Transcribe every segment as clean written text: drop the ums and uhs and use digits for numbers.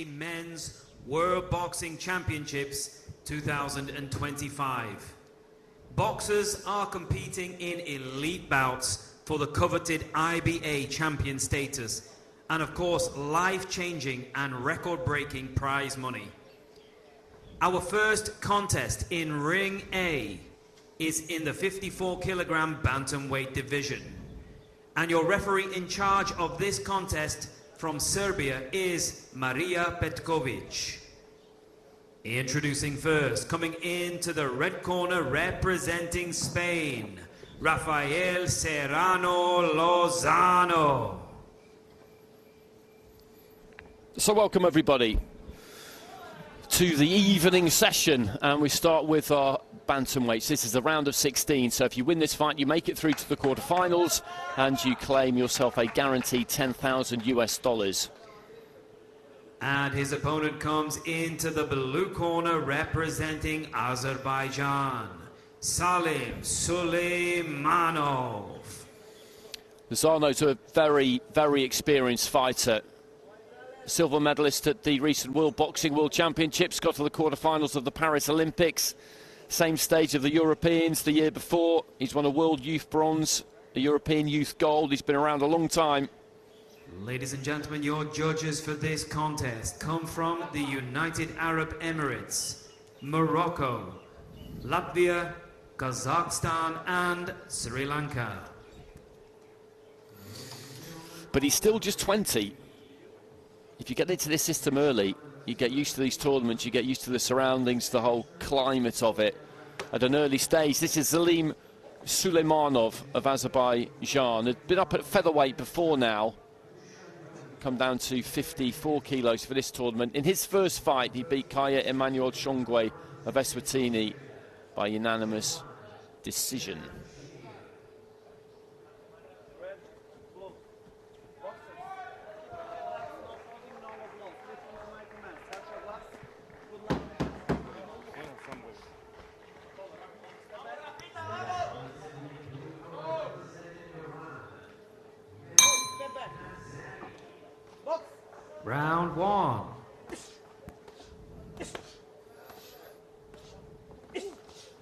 IBA Men's World Boxing Championships 2025. Boxers are competing in elite bouts for the coveted IBA champion status and of course life-changing and record-breaking prize money. Our first contest in Ring A is in the 54-kilogram bantamweight division. And your referee in charge of this contest from Serbia is Marija Petkovic. Introducing first, coming into the red corner representing Spain, Rafael Serrano Lozano. So welcome everybody to the evening session, and we start with our bantamweights. This is the round of 16, so if you win this fight you make it through to the quarterfinals and you claim yourself a guaranteed $10,000 US. And his opponent comes into the blue corner representing Azerbaijan, Zalim Suleymanov. Lozano's a very, very experienced fighter. Silver medalist at the recent World Championships, got to the quarterfinals of the Paris Olympics. Same stage of the Europeans the year before. He's won a World Youth Bronze, a European Youth Gold. He's been around a long time. Ladies and gentlemen, your judges for this contest come from the United Arab Emirates, Morocco, Latvia, Kazakhstan and Sri Lanka. But he's still just 20. If you get into this system early, you get used to these tournaments, you get used to the surroundings, the whole climate of it at an early stage. This is Zalim Suleymanov of Azerbaijan. Had been up at featherweight before now. Come down to 54 kilos for this tournament. In his first fight, he beat Emmanuel Chongwe of Eswatini by unanimous decision. Round one.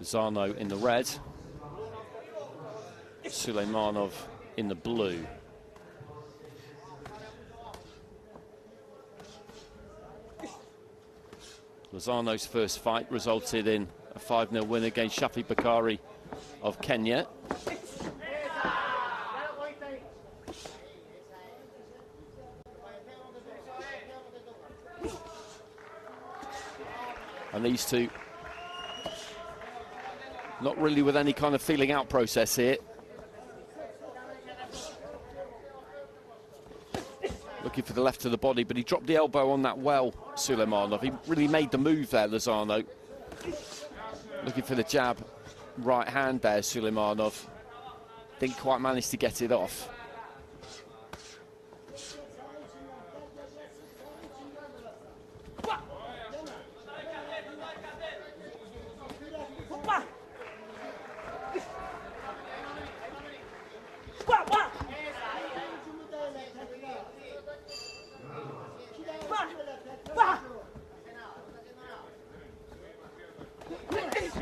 Lozano in the red, Suleymanov in the blue. Lozano's first fight resulted in a 5-0 win against Shafi Bakari of Kenya. And these two, not really with any kind of feeling out process here. Looking for the left of the body, but he dropped the elbow on that well, Suleymanov. He really made the move there, Lozano. Looking for the jab, right hand there, Suleymanov. Didn't quite manage to get it off.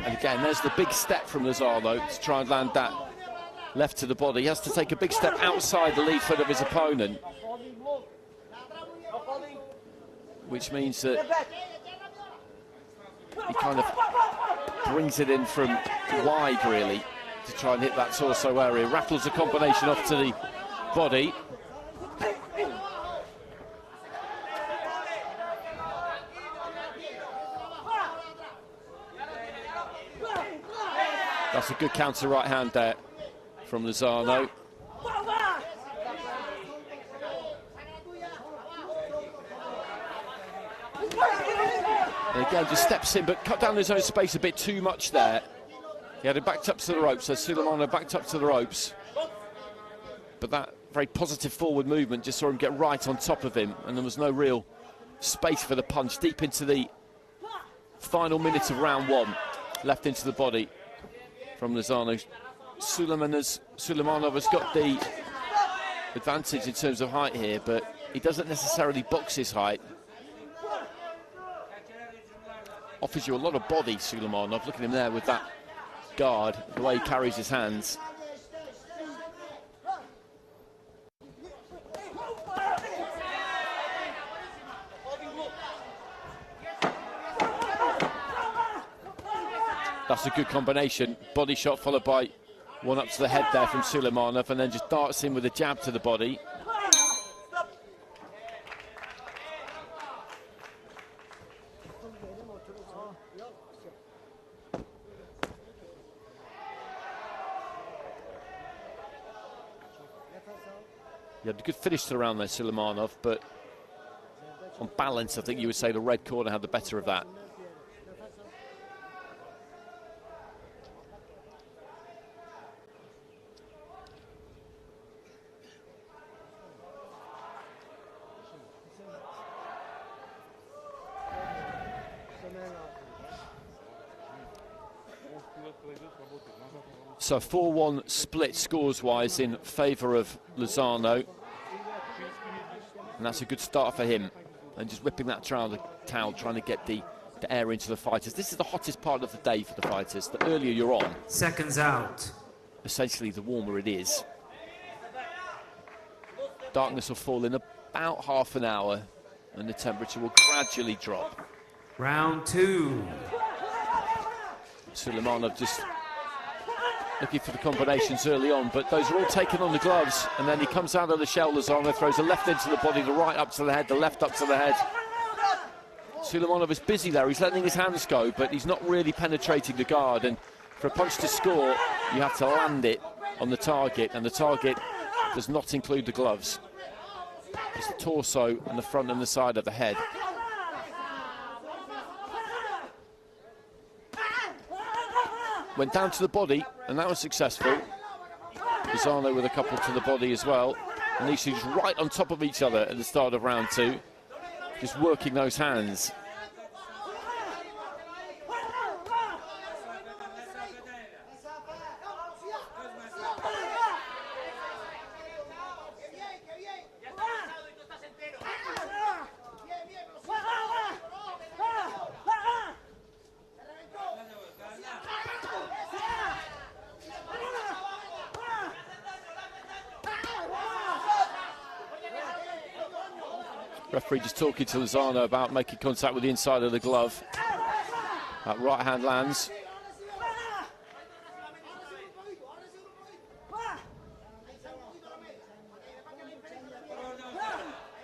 Again, there's the big step from Lozano to try and land that left to the body. He has to take a big step outside the lead foot of his opponent, which means that he kind of brings it in from wide, really, to try and hit that torso area. Rattles the combination off to the body. That's a good counter right hand there from Lozano. And again, just steps in, but cut down his own space a bit too much there. He had it backed up to the ropes, so Suleymanov backed up to the ropes. But that very positive forward movement just saw him get right on top of him, and there was no real space for the punch. Deep into the final minute of round one, left into the body from Lozano. Suleymanov has got the advantage in terms of height here, but he doesn't necessarily box his height. offers you a lot of body, Suleymanov. Look at him there with that guard, the way he carries his hands. That's a good combination. Body shot followed by one up to the head there from Suleymanov, and then just darts in with a jab to the body. He had a good finish to the round there, Suleymanov, but on balance, I think you would say the red corner had the better of that. So 4-1 split scores-wise in favour of Lozano. And that's a good start for him. And just whipping that towel, trying to get the air into the fighters. This is the hottest part of the day for the fighters. The earlier you're on, seconds out, essentially the warmer it is. Darkness will fall in about half an hour and the temperature will gradually drop. Round 2. Suleymanov just looking for the combinations early on, but those are all taken on the gloves, and then he comes out of the shell. Lozano throws the left into the body, the right up to the head, the left up to the head. Suleymanov is busy there, he's letting his hands go, but he's not really penetrating the guard, and for a punch to score, you have to land it on the target, and the target does not include the gloves. It's the torso and the front and the side of the head. Went down to the body, and that was successful. Lozano with a couple to the body as well. And these two just right on top of each other at the start of round 2. Just working those hands. Referee just talking to Lozano about making contact with the inside of the glove. That right hand lands.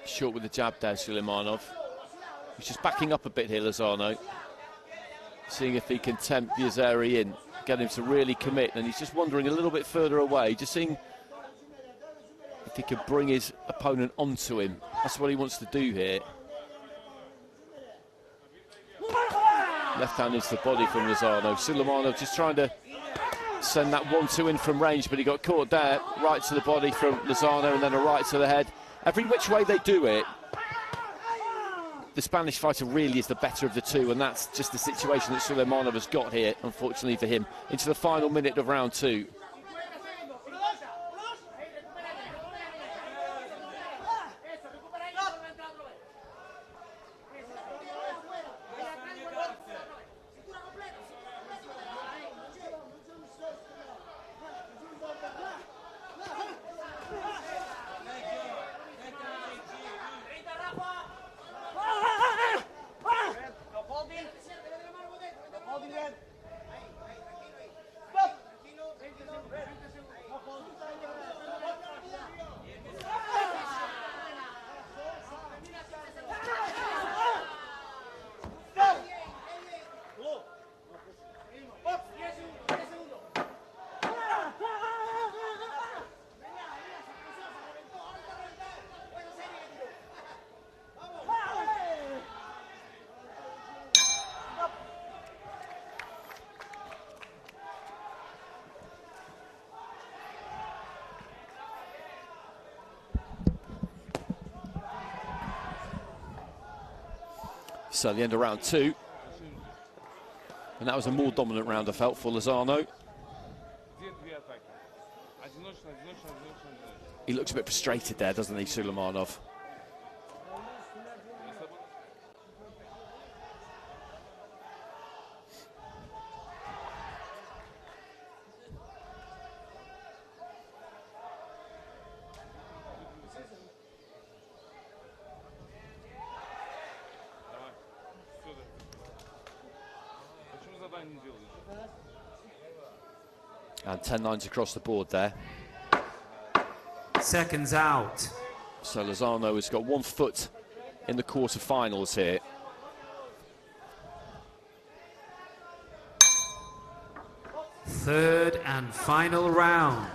Short with the jab there, Suleymanov. He's just backing up a bit here, Lozano. Seeing if he can tempt Viacheslav in, get him to really commit, and he's just wandering a little bit further away, just seeing if he can bring his opponent onto him. That's what he wants to do here. Left hand into the body from Lozano. Suleymanov just trying to send that 1-2 in from range, but he got caught there. Right to the body from Lozano and then a right to the head. Every which way they do it, the Spanish fighter really is the better of the two, and that's just the situation that Suleymanov has got here, unfortunately for him, into the final minute of round 2. So the end of round 2, and that was a more dominant round, I felt, for Lozano. He looks a bit frustrated there, doesn't he, Suleymanov? And 10-9s across the board there. Seconds out. So Lozano has got 1 foot in the quarterfinals here. Third and final round.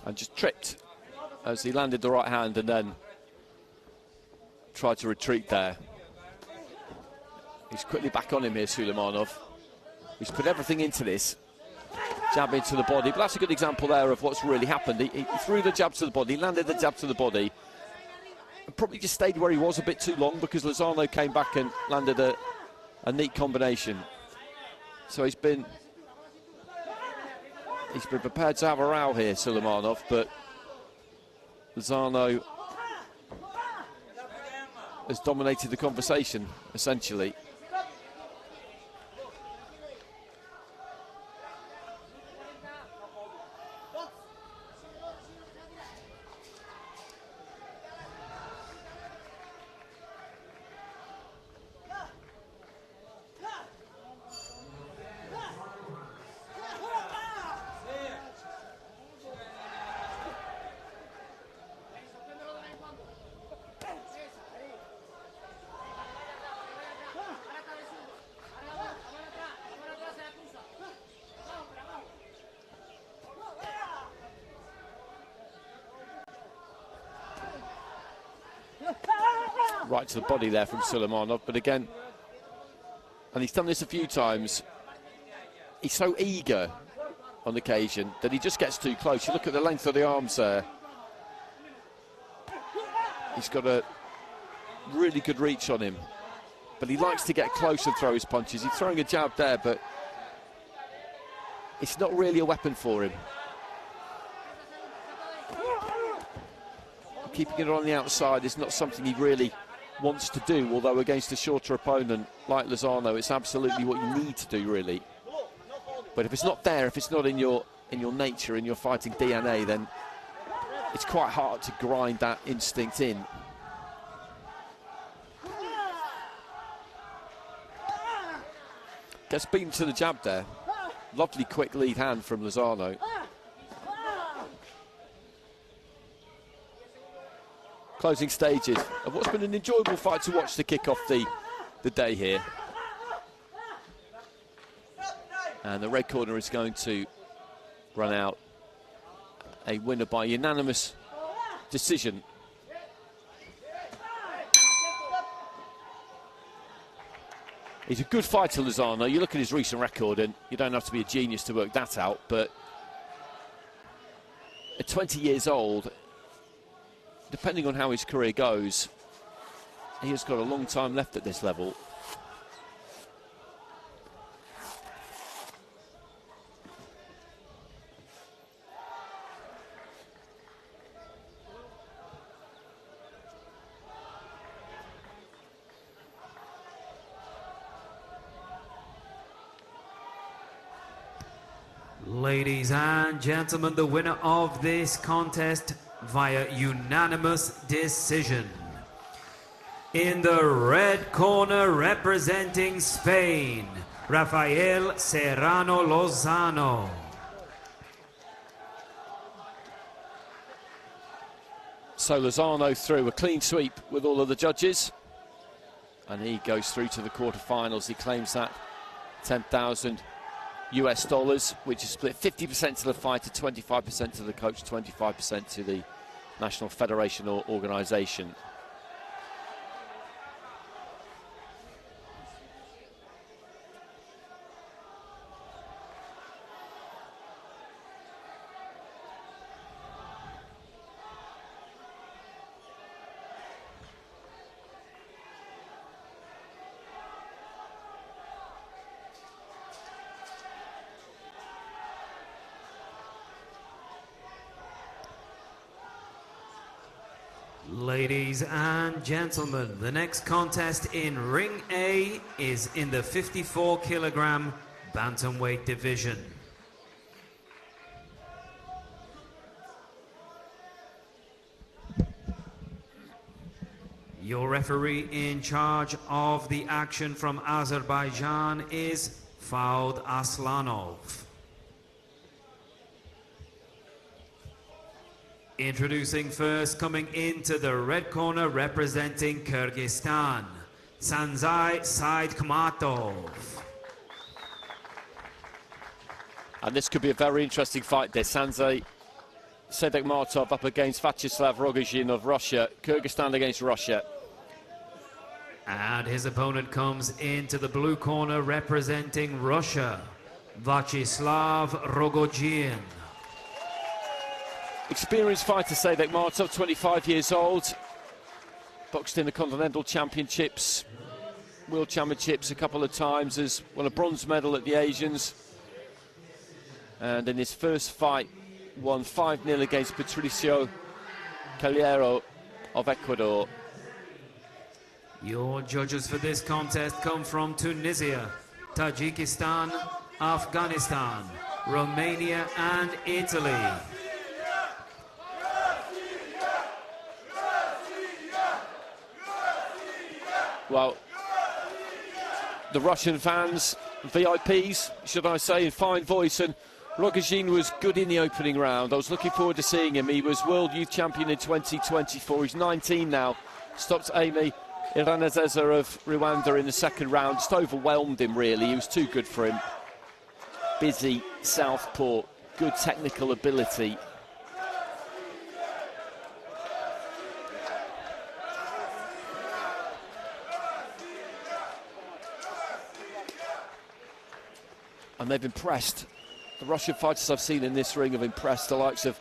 And just tripped as he landed the right hand and then tried to retreat there. He's quickly back on him here, Suleymanov. He's put everything into this. Jab into the body, but that's a good example there of what's really happened. He threw the jab to the body, landed the jab to the body, and probably just stayed where he was a bit too long because Lozano came back and landed a neat combination. So he's been prepared to have a row here, Suleymanov, but Lozano has dominated the conversation, essentially. Right to the body there from Suleymanov, but again, and he's done this a few times, he's so eager on occasion that he just gets too close. You look at the length of the arms there. He's got a really good reach on him, but he likes to get close and throw his punches. He's throwing a jab there, but it's not really a weapon for him. Keeping it on the outside is not something he really wants to do, although against a shorter opponent like Lozano, it's absolutely what you need to do, really. But if it's not there, if it's not in your nature, in your fighting DNA, then it's quite hard to grind that instinct in. Gets beaten to the jab there. Lovely quick lead hand from Lozano. Closing stages of what's been an enjoyable fight to watch to kick off the day here. And the red corner is going to run out a winner by unanimous decision. He's a good fighter, Lozano. You look at his recent record and you don't have to be a genius to work that out, but at 20 years old, depending on how his career goes, he has got a long time left at this level. Ladies and gentlemen, the winner of this contest via unanimous decision. In the red corner, representing Spain, Rafael Serrano Lozano. So Lozano through a clean sweep with all of the judges, and he goes through to the quarterfinals. He claims that 10,000 US dollars, which is split 50% to the fighter, 25% to the coach, 25% to the National Federation or organisation. Ladies and gentlemen, the next contest in Ring A is in the 54-kilogram bantamweight division. Your referee in charge of the action from Azerbaijan is Faud Aslanov. Introducing first, coming into the red corner representing Kyrgyzstan, Sanzhai SEIDEKMATOV. And this could be a very interesting fight there. Sanzhai SEIDEKMATOV up against Viacheslav Rogozin of Russia, Kyrgyzstan against Russia. And his opponent comes into the blue corner representing Russia, Viacheslav Rogozin. Experienced fighter SEIDEKMATOV, 25 years old. Boxed in the Continental Championships, World Championships a couple of times, has won a bronze medal at the Asians. And in his first fight, won 5-0 against Patricio Calero of Ecuador. Your judges for this contest come from Tunisia, Tajikistan, Afghanistan, Romania and Italy. Well, the Russian fans, VIPs, should I say, in fine voice, and Rogozin was good in the opening round. I was looking forward to seeing him. He was World Youth Champion in 2024. He's 19 now. Stopped Amy Iranezeza of Rwanda in the second round. Just overwhelmed him, really. He was too good for him. Busy southpaw, good technical ability. And they've impressed. The Russian fighters I've seen in this ring have impressed. The likes of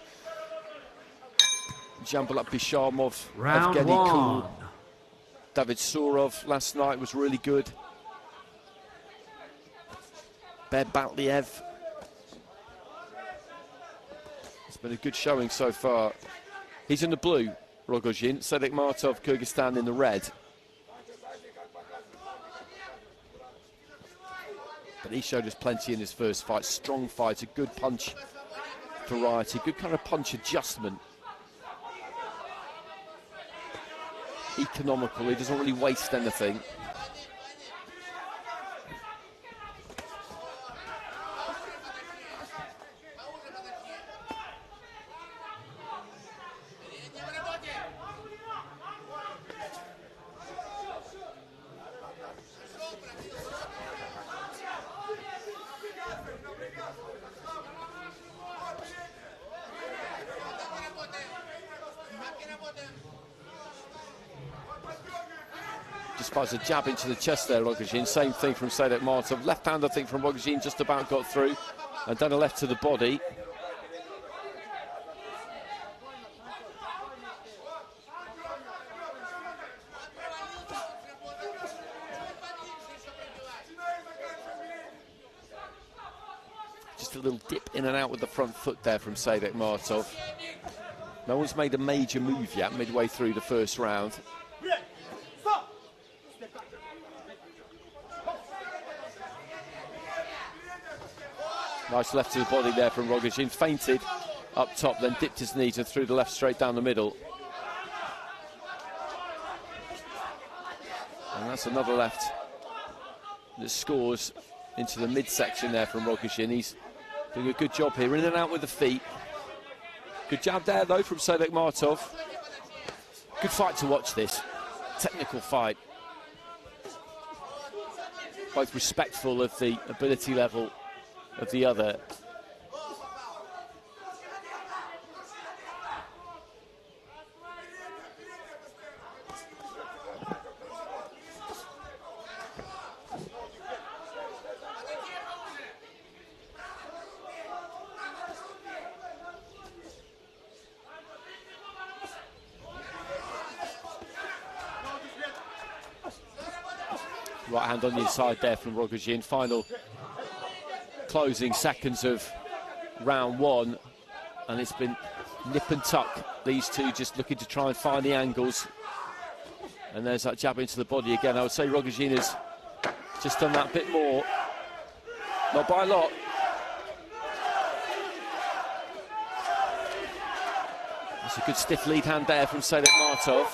Jambulat Bishamov, Evgeny Kul, David Surov last night was really good. Ber Batliev. It's been a good showing so far. He's in the blue, Rogozin. SEIDEKMATOV, Kyrgyzstan in the red. But he showed us plenty in his first fight. Strong fighter, good punch variety, good kind of punch adjustment. Economical, he doesn't really waste anything. Just fires a jab into the chest there, Rogozin. Same thing from SEIDEKMATOV. Left hand, I think, from Rogozin just about got through. And then a left to the body. Just a little dip in and out with the front foot there from SEIDEKMATOV. No one's made a major move yet midway through the first round. Nice left to the body there from Rogozin. Feinted up top, then dipped his knees and threw the left straight down the middle. And that's another left that scores into the midsection there from Rogozin. He's doing a good job here, in and out with the feet. Good jab there though from SEIDEKMATOV. Good fight to watch this. Technical fight. Both respectful of the ability level of the other. Right hand on the inside there from Rogozin. Final closing seconds of round one, and it's been nip and tuck. These two just looking to try and find the angles. And there's that jab into the body again. I would say Rogozin has just done that bit more. Not by a lot. That's a good stiff lead hand there from SEIDEKMATOV.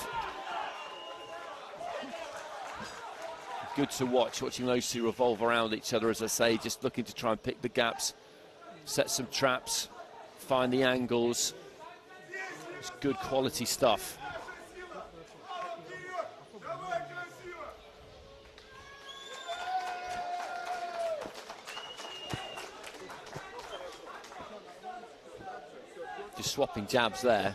Good to watching those two revolve around each other, as I say, just looking to try and pick the gaps, set some traps, find the angles. It's good quality stuff. Just swapping jabs there.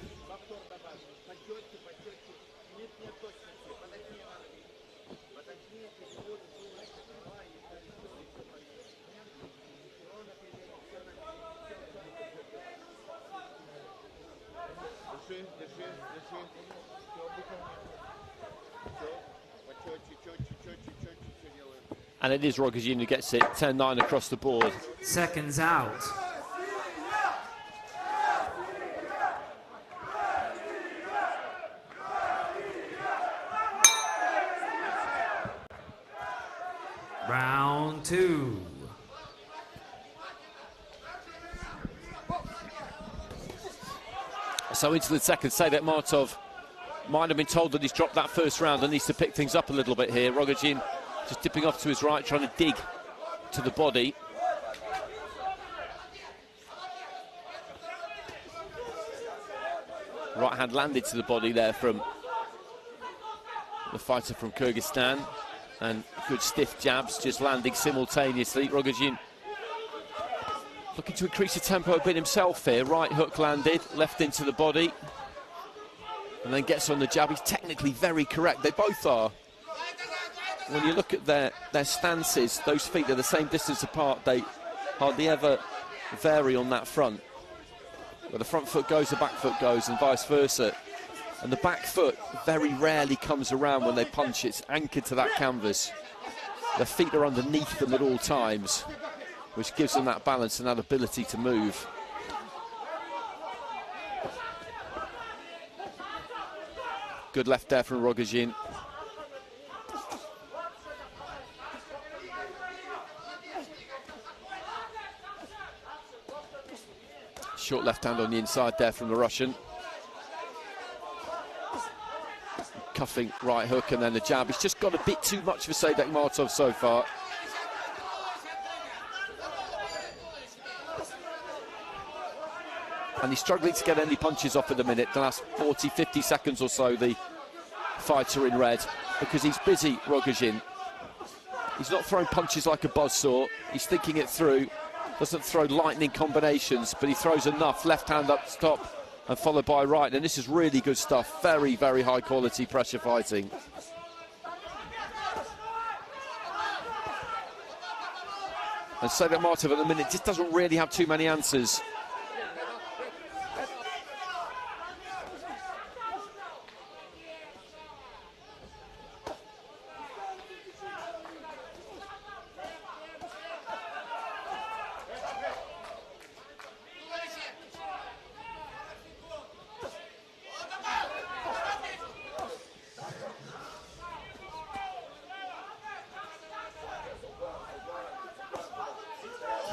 And it is Rogozin who gets it, 10-9 across the board. Seconds out. Round 2. So into the second, SEIDEKMATOV might have been told that he's dropped that first round and needs to pick things up a little bit here. Rogozin just dipping off to his right, trying to dig to the body. Right hand landed to the body there from the fighter from Kyrgyzstan. And good stiff jabs just landing simultaneously. Rogozin looking to increase the tempo a bit himself here. Right hook landed, left into the body. And then gets on the jab. He's technically very correct. They both are. When you look at their stances, those feet are the same distance apart. They hardly ever vary on that front. Where the front foot goes, the back foot goes, and vice versa. And the back foot very rarely comes around when they punch. It's anchored to that canvas. Their feet are underneath them at all times, which gives them that balance and that ability to move. Good left there from Rogozin. Short left hand on the inside there from the Russian. Cuffing right hook and then the jab. He's just got a bit too much for SEIDEKMATOV so far. And he's struggling to get any punches off at the minute. The last 40, 50 seconds or so, the fighter in red, because he's busy, Rogozin. He's not throwing punches like a buzzsaw. He's thinking it through. Doesn't throw lightning combinations, but he throws enough. Left hand up top and followed by right. And this is really good stuff. Very, very high quality pressure fighting. And SEIDEKMATOV at the minute just doesn't really have too many answers.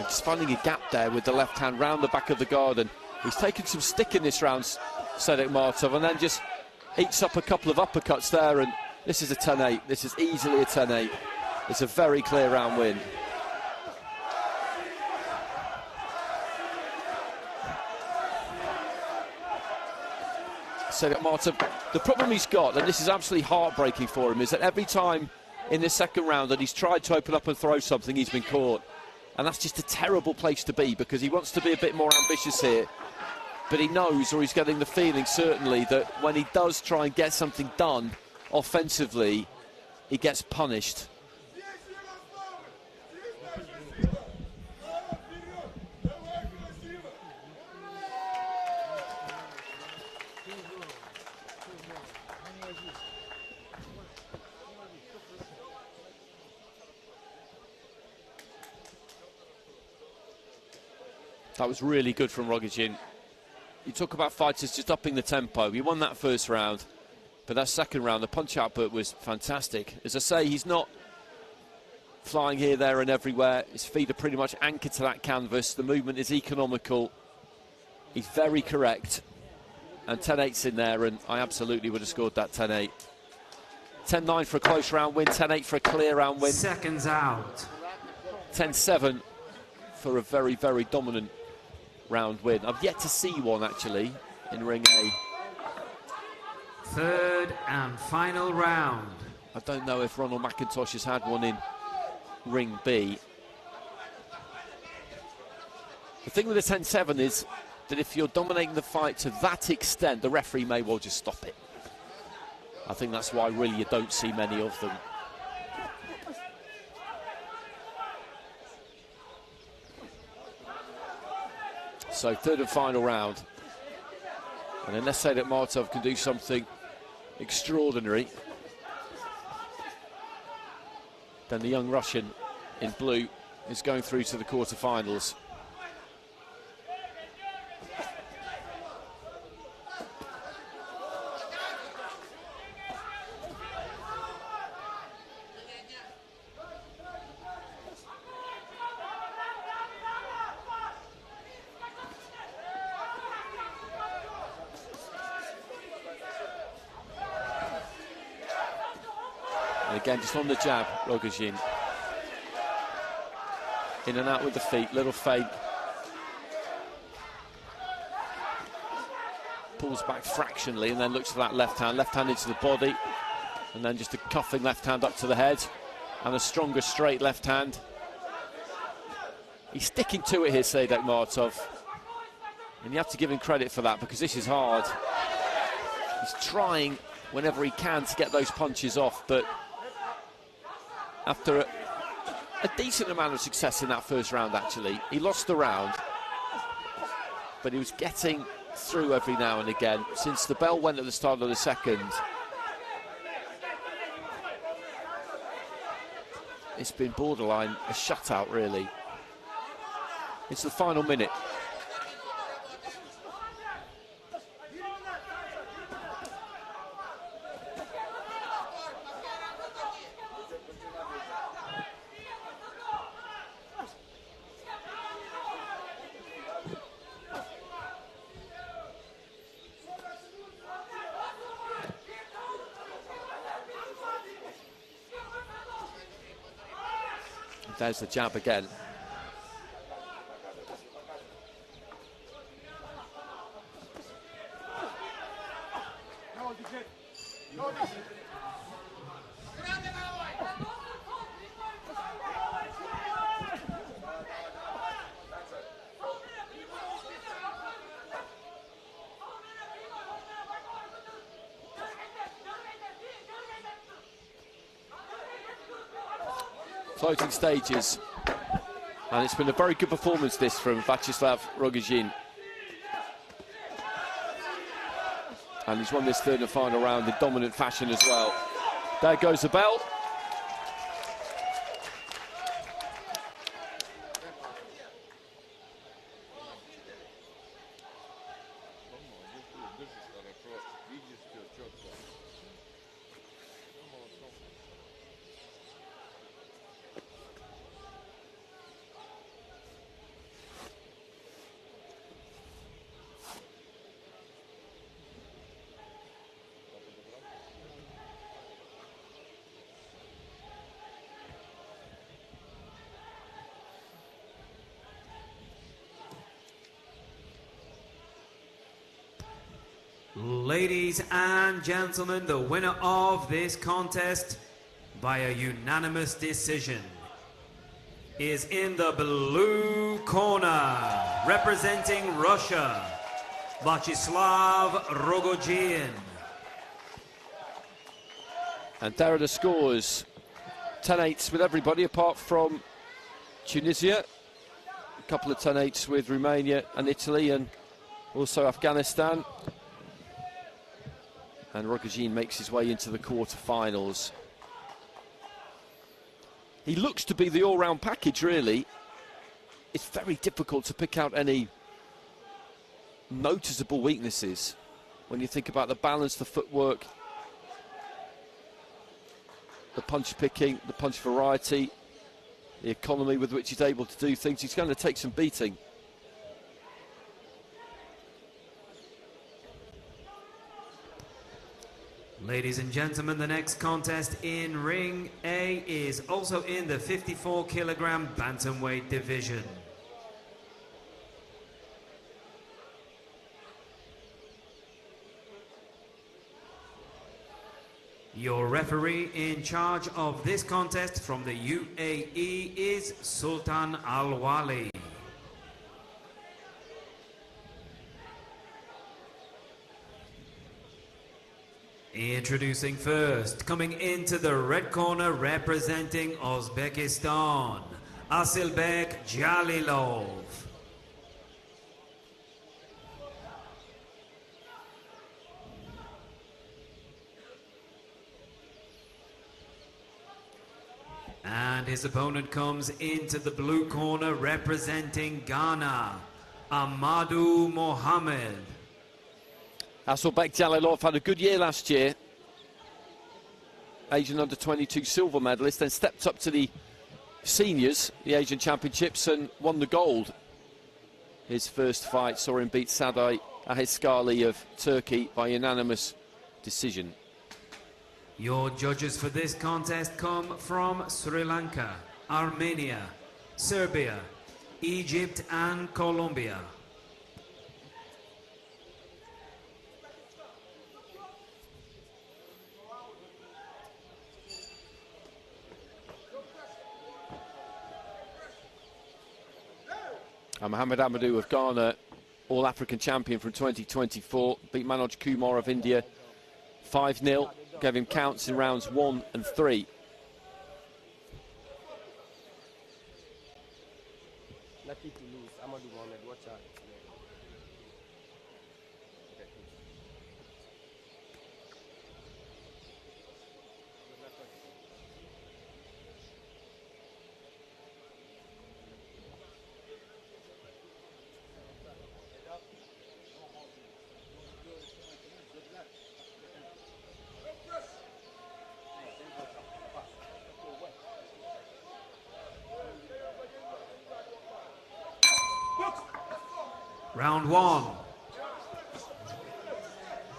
Just finding a gap there with the left hand round the back of the guard, and he's taken some stick in this round, SEIDEKMATOV, and then just eats up a couple of uppercuts there, and this is a 10-8. This is easily a 10-8. It's a very clear round win. SEIDEKMATOV, the problem he's got, and this is absolutely heartbreaking for him, is that every time in the second round that he's tried to open up and throw something, he's been caught. And that's just a terrible place to be, because he wants to be a bit more ambitious here. But he knows, or he's getting the feeling certainly, that when he does try and get something done offensively, he gets punished. That was really good from Rogozin. you talk about fighters just upping the tempo. He won that first round, but that second round, the punch output was fantastic. As I say, he's not flying here, there and everywhere. His feet are pretty much anchored to that canvas. The movement is economical. He's very correct. And 10-8's in there, and I absolutely would have scored that 10-8. 10-9 for a close round win, 10-8 for a clear round win. Seconds out. 10-7 for a very, very dominant round win. I've yet to see one, actually, in Ring A. Third and final round. I don't know if Ronald McIntosh has had one in Ring B. The thing with the 10-7 is that if you're dominating the fight to that extent, the referee may well just stop it. I think that's why really you don't see many of them. So third and final round. And unless SEIDEKMATOV can do something extraordinary, then the young Russian in blue is going through to the quarterfinals. Again, just on the jab, Rogozin. In and out with the feet, little feint. Pulls back fractionally and then looks for that left hand into the body. And then just a cuffing left hand up to the head. And a stronger straight left hand. He's sticking to it here, SEIDEKMATOV. And you have to give him credit for that, because this is hard. He's trying whenever he can to get those punches off, but after a decent amount of success in that first round, actually. He lost the round, but he was getting through every now and again. Since the bell went at the start of the second, it's been borderline a shutout, really. It's the final minute. There's the jab again. Floating stages, and it's been a very good performance this from Viacheslav Rogozin, and he's won this third and final round in dominant fashion as well. There goes the bell. Ladies and gentlemen, the winner of this contest by a unanimous decision is in the blue corner, representing Russia, Viacheslav Rogozin. And there are the scores. 10-8s with everybody apart from Tunisia. A couple of 10-8s with Romania and Italy, and also Afghanistan. And Rogozin makes his way into the quarterfinals. He looks to be the all-round package, really. It's very difficult to pick out any noticeable weaknesses when you think about the balance, the footwork, the punch picking, the punch variety, the economy with which he's able to do things. He's going to take some beating. Ladies and gentlemen, the next contest in Ring A is also in the 54-kilogram bantamweight division. Your referee in charge of this contest from the UAE is Sultan Al-Wali. Introducing first, coming into the red corner representing Uzbekistan, Asilbek Jalilov. And his opponent comes into the blue corner representing Ghana, Amadu Mohammed. Asilbek Jalilov had a good year last year. Asian under-22 silver medalist, then stepped up to the seniors, the Asian Championships, and won the gold. His first fight saw him beat Sadai Aheskali of Turkey by unanimous decision. Your judges for this contest come from Sri Lanka, Armenia, Serbia, Egypt and Colombia. Mohammed Amadu of Ghana, All-African champion from 2024, beat Manoj Kumar of India 5-0, gave him counts in rounds 1 and 3. Lucky to lose. Amadu Mohammed, watch out. Round 1.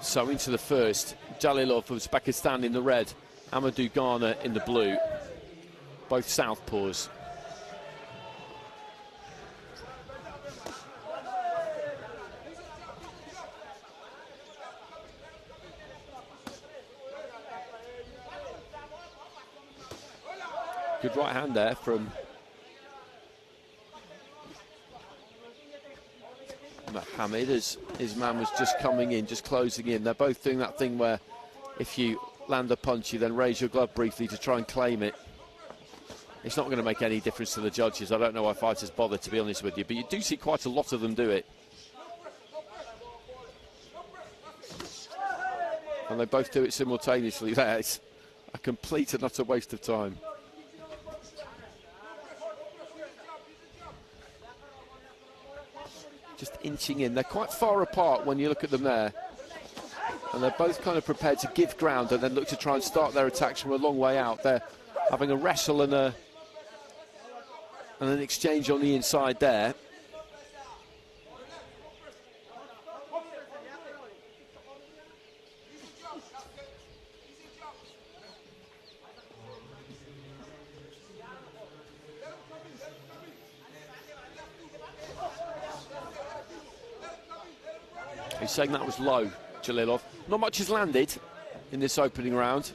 So into the first, Jalilov of Uzbekistan in the red, Amadou Ghana in the blue, both southpaws. Good right hand there from Mohammed as his man was just coming in, just closing in. They're both doing that thing where if you land a punch, you then raise your glove briefly to try and claim it. It's not going to make any difference to the judges. I don't know why fighters bother, to be honest with you, but you do see quite a lot of them do it. And they both do it simultaneously. That is a complete and utter waste of time. Just inching in. They're quite far apart when you look at them there. And they're both kind of prepared to give ground and then look to try and start their attacks from a long way out. They're having a wrestle and an exchange on the inside there. He's saying that was low, Jalilov. Not much has landed in this opening round.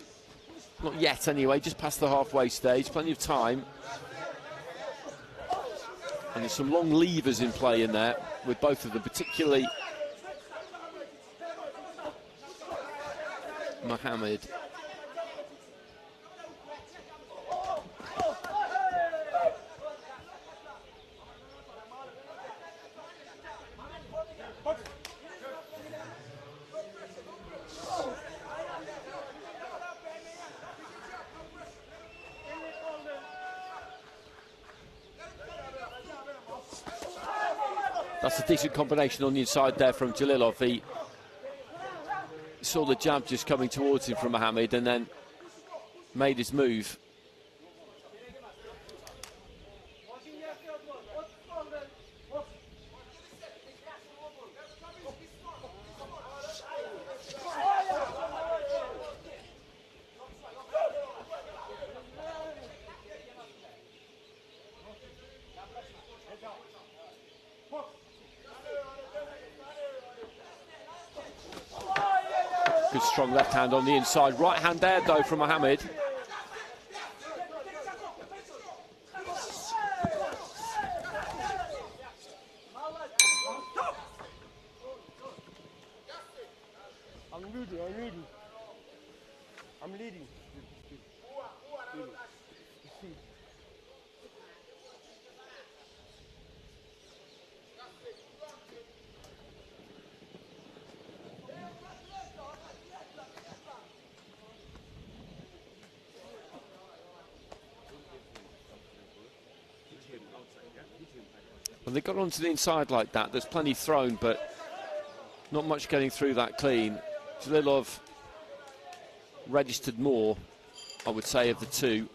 Not yet, anyway, just past the halfway stage. Plenty of time. And there's some long levers in play in there with both of them, particularly Mohammed. That's a decent combination on the inside there from Jalilov. He saw the jab just coming towards him from Mohammed and then made his move. Good strong left hand on the inside. Right hand there though from Mohammed. I'm leading. When they got onto the inside like that, there's plenty thrown, but not much getting through that clean. Jalilov registered more, I would say, of the two.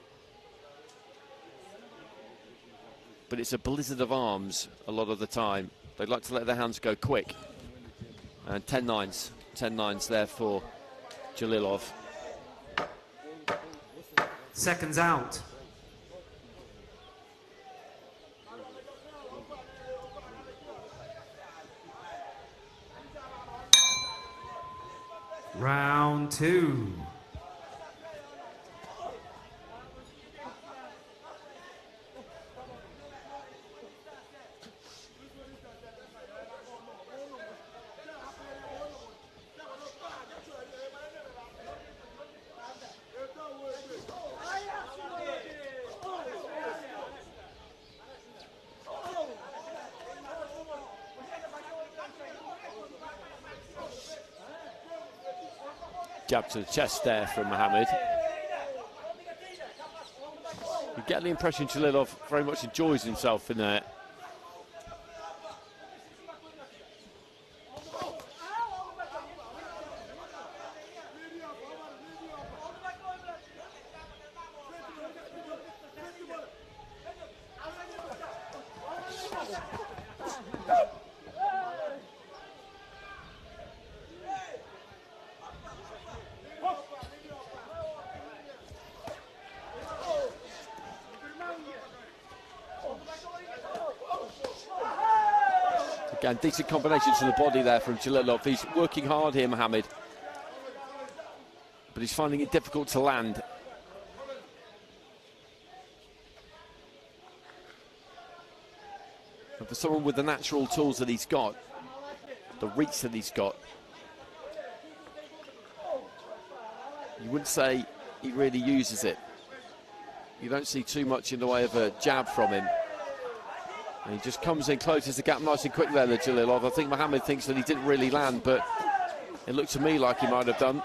But it's a blizzard of arms a lot of the time. They'd like to let their hands go quick. And 10-9s. 10-9s there for Jalilov. Seconds out. Round 2. Jab to the chest there from Mohammed. You get the impression Jalilov very much enjoys himself in there. Again, decent combination to the body there from Jalilov. He's working hard here, Mohammed, but he's finding it difficult to land. And for someone with the natural tools that he's got, the reach that he's got, you wouldn't say he really uses it. You don't see too much in the way of a jab from him. And he just comes in, closes the gap nice and quick there, the Jalilov. I think Mohammed thinks that he didn't really land, but it looked to me like he might have done.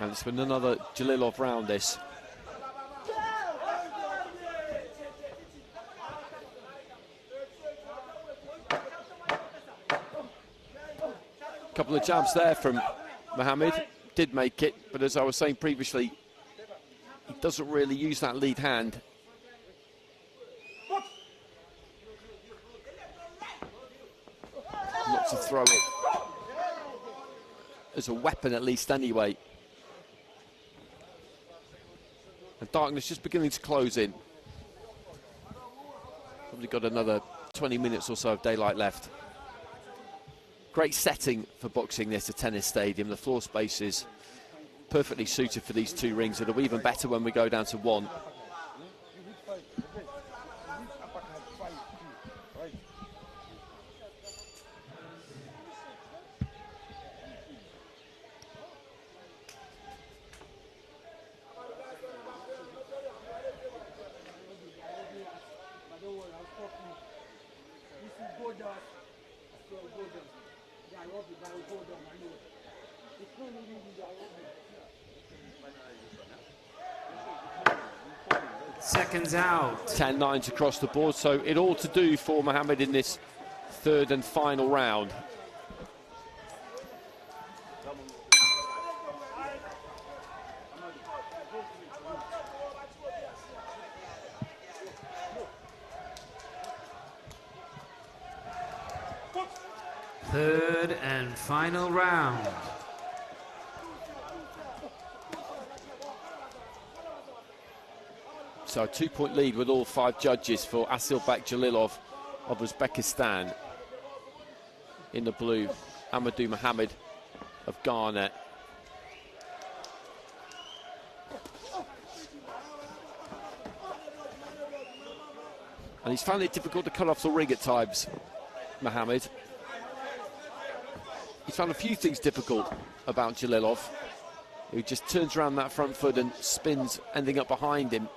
And it's been another Jalilov round, this. Couple of jabs there from Mohammed. Did make it, but as I was saying previously, he doesn't really use that lead hand. Not to throw it. as a weapon at least anyway. And darkness just beginning to close in. Probably got another 20 minutes or so of daylight left. Great setting for boxing this, a tennis stadium. The floor space is perfectly suited for these two rings. It'll be even better when we go down to one. Seconds out. 10-9s across the board, so it all to do for Mohammed in this third and final round. Third and final round. So a 2-point lead with all 5 judges for Asilbek Jalilov of Uzbekistan. In the blue, Amadu Mohammed of Ghana. And he's found it difficult to cut off the ring at times, Mohammed. He's found a few things difficult about Jalilov, who just turns around that front foot and spins, ending up behind him.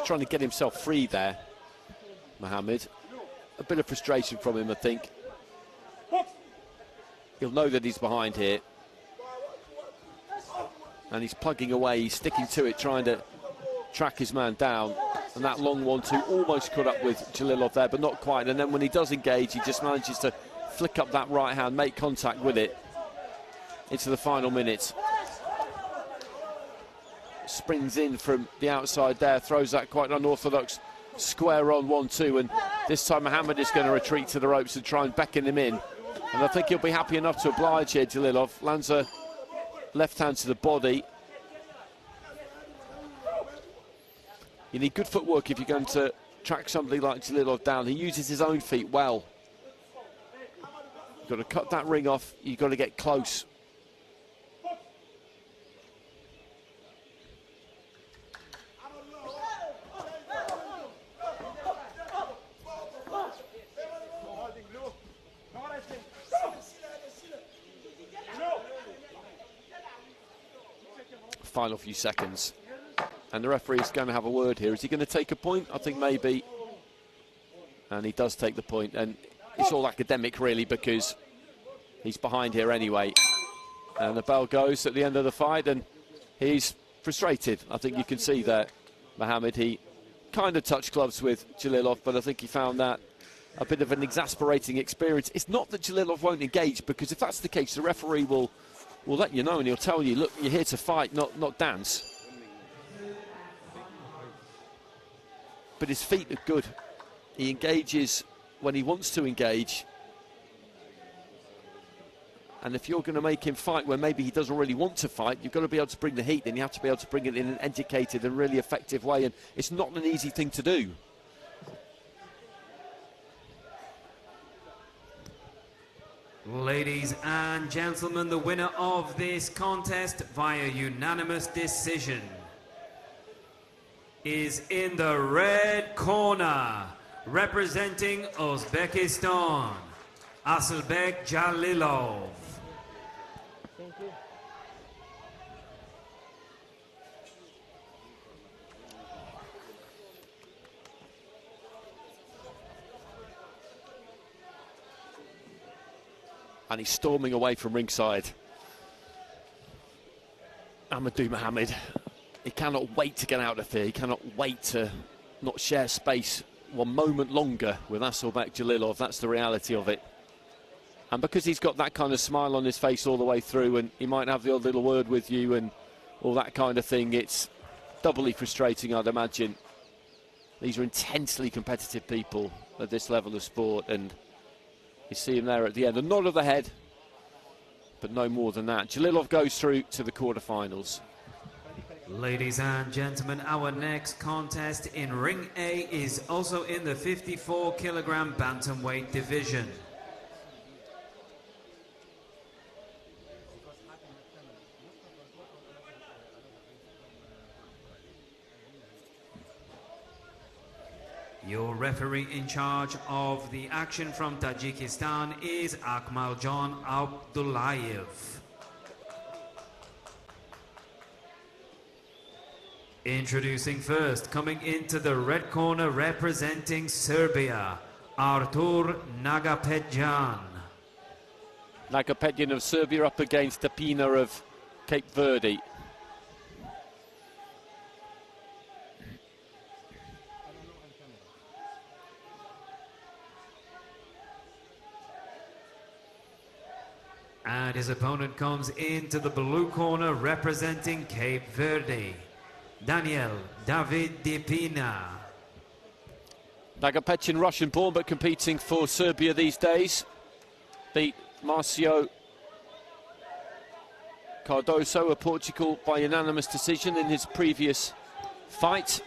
Trying to get himself free there, Mohammed. A bit of frustration from him, I think. He'll know that he's behind here. And he's plugging away, he's sticking to it, trying to track his man down. And that long 1-2 almost caught up with Jalilov there, but not quite. And then when he does engage, he just manages to flick up that right hand, make contact with it into the final minutes. Springs in from the outside there, throws that quite unorthodox square on 1-2, and this time Mohammed is going to retreat to the ropes and try and beckon him in. And I think he'll be happy enough to oblige here, Jalilov. Lands a left hand to the body. You need good footwork if you're going to track somebody like Jalilov down. He uses his own feet well. You've got to cut that ring off, you've got to get close. Final few seconds, and the referee is going to have a word here. Is he going to take a point? I think maybe, and he does take the point, and it's all academic really because he's behind here anyway. And the bell goes at the end of the fight, and he's frustrated. I think you can see that Mohammed, he kind of touched gloves with Jalilov, but I think he found that a bit of an exasperating experience. It's not that Jalilov won't engage, because if that's the case, the referee will let you know, and he'll tell you, look, you're here to fight, not dance. But his feet are good. He engages when he wants to engage. And if you're going to make him fight when maybe he doesn't really want to fight, you've got to be able to bring the heat, and you have to be able to bring it in an educated and really effective way, and it's not an easy thing to do. Ladies and gentlemen, the winner of this contest via unanimous decision is in the red corner, representing Uzbekistan, Asilbek Jalilov. Thank you. And he's storming away from ringside. Amadu Mohammed, he cannot wait to get out of here. He cannot wait to not share space one moment longer with Asilbek Jalilov. That's the reality of it. And because he's got that kind of smile on his face all the way through, and he might have the odd little word with you and all that kind of thing, it's doubly frustrating, I'd imagine. These are intensely competitive people at this level of sport, and you see him there at the end. A nod of the head, but no more than that. Jalilov goes through to the quarterfinals. Ladies and gentlemen, our next contest in Ring A is also in the 54-kilogram bantamweight division. Your referee in charge of the action from Tajikistan is Akmaljon Abdullayev. Introducing first, coming into the red corner representing Serbia, Artur Nagapetjan. Nagapetjan of Serbia up against the Pina of Cape Verde. And his opponent comes into the blue corner representing Cape Verde, Daniel David Pina. Nagapetjan, Russian-born but competing for Serbia these days. Beat Marcio Cardoso of Portugal by unanimous decision in his previous fight.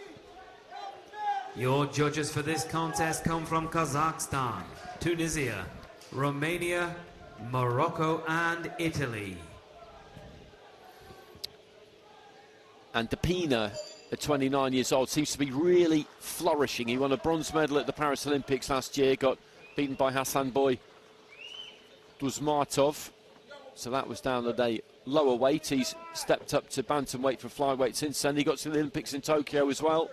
Your judges for this contest come from Kazakhstan, Tunisia, Romania, Morocco and Italy. And Pina, at 29 years old, seems to be really flourishing. He won a bronze medal at the Paris Olympics last year, got beaten by Hasanboy Duzmatov. So that was down at a lower weight. He's stepped up to bantamweight for flyweight since then. He got to the Olympics in Tokyo as well.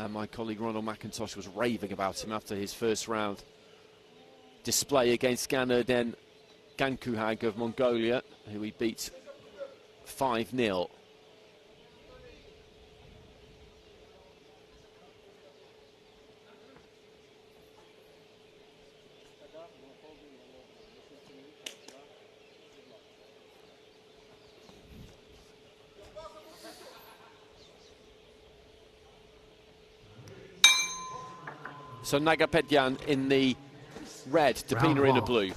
My colleague Ronald McIntosh was raving about him after his first round display against Ganerden Gankuhag of Mongolia, who he beat 5-0. So Nagapetyan in the red, Pina in the blue.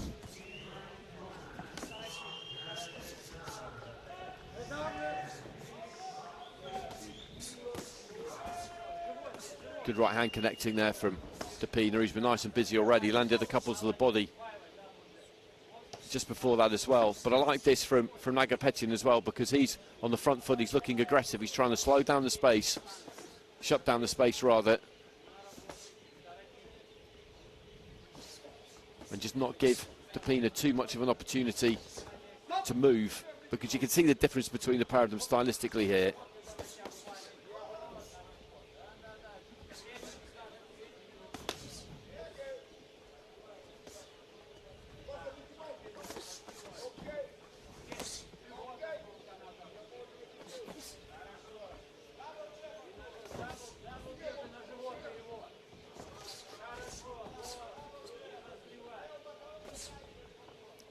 Good right hand connecting there from Pina. He's been nice and busy already. Landed a couple to the body just before that as well. But I like this from Nagapetyan as well, because he's on the front foot. He's looking aggressive. He's trying to slow down the space, shut down the space rather, and just not give Pina too much of an opportunity to move, because you can see the difference between the pair of them stylistically here.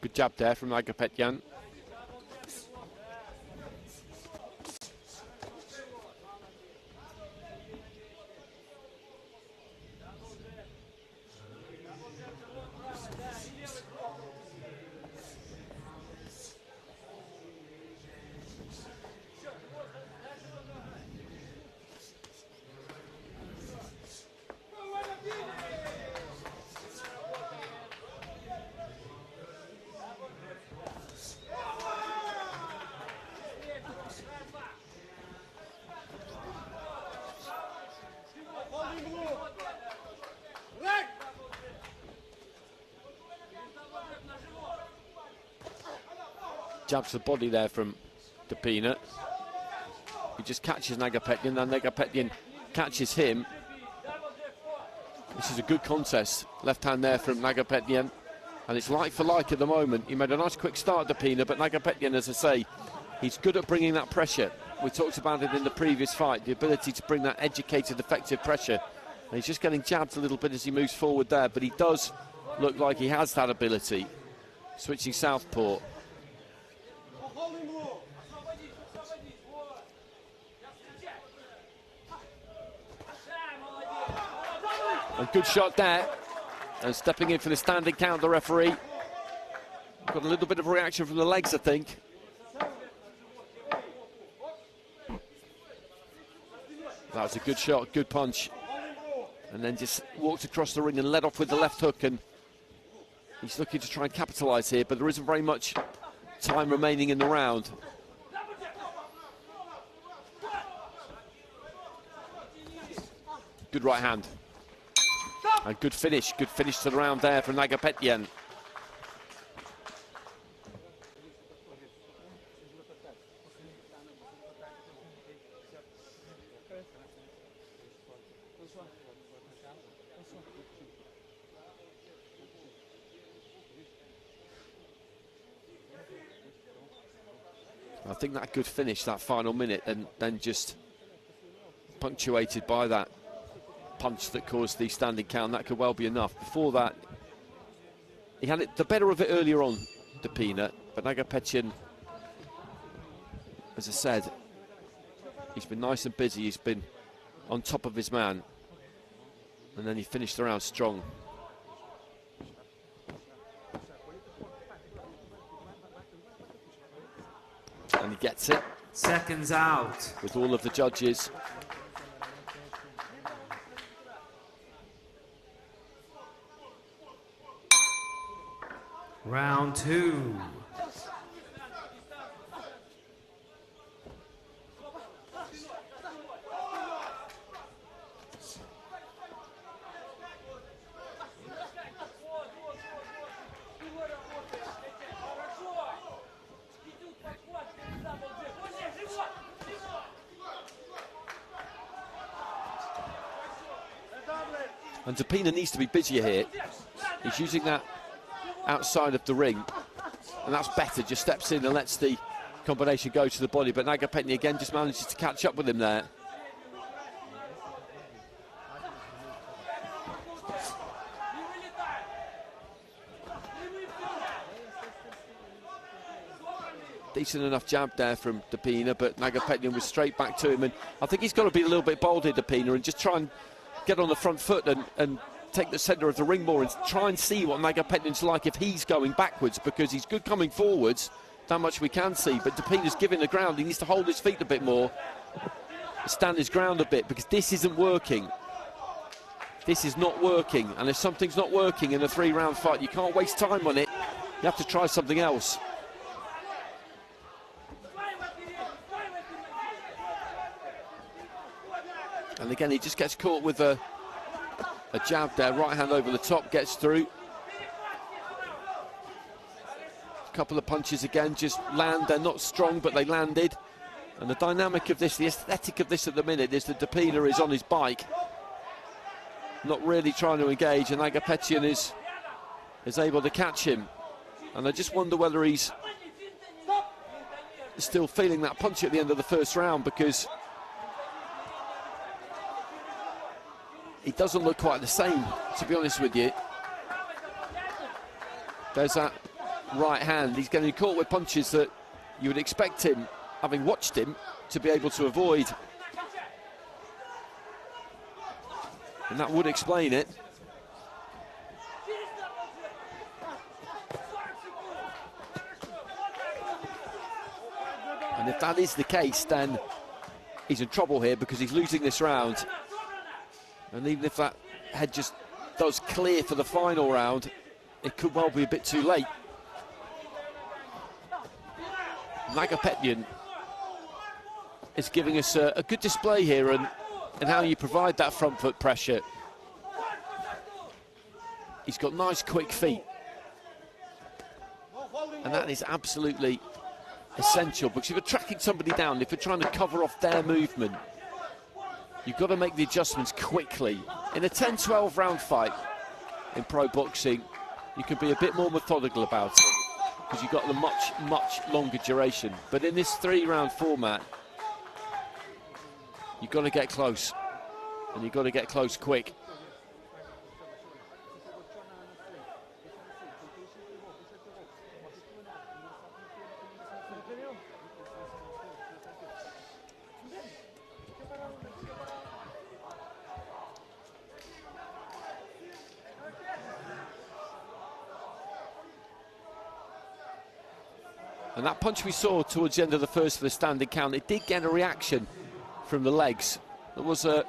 Good jab there from Nagapetyan. jab to the body there from Pina. He just catches Nagapetyan, and Nagapetyan catches him. This is a good contest. Left hand there from Nagapetyan, and it's like for like at the moment. He made a nice quick start to Pina, but Nagapetyan, as I say, he's good at bringing that pressure. We talked about it in the previous fight, the ability to bring that educated, effective pressure. And he's just getting jabbed a little bit as he moves forward there, but he does look like he has that ability. Switching southpaw. A good shot there. And stepping in for the standing count, the referee. Got a little bit of a reaction from the legs, I think. That was a good shot, good punch. And then just walked across the ring and led off with the left hook, and he's looking to try and capitalise here, but there isn't very much time remaining in the round. Good right hand. And good finish to the round there from Nagapetyan. I think that good finish, that final minute, and then just punctuated by that punch that caused the standing count. That could well be enough. Before that, he had the better of it earlier on, Pina, but Nagapetyan, as I said, he's been nice and busy. He's been on top of his man, and then he finished the round strong. And he gets it. Seconds out. With all of the judges. Round two. And Pina needs to be busier here. He's using that outside of the ring, and that's better. Just steps in and lets the combination go to the body, but Nagapetyan again just manages to catch up with him there. Decent enough jab there from Pina, but Nagapetyan was straight back to him, and I think he's got to be a little bit bold here, Pina, and just try and get on the front foot and take the centre of the ring more and try and see what Nagapetyan's like if he's going backwards, because he's good coming forwards, that much we can see, but Pina's giving the ground. He needs to hold his feet a bit more, stand his ground a bit, because this isn't working. This is not working, and if something's not working in a three-round fight, you can't waste time on it. You have to try something else. And again, he just gets caught with a jab there, right hand over the top, gets through. A couple of punches again, just land. They're not strong, but they landed. And the dynamic of this, the aesthetic of this at the minute is that Pina is on his bike, not really trying to engage, and Nagapetyan is able to catch him. And I just wonder whether he's still feeling that punch at the end of the first round, because he doesn't look quite the same, to be honest with you. There's that right hand. He's getting caught with punches that you would expect him, having watched him, to be able to avoid. And that would explain it. And if that is the case, then he's in trouble here, because he's losing this round. And even if that head just does clear for the final round, it could well be a bit too late. Nagapetyan is giving us a good display here and how you provide that front foot pressure. He's got nice quick feet, and that is absolutely essential, because if you're tracking somebody down, if you're trying to cover off their movement, you've got to make the adjustments quickly. In a 10-12 round fight in pro boxing, you can be a bit more methodical about it, because you've got the much longer duration. But in this 3-round format, you've got to get close, and you've got to get close quick. And that punch we saw towards the end of the first for the standing count, it did get a reaction from the legs. There was a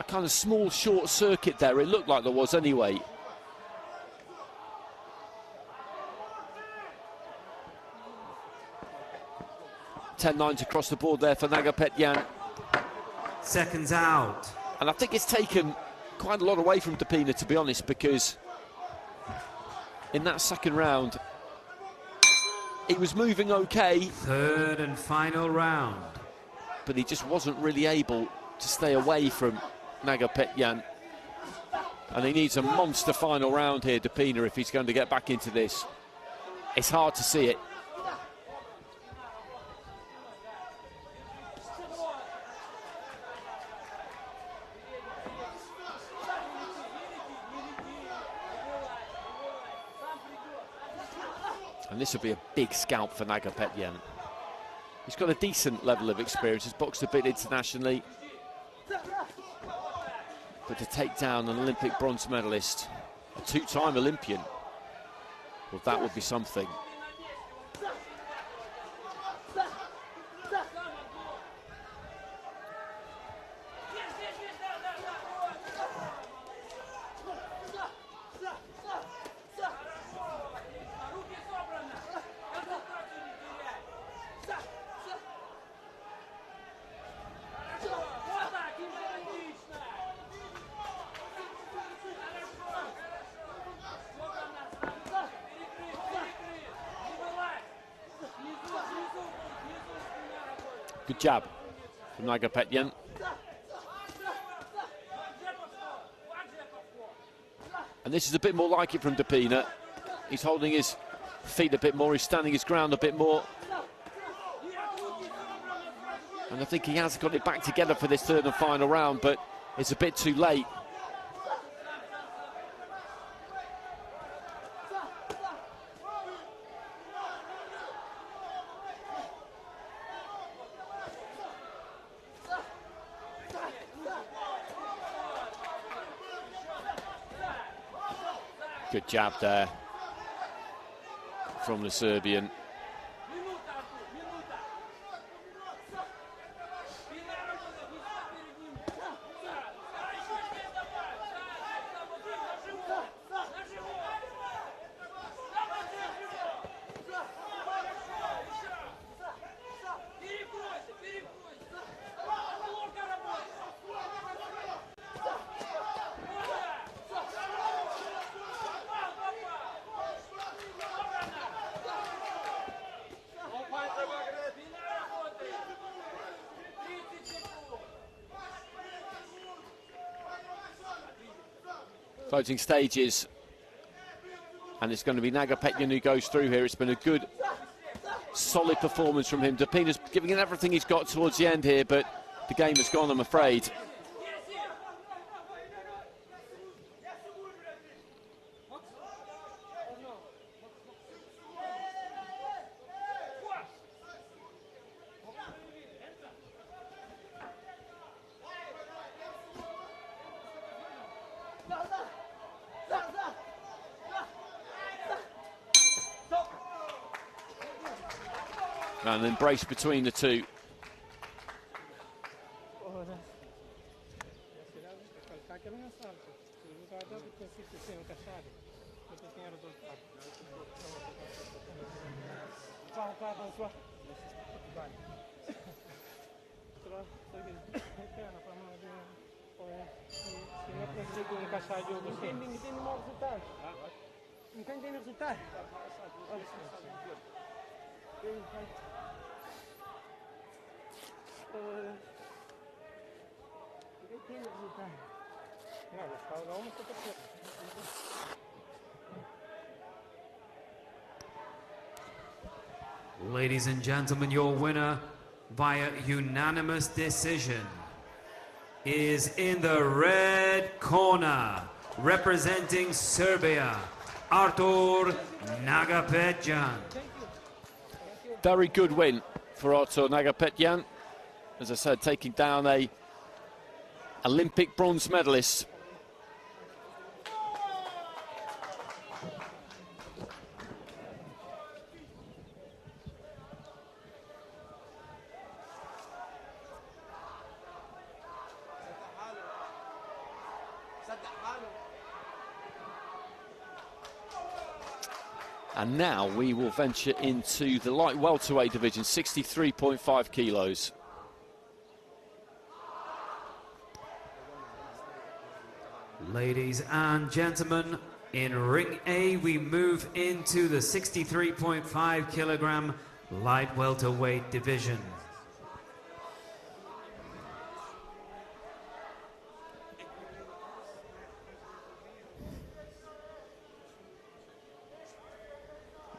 kind of small short circuit there. It looked like there was anyway. $10-9 across the board there for Nagapetyan. Seconds out. And I think it's taken quite a lot away from Pina, to be honest, because in that second round, he was moving okay. Third and final round. But he just wasn't really able to stay away from Nagapetyan. And he needs a monster final round here, Pina, if he's going to get back into this. It's hard to see it. And this will be a big scalp for Nagapetyan. He's got a decent level of experience, he's boxed a bit internationally. But to take down an Olympic bronze medalist, a 2-time Olympian, well, that would be something. Good jab from Nagapetyan. And this is a bit more like it from Pina. He's holding his feet a bit more, he's standing his ground a bit more. And I think he has got it back together for this third and final round, but it's a bit too late. Good jab there from the Serbian. Closing stages, and it's going to be Nagapetyan who goes through here. It's been a good, solid performance from him. Pina's giving it everything he's got towards the end here, but the game has gone, I'm afraid. An embrace between the two. Ladies and gentlemen, your winner via unanimous decision is in the red corner, representing Serbia, Artur Nagapetjan. Very good win for Artur Nagapetyan. As I said, taking down a Olympic bronze medalist. And now we will venture into the light welterweight division, 63.5 kilos. Ladies and gentlemen, in Ring A, we move into the 63.5 kilogram light welterweight division.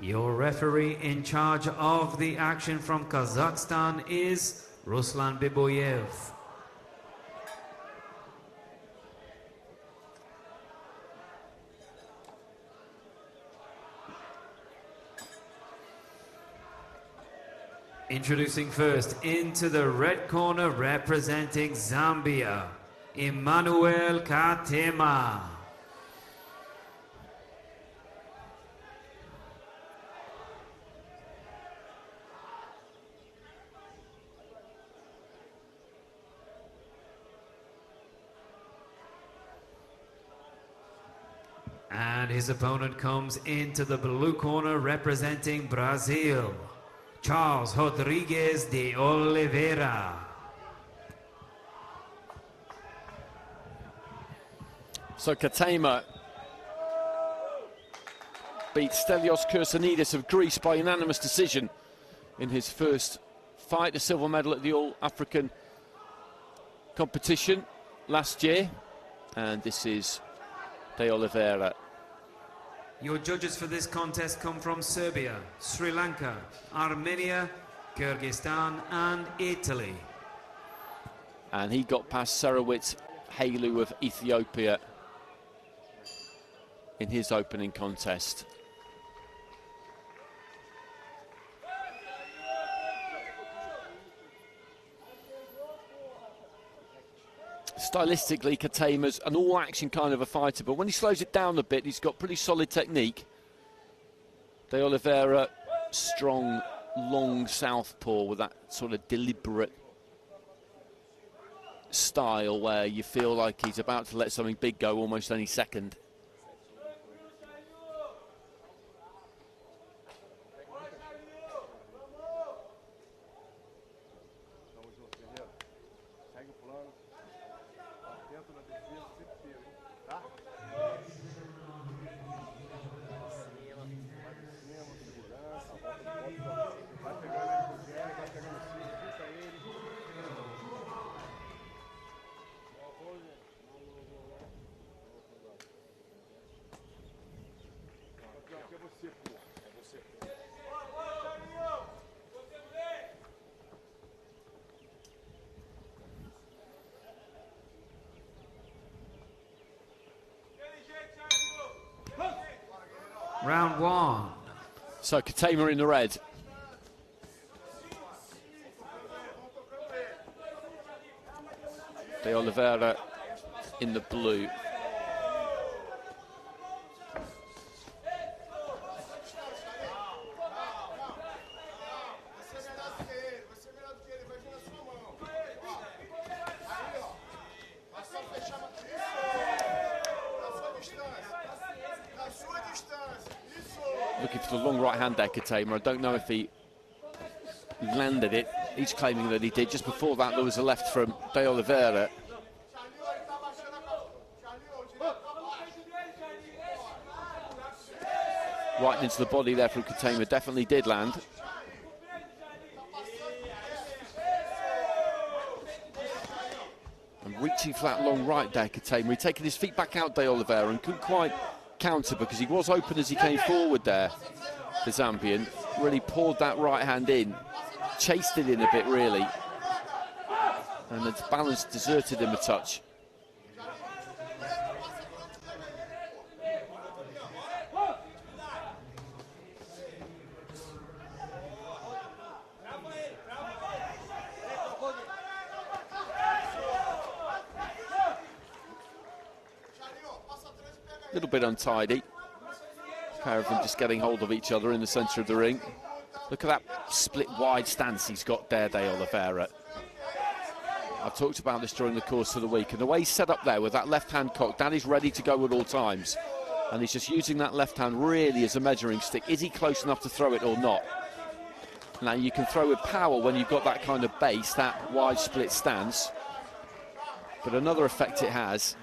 Your referee in charge of the action from Kazakhstan is Ruslan Biboyev. Introducing first into the red corner, representing Zambia, Emmanuel Katema. And his opponent comes into the blue corner, representing Brazil, Charles Rodrigues de Oliveira. So Katema beat Stelios Kursanidis of Greece by unanimous decision in his first fight, a silver medal at the All-African competition last year. And this is de Oliveira. Your judges for this contest come from Serbia, Sri Lanka, Armenia, Kyrgyzstan and Italy. And he got past Sarawit Halu of Ethiopia in his opening contest. Stylistically, Katema's an all-action kind of a fighter, but when he slows it down a bit, he's got pretty solid technique. De Oliveira, strong, long southpaw with that sort of deliberate style where you feel like he's about to let something big go almost any second. Round one. So Katema in the red. De Oliveira in the blue. Looking for the long right hand there, Katema. I don't know if he landed it. He's claiming that he did. Just before that, there was a left from De Oliveira. Right into the body there from Katema. Definitely did land. And reaching for that long right there, Katema. He'd taken his feet back out, De Oliveira, and couldn't quite counter because he was open as he came forward there. The Zambian really poured that right hand in, chased it in a bit really, and the balance deserted him a touch. A little bit untidy. A pair of them just getting hold of each other in the centre of the ring. Look at that split wide stance he's got there, De Oliveira. I've talked about this during the course of the week, and the way he's set up there with that left hand cocked, that is ready to go at all times. And he's just using that left hand really as a measuring stick. Is he close enough to throw it or not? Now you can throw with power when you've got that kind of base, that wide split stance. But another effect it has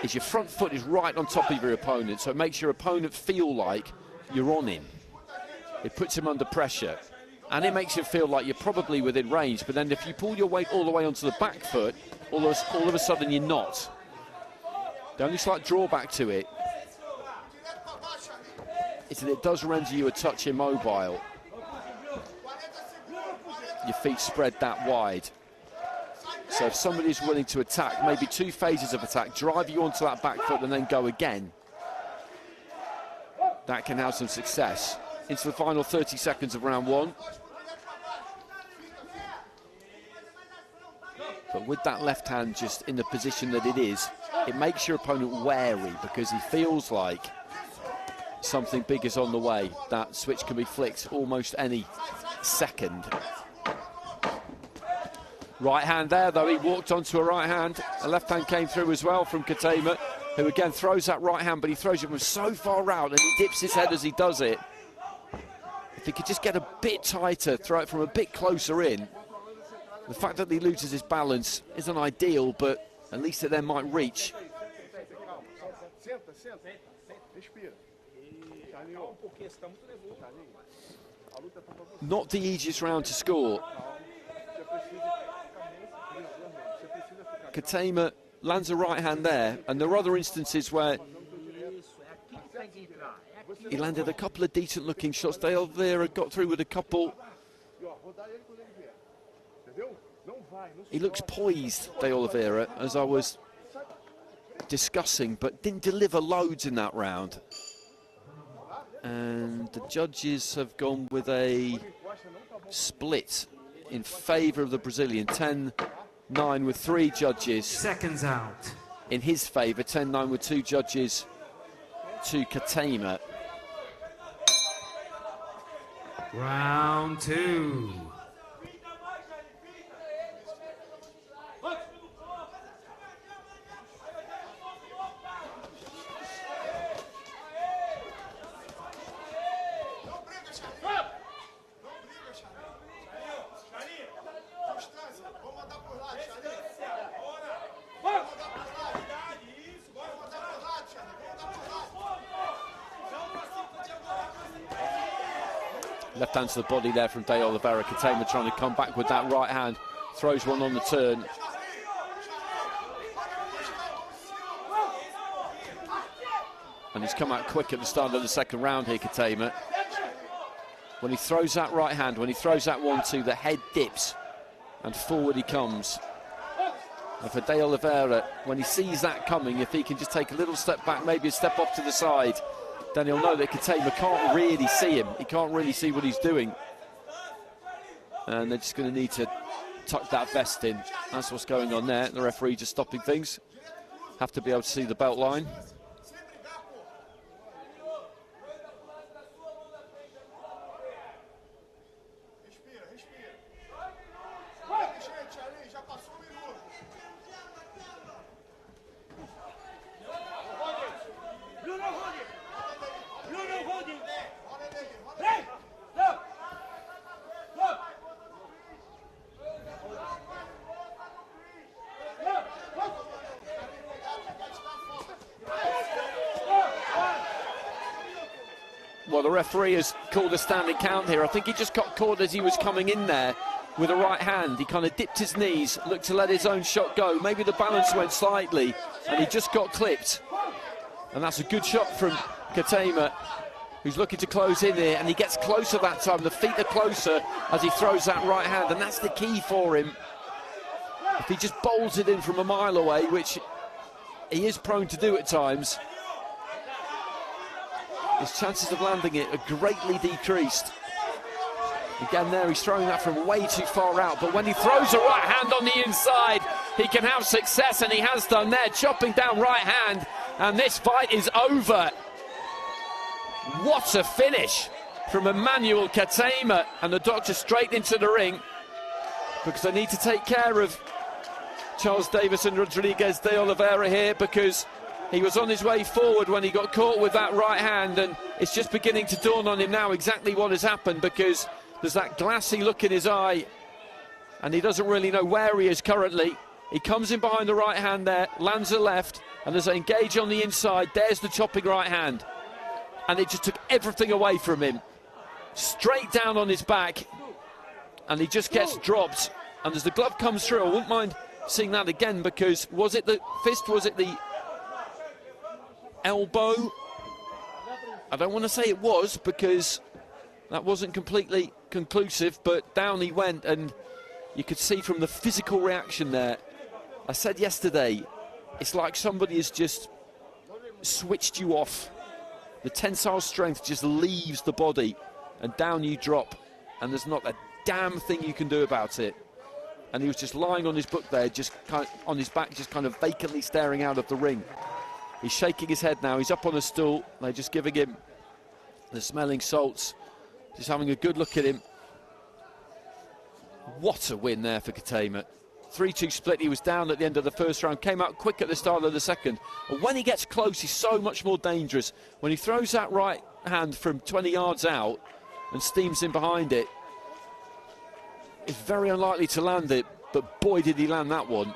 is your front foot is right on top of your opponent, so it makes your opponent feel like you're on him. It puts him under pressure, and it makes him feel like you're probably within range, but then if you pull your weight all the way onto the back foot, all of a sudden you're not. The only slight drawback to it is that it does render you a touch immobile. Your feet spread that wide. So if somebody's willing to attack, maybe two phases of attack, drive you onto that back foot and then go again, that can have some success. Into the final 30 seconds of round one. But with that left hand just in the position that it is, it makes your opponent wary because he feels like something big is on the way. That switch can be flicked almost any second. Right hand there, though. He walked onto a right hand. A left hand came through as well from Katema, who again throws that right hand, but he throws it from so far out and he dips his head as he does it. If he could just get a bit tighter, throw it from a bit closer in. The fact that he loses his balance isn't ideal, but at least it then might reach. Not the easiest round to score. Katema lands a right hand there, and there are other instances where he landed a couple of decent looking shots. De Oliveira got through with a couple. He looks poised, De Oliveira, as I was discussing, but didn't deliver loads in that round. And the judges have gone with a split in favour of the Brazilian. 10-9 with 3 judges. Seconds out. In his favour, 10-9 with 2 judges to Katema. Round 2. Left hand to the body there from De Oliveira. Katema trying to come back with that right hand. Throws one on the turn. And he's come out quick at the start of the second round here, Katema. When he throws that right hand, when he throws that 1-2, the head dips and forward he comes. And for De Oliveira, when he sees that coming, if he can just take a little step back, maybe a step off to the side, then he'll know that Katema can't really see him. He can't really see what he's doing. And they're just going to need to tuck that vest in. That's what's going on there. The referee just stopping things. Have to be able to see the belt line. Well, the referee has called a standing count here. I think he just got caught as he was coming in there. with a right hand. He kind of dipped his knees, looked to let his own shot go. Maybe the balance went slightly, and he just got clipped. And that's a good shot from Katema, who's looking to close in here, and he gets closer that time. The feet are closer as he throws that right hand, and that's the key for him. If he just bowls it in from a mile away, which he is prone to do at times, his chances of landing it are greatly decreased. Again there, he's throwing that from way too far out, but when he throws a right hand on the inside, he can have success, and he has done there, chopping down right hand, and this fight is over. What a finish from Emmanuel Katema, and the doctor straight into the ring, because they need to take care of Charles Davis and Rodrigues de Oliveira here, because he was on his way forward when he got caught with that right hand, and it's just beginning to dawn on him now exactly what has happened, because there's that glassy look in his eye, and he doesn't really know where he is currently. He comes in behind the right hand there, lands a left, and as they engage on the inside, there's the chopping right hand. And it just took everything away from him. Straight down on his back, and he just gets dropped. And as the glove comes through, I wouldn't mind seeing that again, because was it the fist, was it the elbow? I don't want to say it was, because that wasn't completely conclusive, but down he went, and you could see from the physical reaction there. I said yesterday, it's like somebody has just switched you off. The tensile strength just leaves the body, and down you drop, and there's not a damn thing you can do about it. And he was just lying on his book there, just kind of on his back, just kind of vacantly staring out of the ring. He's shaking his head now, he's up on a stool, they're just giving him the smelling salts, just having a good look at him. What a win there for Katema. 3-2 split. He was down at the end of the first round, came out quick at the start of the second. But when he gets close, he's so much more dangerous. When he throws that right hand from 20 yards out and steams in behind it, it's very unlikely to land it, but boy did he land that one.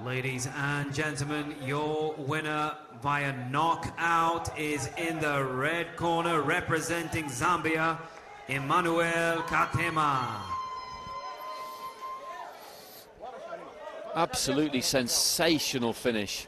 Ladies and gentlemen, your winner via knockout is in the red corner, representing Zambia, Emmanuel Katema. Absolutely sensational finish.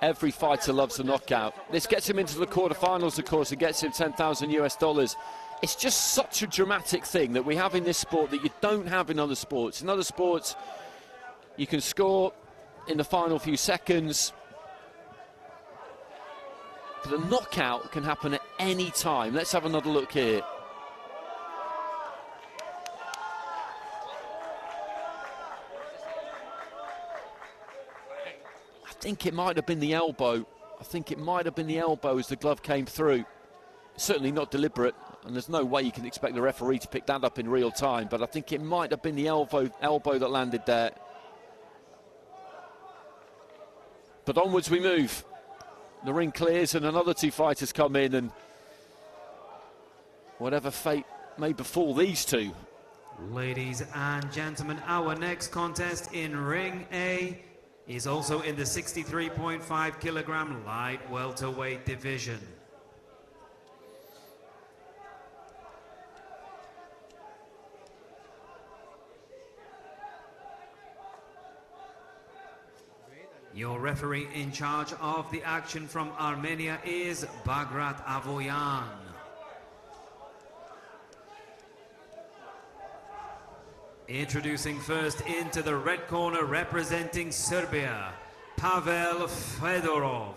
Every fighter loves a knockout. This gets him into the quarterfinals, of course, and gets him $10,000 US. It's just such a dramatic thing that we have in this sport that you don't have in other sports. In other sports, you can score in the final few seconds, but a knockout can happen at any time. Let's have another look here. I think it might have been the elbow. I think it might have been the elbow as the glove came through. Certainly not deliberate, and there's no way you can expect the referee to pick that up in real time, but I think it might have been the elbow that landed there. But onwards we move. The ring clears and another two fighters come in, and whatever fate may befall these two. Ladies and gentlemen, our next contest in Ring A is also in the 63.5 kilogram light welterweight division. Your referee in charge of the action from Armenia is Bagrat Avoyan. Introducing first into the red corner, representing Serbia, Pavel Fedorov.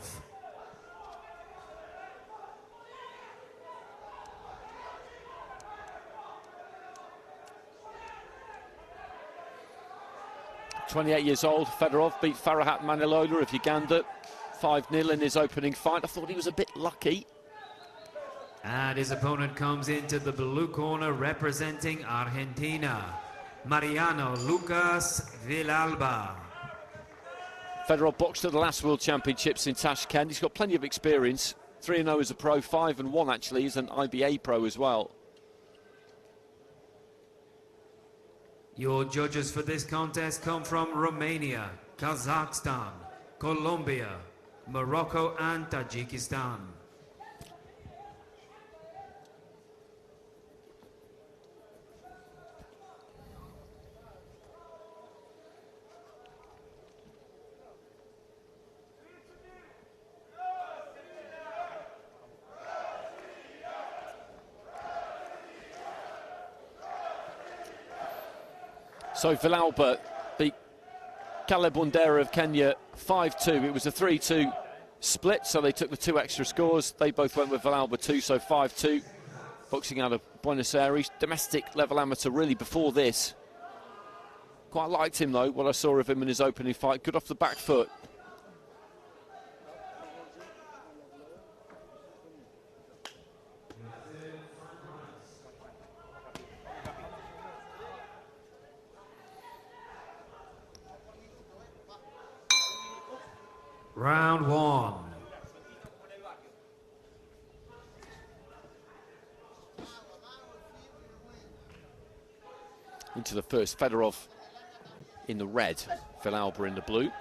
.28 years old, Fedorov beat Farahat Manilola of Uganda 5-0 in his opening fight. I thought he was a bit lucky. And his opponent comes into the blue corner representing Argentina, Mariano Lucas Villalba. Fedorov boxed at the last World Championships in Tashkent. He's got plenty of experience. 3-0 as a pro, 5-1 actually as an IBA pro as well. Your judges for this contest come from Romania, Kazakhstan, Colombia, Morocco and Tajikistan. So Villalba beat Caleb Wandera of Kenya 5-2. It was a 3-2 split, so they took the 2 extra scores. They both went with Villalba 2, so 5-2. Boxing out of Buenos Aires. Domestic level amateur really before this. Quite liked him though, what I saw of him in his opening fight. Good off the back foot. Round 1. Into the first, Fedorov in the red, Villalba in the blue.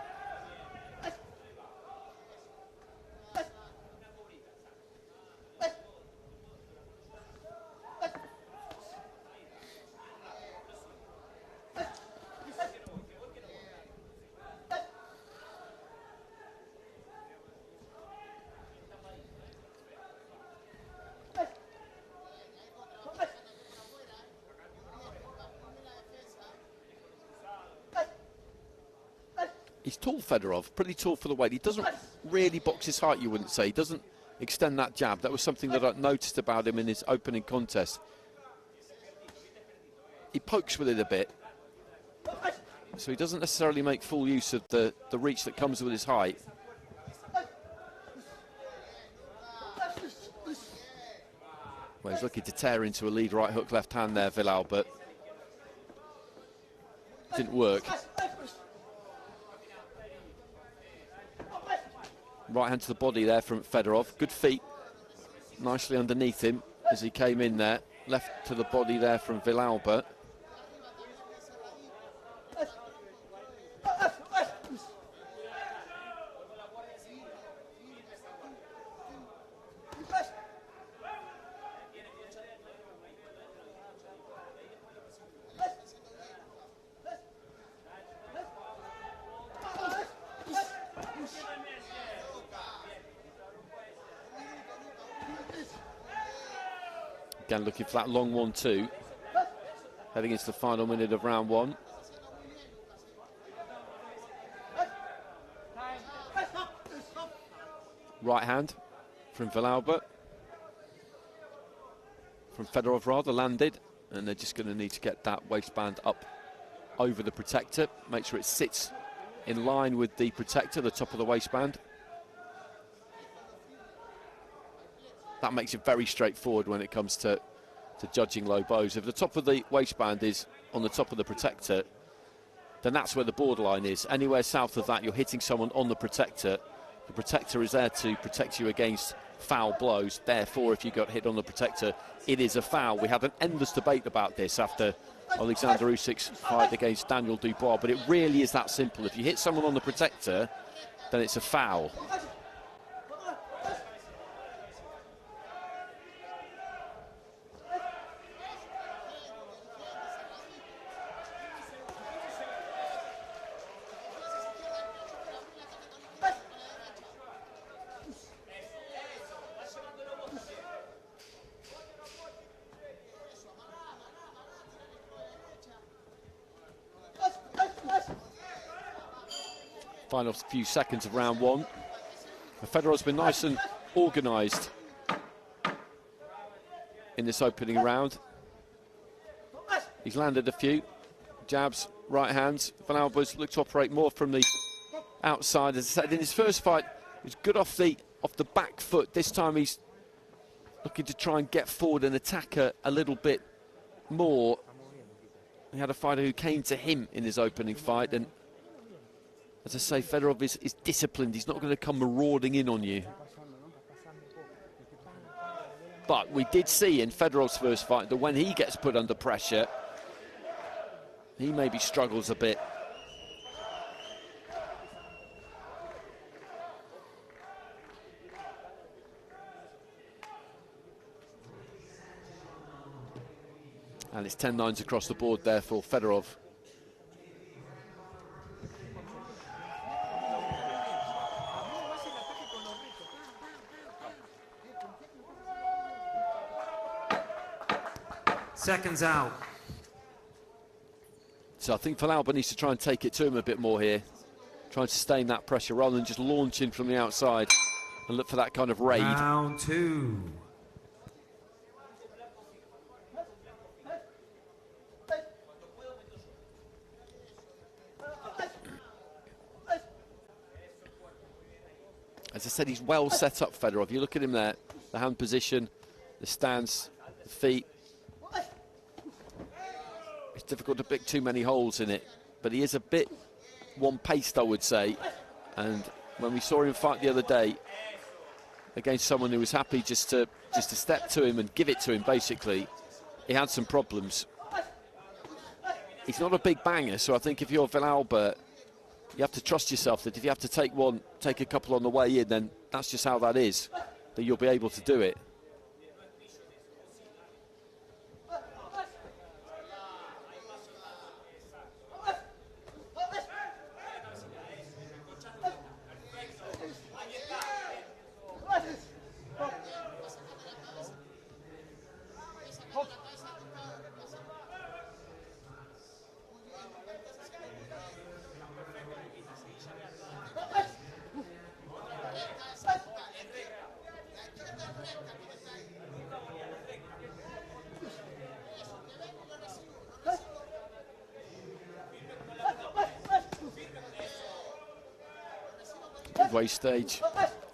He's tall, Fedorov, pretty tall for the weight. He doesn't really box his height, you wouldn't say. He doesn't extend that jab. That was something that I noticed about him in his opening contest. He pokes with it a bit, so he doesn't necessarily make full use of the reach that comes with his height. Well, he's looking to tear into a lead right hook left hand there, Villalba, but didn't work. Right hand to the body there from Fedorov. Good feet, nicely underneath him as he came in there. Left to the body there from Villalba. Again, looking for that long 1-2. Heading into the final minute of round 1. Right hand from Villalba. From Fedorov rather, landed. And they're just going to need to get that waistband up over the protector. Make sure it sits in line with the protector, the top of the waistband. That makes it very straightforward when it comes to judging low blows. If the top of the waistband is on the top of the protector, then that's where the borderline is. Anywhere south of that, you're hitting someone on the protector. The protector is there to protect you against foul blows. Therefore, if you got hit on the protector, it is a foul. We had an endless debate about this after Alexander Usyk's fight against Daniel Dubois, but it really is that simple. If you hit someone on the protector, then it's a foul. Final few seconds of round 1. Fedorov's been nice and organised in this opening round. He's landed a few jabs, right hands. Villalba's looked to operate more from the outside. As I said, in his first fight, he's good off the back foot. This time he's looking to try and get forward and attack a little bit more. He had a fighter who came to him in his opening fight, and as I say, Fedorov is disciplined. He's not going to come marauding in on you. But we did see in Fedorov's first fight that when he gets put under pressure, he maybe struggles a bit. And it's 10-9s across the board there for Fedorov. Seconds out. So I think Villalba needs to try and take it to him a bit more here. Try and sustain that pressure rather than just launching from the outside and look for that kind of raid. Round two. As I said, he's well set up, Fedorov. You look at him there, the hand position, the stance, the feet. It's difficult to pick too many holes in it, but he is a bit one-paced, I would say. And when we saw him fight the other day against someone who was happy just to step to him and give it to him, basically, he had some problems. He's not a big banger, so I think if you're Villalba, you have to trust yourself that if you have to take one, take a couple on the way in, then that's just how that is, that you'll be able to do it. Midway stage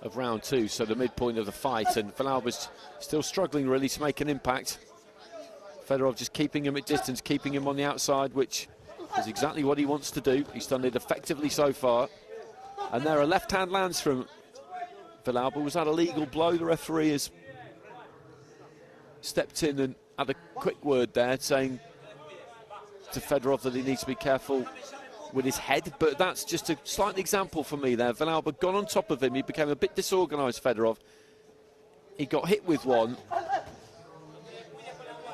of round two, so the midpoint of the fight, and Villalba's still struggling really to make an impact. Fedorov just keeping him at distance, keeping him on the outside, which is exactly what he wants to do. He's done it effectively so far. And there are left-hand lands from Villalba. Was that a legal blow? The referee has stepped in and had a quick word there saying to Fedorov that he needs to be careful with his head, but that's just a slight example for me there. Villalba got on top of him. He became a bit disorganised, Fedorov. He got hit with one,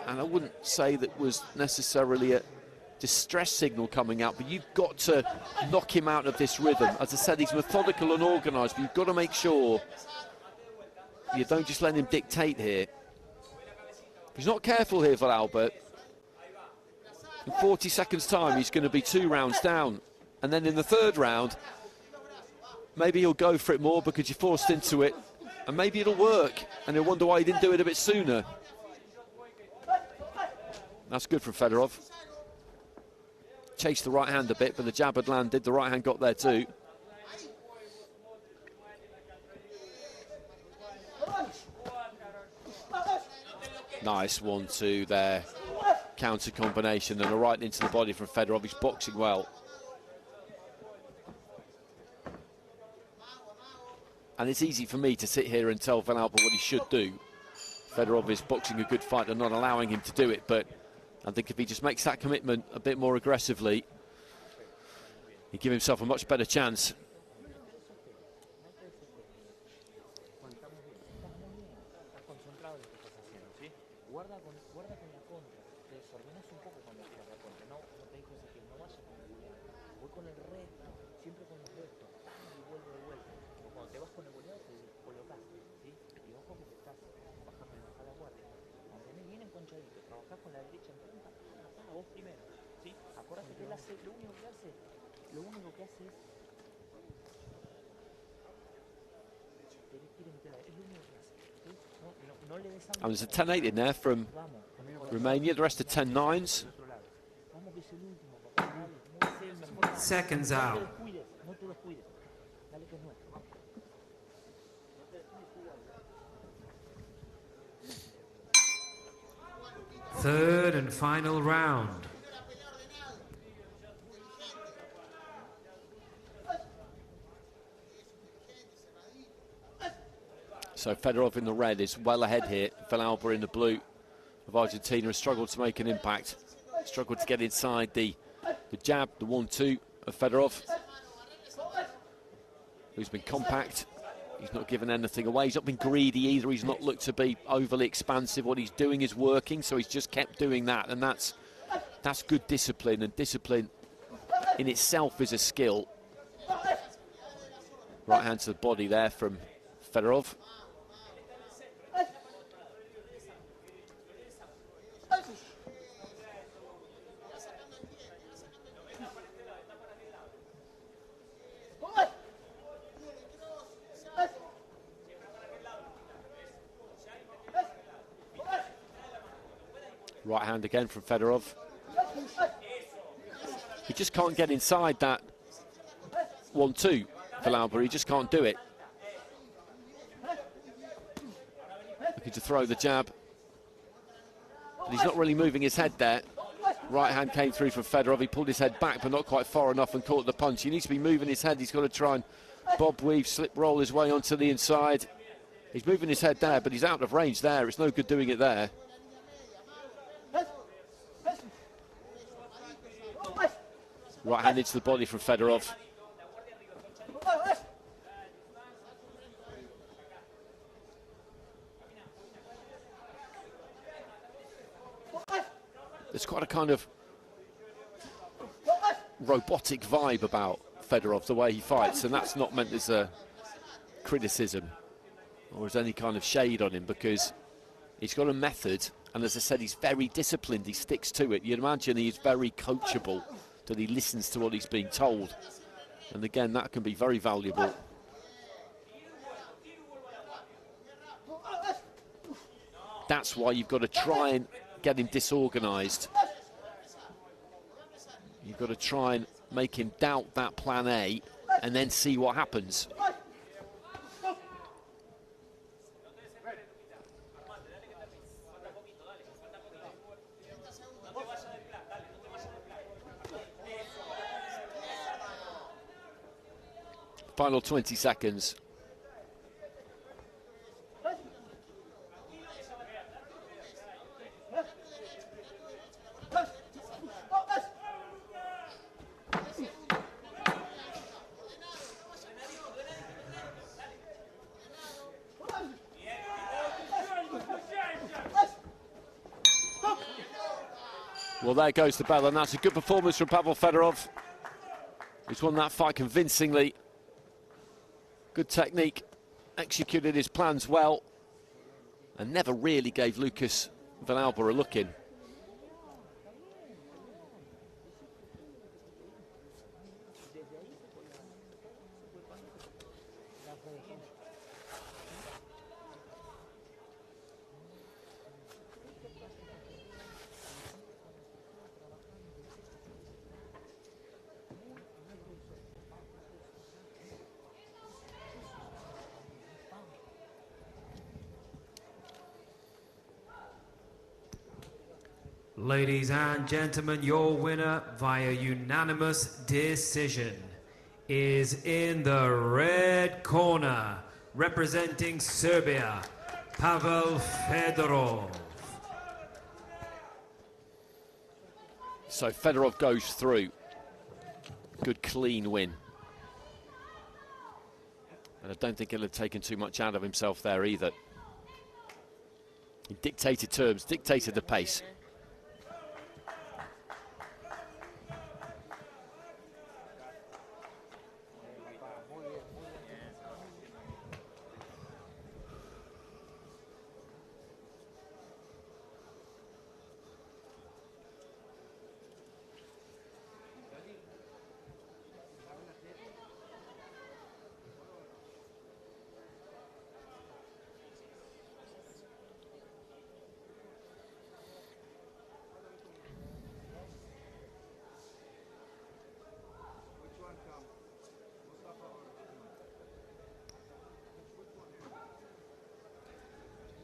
and I wouldn't say that was necessarily a distress signal coming out, but you've got to knock him out of this rhythm. As I said, he's methodical and organised, but you've got to make sure you don't just let him dictate here. If he's not careful here, Villalba, in 40 seconds time he's going to be 2 rounds down, and then in the third round maybe he'll go for it more because you're forced into it, and maybe it'll work and he'll wonder why he didn't do it a bit sooner. That's good from Fedorov. Chased the right hand a bit, but the jab had landed. The right hand got there too. Nice 1-2 there. Counter combination and a right into the body from Fedorov. He's boxing well. And it's easy for me to sit here and tell Villalba what he should do. Fedorov is boxing a good fight and not allowing him to do it, but I think if he just makes that commitment a bit more aggressively, he'd give himself a much better chance. And there's a 10-8 in there from Romania, the rest are 10-9s. Seconds out. Third and final round. So Fedorov in the red is well ahead here. Villalba in the blue of Argentina has struggled to make an impact. Struggled to get inside the jab, the 1-2 of Fedorov, who's been compact. He's not given anything away. He's not been greedy either. He's not looked to be overly expansive. What he's doing is working, so he's just kept doing that, and that's good discipline, and discipline in itself is a skill. Right hand to the body there from Fedorov. Right hand again from Fedorov. He just can't get inside that 1-2, Villalba. He just can't do it. Looking to throw the jab. But he's not really moving his head there. Right hand came through from Fedorov. He pulled his head back, but not quite far enough and caught the punch. He needs to be moving his head. He's got to try and bob, weave, slip, roll his way onto the inside. He's moving his head there, but he's out of range there. It's no good doing it there. Right hand into the body from Fedorov. There's quite a kind of robotic vibe about Fedorov, the way he fights, and that's not meant as a criticism or as any kind of shade on him, because he's got a method, and as I said, he's very disciplined. He sticks to it. You'd imagine he's very coachable, that he listens to what he's being told, and again, that can be very valuable. That's why you've got to try and get him disorganised. You've got to try and make him doubt that plan A and then see what happens. Final 20 seconds. Well, there goes the bell, and that's a good performance from Pavel Fedorov. He's won that fight convincingly. Good technique, executed his plans well, and never really gave Lucas Villalba a look in. Ladies and gentlemen, your winner via unanimous decision is in the red corner, representing Serbia, Pavel Fedorov. So Fedorov goes through. Good clean win. And I don't think he'll have taken too much out of himself there either. He dictated terms, dictated the pace.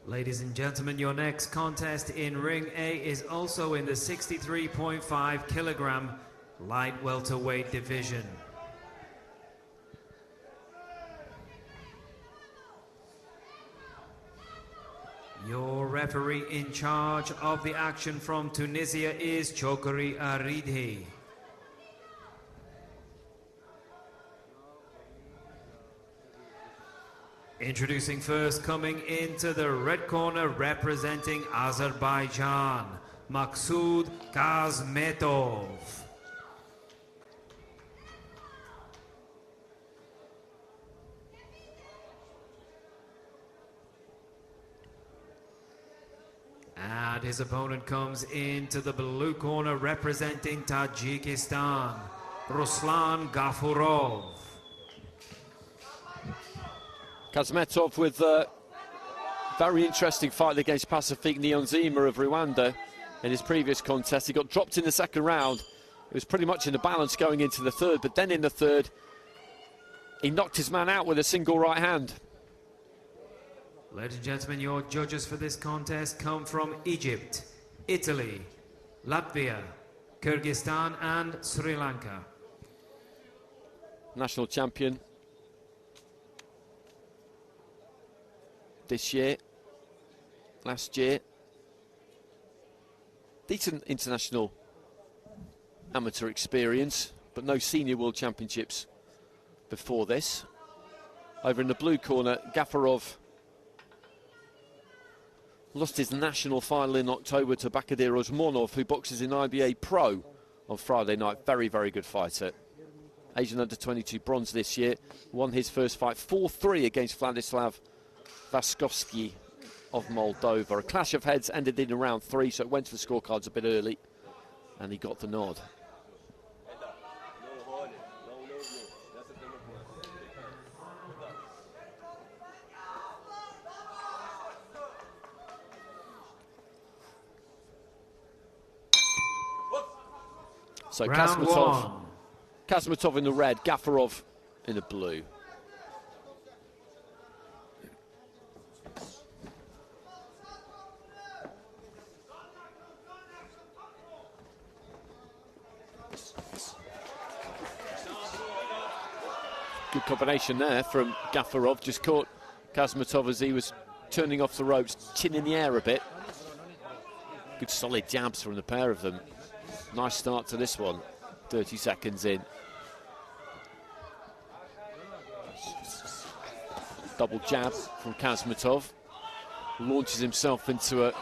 Ladies and gentlemen, your next contest in Ring A is also in the 63.5 kilogram light welterweight division. Your referee in charge of the action from Tunisia is Chokri Aridhi. Introducing first, coming into the red corner, representing Azerbaijan, Maksud Khasmetov. And his opponent comes into the blue corner, representing Tajikistan, Ruslan Gafurov. Khasmetov with a very interesting fight against Pacific Niyonzima of Rwanda in his previous contest. He got dropped in the second round. It was pretty much in the balance going into the third, but then in the third, he knocked his man out with a single right hand. Ladies and gentlemen, your judges for this contest come from Egypt, Italy, Latvia, Kyrgyzstan and Sri Lanka. National champion this year, last year. Decent international amateur experience, but no senior world championships before this. Over in the blue corner, Gafurov lost his national final in October to Bakadir Osmonov, who boxes in IBA Pro on Friday night. Very, very good fighter. Asian under-22 bronze this year. Won his first fight 4-3 against Vladislav Vaskovsky of Moldova. A clash of heads ended in round 3, so it went to the scorecards a bit early, and he got the nod. So Khasmetov in the red, Gafurov in the blue. Good combination there from Gafurov. Just caught Khasmetov as he was turning off the ropes, chin in the air a bit. Good solid jabs from the pair of them. Nice start to this one, 30 seconds in. Double jab from Khasmetov. Launches himself into a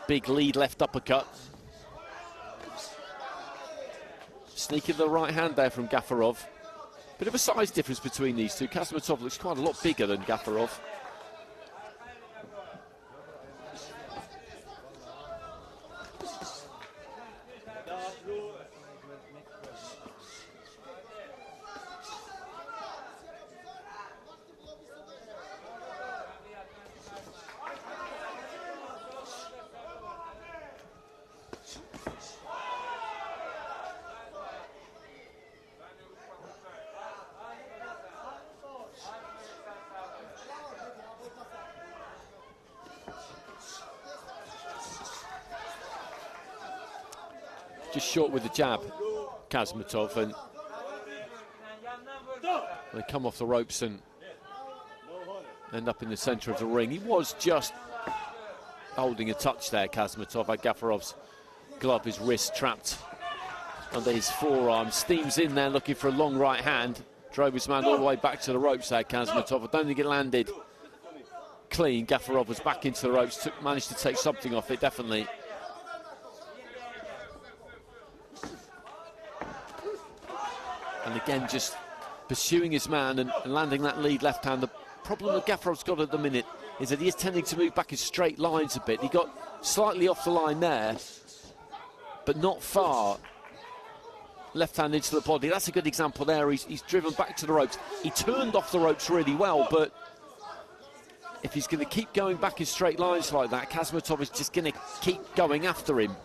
big lead left uppercut. Sneaking the right hand there from Gafurov. Bit of a size difference between these two. Khasmetov looks quite a lot bigger than Gafurov. Just short with the jab, Khasmetov, and they come off the ropes and end up in the centre of the ring. He was just holding a touch there, Khasmetov, had Gafurov's glove, his wrist trapped under his forearm. Steams in there looking for a long right hand. Drove his man all the way back to the ropes there, Khasmetov. I don't think it landed clean. Gafurov was back into the ropes, managed to take something off it, definitely. And again, just pursuing his man and landing that lead left hand. The problem that Gafurov's got at the minute is that he is tending to move back in straight lines a bit. He got slightly off the line there, but not far. Left hand into the body. That's a good example there. He's driven back to the ropes. He turned off the ropes really well, but if he's going to keep going back in straight lines like that, Khasmetov is just going to keep going after him.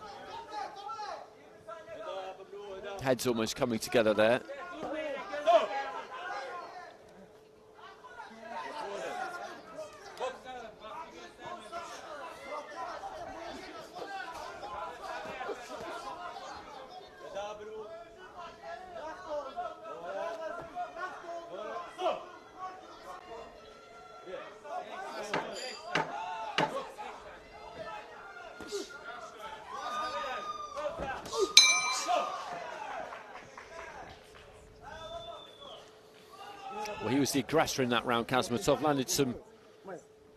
Heads almost coming together there. Well, he was the aggressor in that round. Khasmetov landed some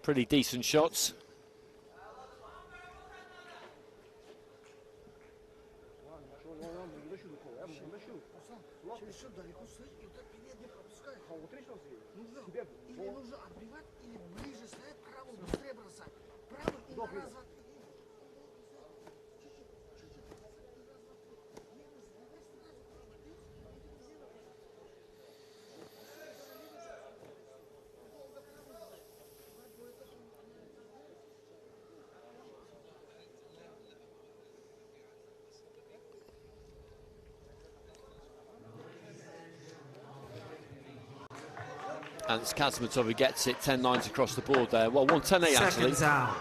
pretty decent shots. And it's Khasmetov who gets it, 10-9 across the board there. Well, 1-10-8 actually. Seconds out.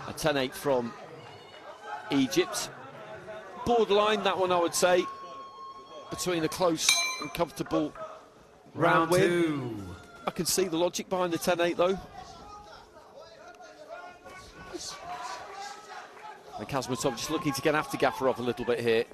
A 10-8 from Egypt. Borderline, that one I would say, between a close and comfortable round win. Two. I can see the logic behind the 10-8 though. And Khasmetov just looking to get after Gafurov a little bit here.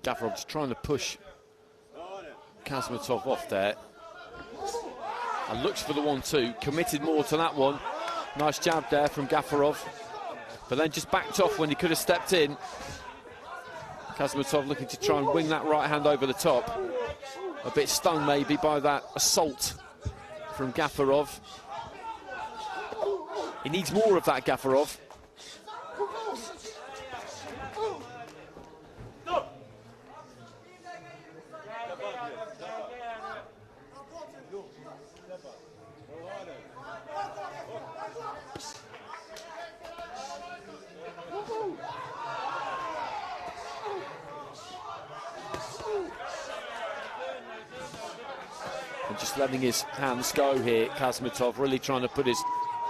Gafurov just trying to push Khasmetov off there. And looks for the 1-2, committed more to that one. Nice jab there from Gafurov. But then just backed off when he could have stepped in. Khasmetov looking to try and wing that right hand over the top. A bit stung maybe by that assault from Gafurov. He needs more of that, Gafurov. And just letting his hands go here, Khasmetov really trying to put his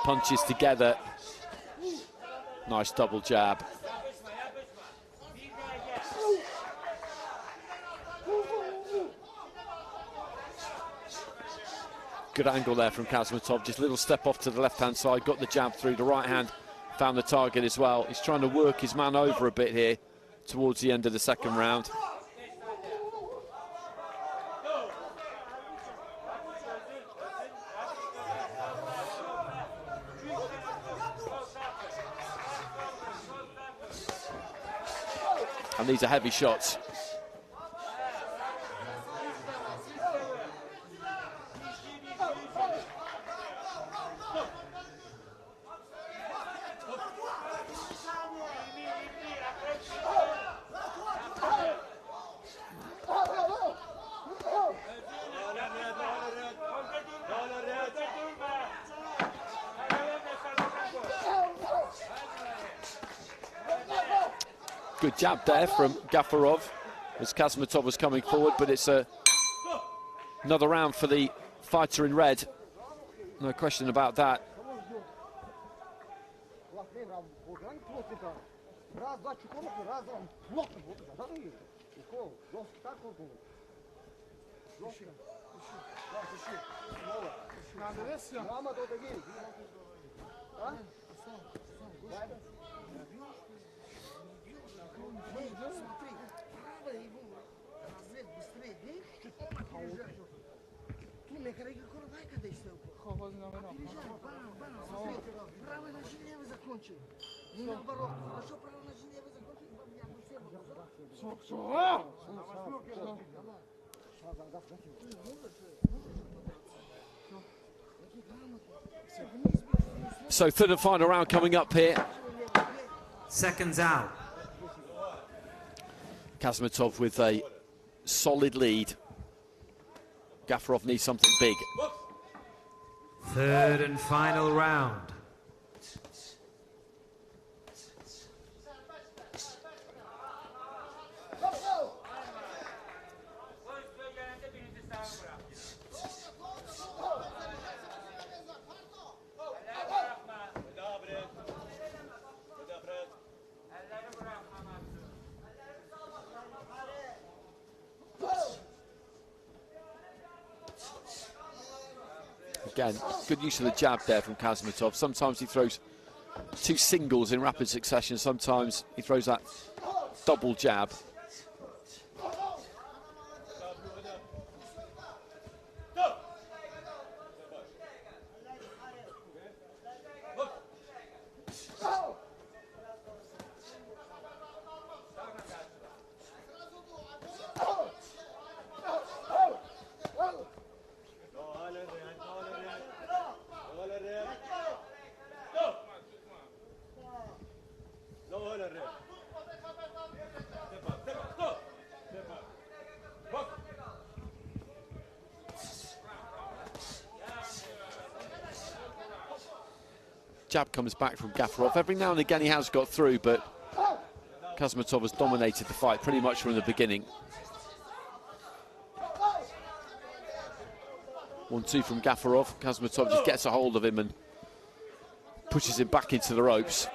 punches together. Nice double jab. Good angle there from Khasmetov, just a little step off to the left-hand side, got the jab through, the right hand found the target as well. He's trying to work his man over a bit here towards the end of the second round. And these are heavy shots. Good jab there from Gafurov as Khasmetov was coming forward, but it's another round for the fighter in red. No question about that. So third and final round coming up here. Seconds out. Khasmetov with a solid lead. Gafurov needs something big. Third and final round. Again, good use of the jab there from Khasmetov. Sometimes he throws two singles in rapid succession. Sometimes he throws that double jab. Jab comes back from Gafurov. Every now and again he has got through, but Khasmetov has dominated the fight pretty much from the beginning. 1-2 from Gafurov. Khasmetov just gets a hold of him and pushes him back into the ropes.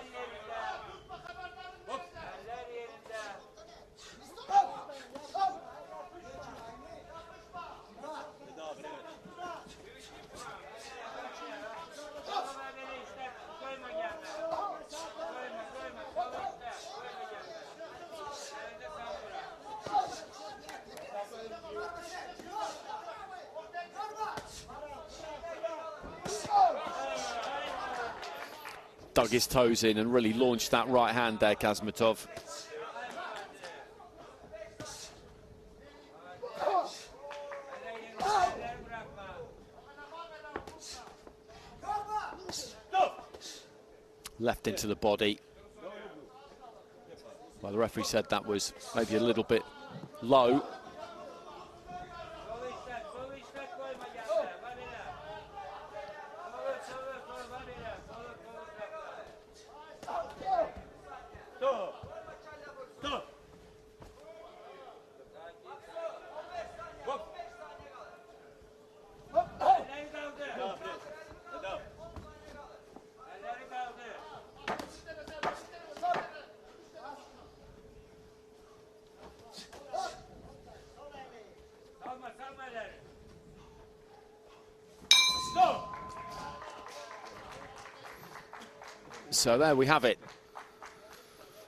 Dug his toes in and really launched that right hand there, Khasmetov. Left into the body. Well, the referee said that was maybe a little bit low. So there we have it.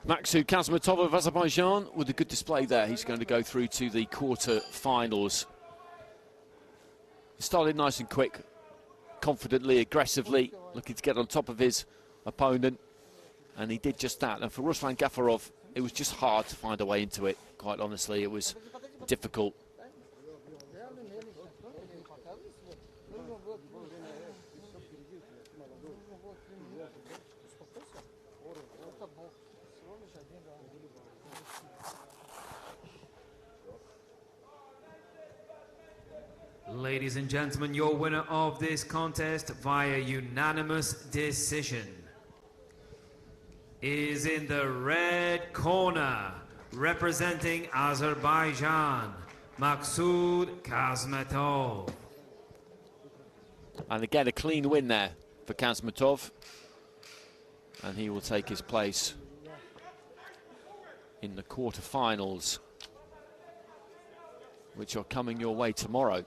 Maksud Khasmetov of Azerbaijan with a good display there. He's going to go through to the quarter-finals. Started nice and quick, confidently, aggressively, looking to get on top of his opponent. And he did just that. And for Ruslan Gafurov, it was just hard to find a way into it. Quite honestly, it was difficult. Ladies and gentlemen, your winner of this contest via unanimous decision is in the red corner, representing Azerbaijan, Maksud Khasmetov. And again, a clean win there for Khasmetov. And he will take his place in the quarterfinals, which are coming your way tomorrow.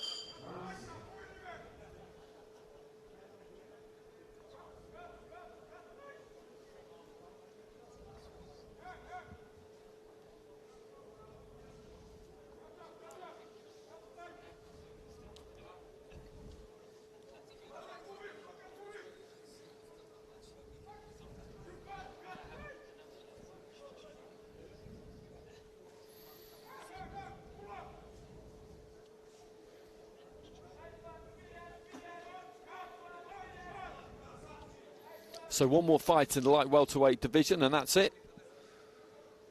So one more fight in the light welterweight division, and that's it.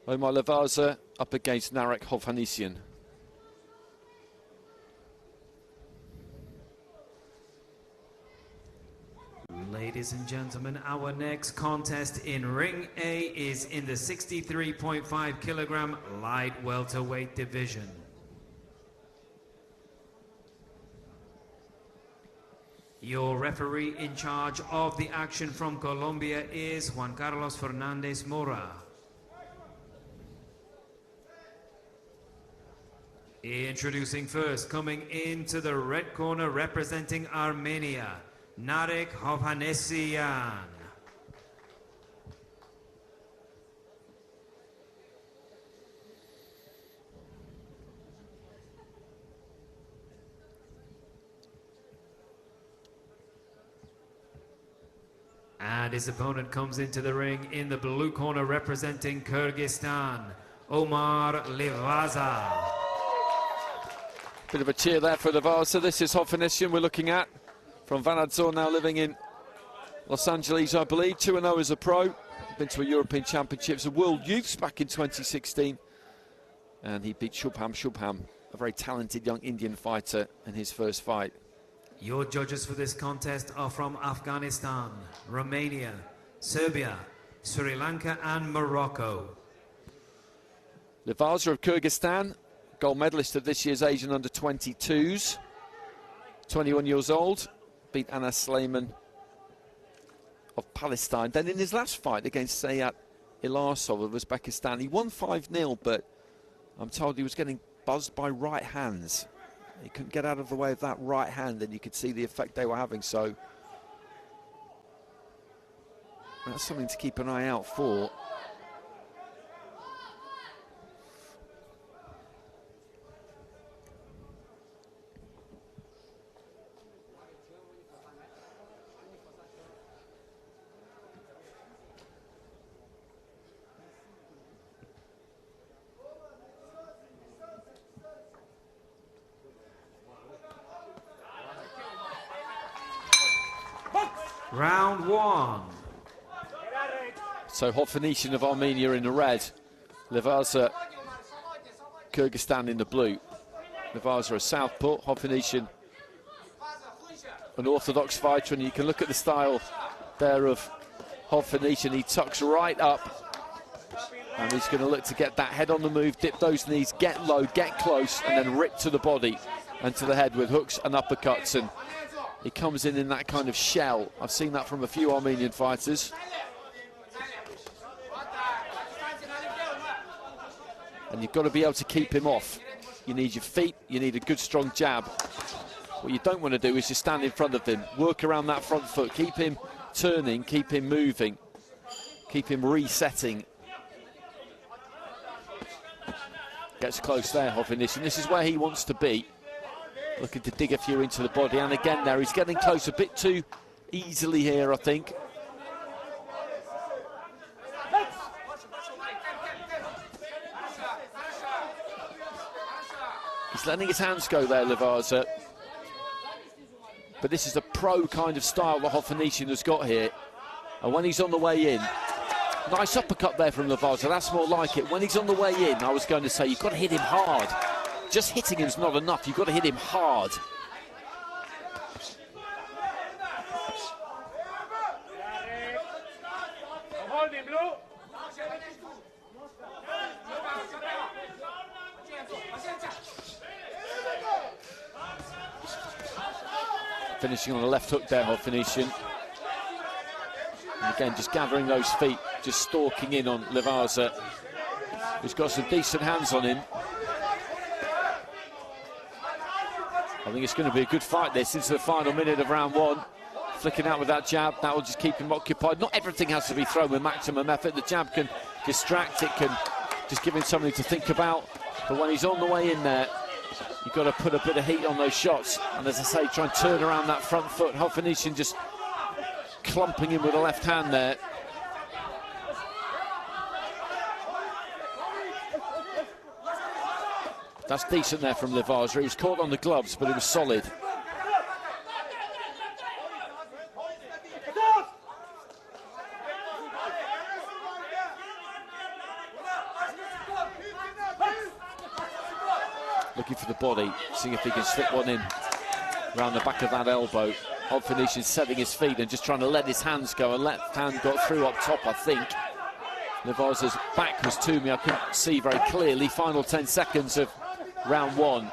Omar Livaza up against Narek Hovhannisyan. Ladies and gentlemen, our next contest in Ring A is in the 63.5 kilogram light welterweight division. Your referee in charge of the action from Colombia is Juan Carlos Fernandez Mora. Introducing first, coming into the red corner representing Armenia, Narek Hovhannisyan. And his opponent comes into the ring in the blue corner representing Kyrgyzstan, Omar Livaza. Bit of a cheer there for Livaza. This is Hovhannisyan we're looking at. From Vanadzor, now living in Los Angeles, I believe. 2-0 as a pro. Been to a European Championships, a World Youths back in 2016. And he beat Shubham, a very talented young Indian fighter in his first fight. Your judges for this contest are from Afghanistan, Romania, Serbia, Sri Lanka and Morocco. Livaza of Kyrgyzstan, gold medalist of this year's Asian Under-22s. 21 years old. Beat Anas Suleymanov of Palestine. Then in his last fight against Sayat Ilasov of Uzbekistan, he won 5-0, but I'm told he was getting buzzed by right hands. He couldn't get out of the way of that right hand, and you could see the effect they were having. So that's something to keep an eye out for. Round one. So Hovhannisyan of Armenia in the red, Livaza, Kyrgyzstan in the blue. Livaza a southpaw, Hovhannisyan an orthodox fighter, and you can look at the style there of Hovhannisyan. He tucks right up, and he's going to look to get that head on the move, dip those knees, get low, get close, and then rip to the body and to the head with hooks and uppercuts. And he comes in that kind of shell. I've seen that from a few Armenian fighters. And you've got to be able to keep him off. You need your feet, you need a good strong jab. What you don't want to do is just stand in front of him, work around that front foot, keep him turning, keep him moving, keep him resetting. Gets close there, Hovhannisyan. This is where he wants to be. Looking to dig a few into the body, and again there, he's getting close a bit too easily here, I think. He's letting his hands go there, Livaza. But this is a pro kind of style that Hovhannisyan has got here. And when he's on the way in, nice uppercut there from Livaza, that's more like it. When he's on the way in, I was going to say, you've got to hit him hard. Just hitting him's not enough, you've got to hit him hard. Finishing on a left hook there, Hovhannisyan. And again, just gathering those feet, just stalking in on Livaza, who's got some decent hands on him. I think it's going to be a good fight this into the final minute of round one. Flicking out with that jab, that will just keep him occupied. Not everything has to be thrown with maximum effort. The jab can distract, it can just give him something to think about. But when he's on the way in there, you've got to put a bit of heat on those shots. And as I say, try and turn around that front foot. Hovhannisyan just clumping in with the left hand there. That's decent there from Livaza. He was caught on the gloves, but it was solid. looking for the body, seeing if he can slip one in around the back of that elbow. Hovhannisyan setting his feet and just trying to let his hands go. A left hand got through up top, I think. Livaza's back was to me, I couldn't see very clearly. Final 10 seconds of round one.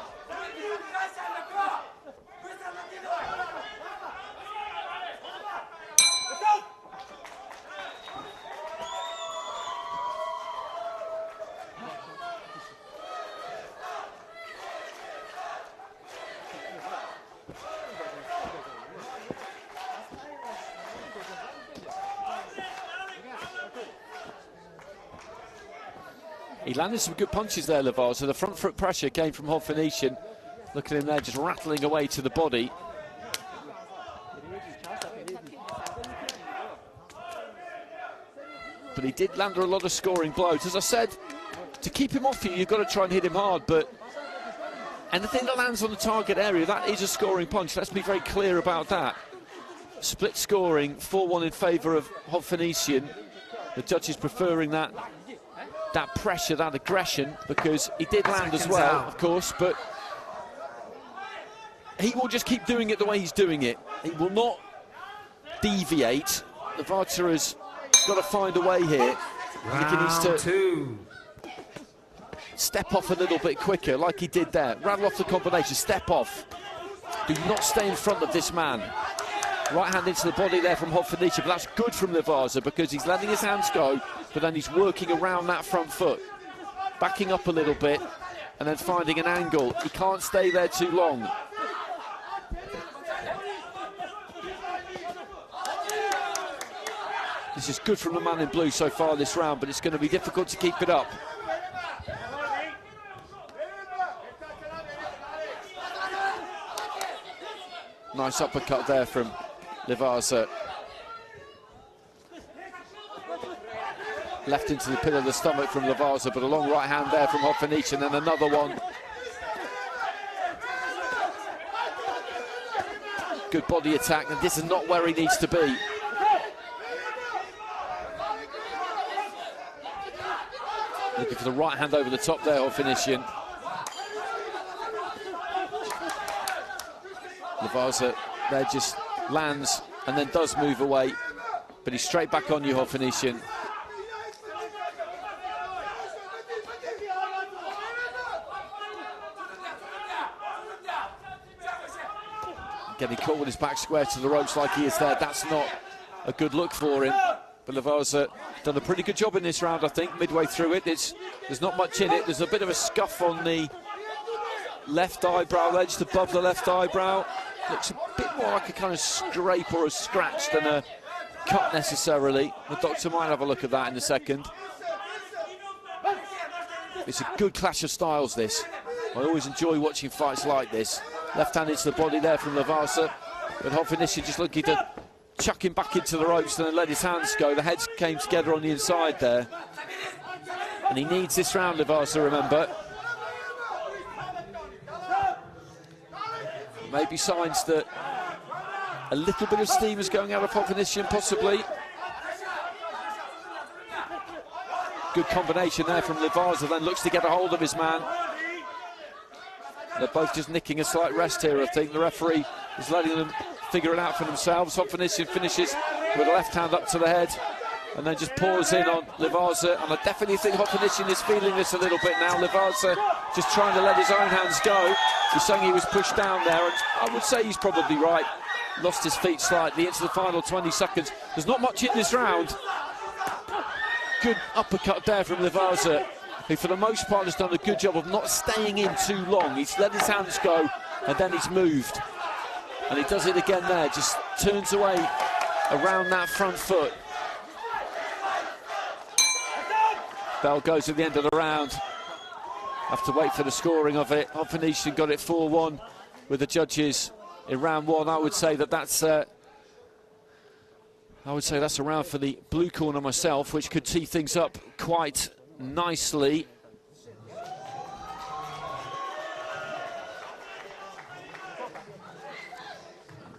He landed some good punches there, Livaza. The front foot pressure came from Hovhannisyan. Look at him there, just rattling away to the body. But he did land a lot of scoring blows. As I said, to keep him off you, you've got to try and hit him hard, but anything that lands on the target area, that is a scoring punch. Let's be very clear about that. Split scoring, 4-1 in favour of Hovhannisyan. The judges preferring that pressure, that aggression, because he did land as well, of course, but he will just keep doing it the way he's doing it. He will not deviate. Livaza has got to find a way here. I think he needs to step off a little bit quicker, like he did there. Rattle off the combination, step off. Do not stay in front of this man. Right hand into the body there from Hovhannisyan, but that's good from Livaza because he's letting his hands go, but then he's working around that front foot, backing up a little bit, and then finding an angle. He can't stay there too long. This is good from the man in blue so far this round, but it's going to be difficult to keep it up. Nice uppercut there from Livaza. Left into the pit of the stomach from Livaza, but a long right hand there from Hovhannisyan, and another one. Good body attack, and this is not where he needs to be. Looking for the right hand over the top there, Hovhannisyan. Livaza there just lands and then does move away, but he's straight back on you, Hovhannisyan. Getting caught with his back square to the ropes like he is there, that's not a good look for him. But Livaza done a pretty good job in this round, I think, midway through it. There's not much in it. There's a bit of a scuff on the left eyebrow, edged above the left eyebrow. Looks a bit more like a kind of scrape or a scratch than a cut necessarily. The doctor might have a look at that in a second. It's a good clash of styles, this. I always enjoy watching fights like this. Left hand into the body there from Livaza, but Hovhannisyan just looking to chuck him back into the ropes and then let his hands go. The heads came together on the inside there. And he needs this round, Livaza, remember. Maybe signs that a little bit of steam is going out of Hovhannisyan, possibly. Good combination there from Livaza, then looks to get a hold of his man. They're both just nicking a slight rest here, I think. The referee is letting them figure it out for themselves. Hovhannisyan finishes with a left hand up to the head and then just pours in on Livaza, and I definitely think Hovhannisyan is feeling this a little bit now. Livaza just trying to let his own hands go. He's saying he was pushed down there, and I would say he's probably right. Lost his feet slightly into the final 20 seconds. There's not much in this round. Good uppercut there from Livaza, who for the most part has done a good job of not staying in too long. He's let his hands go and then he's moved. And he does it again there, just turns away around that front foot. Bell goes at the end of the round. Have to wait for the scoring of it. Hovhannisyan got it 4-1 with the judges in round one. I would say that's a round for the blue corner myself, which could tee things up quite nicely.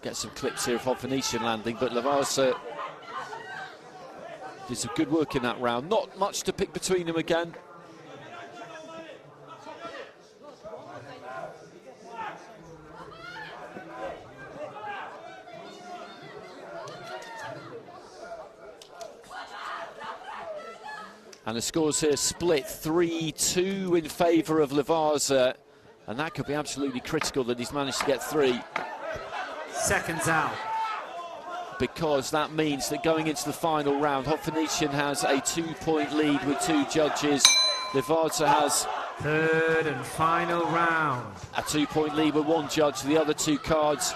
Get some clips here of Hovhannisyan landing, but Livaza did some good work in that round. Not much to pick between them again. And the scores here split 3-2 in favour of Livaza, and that could be absolutely critical that he's managed to get 3. Seconds out. Because that means that going into the final round, Hovhannisyan has a 2-point lead with 2 judges. Livaza has third and final round. A 2-point lead with 1 judge. The other 2 cards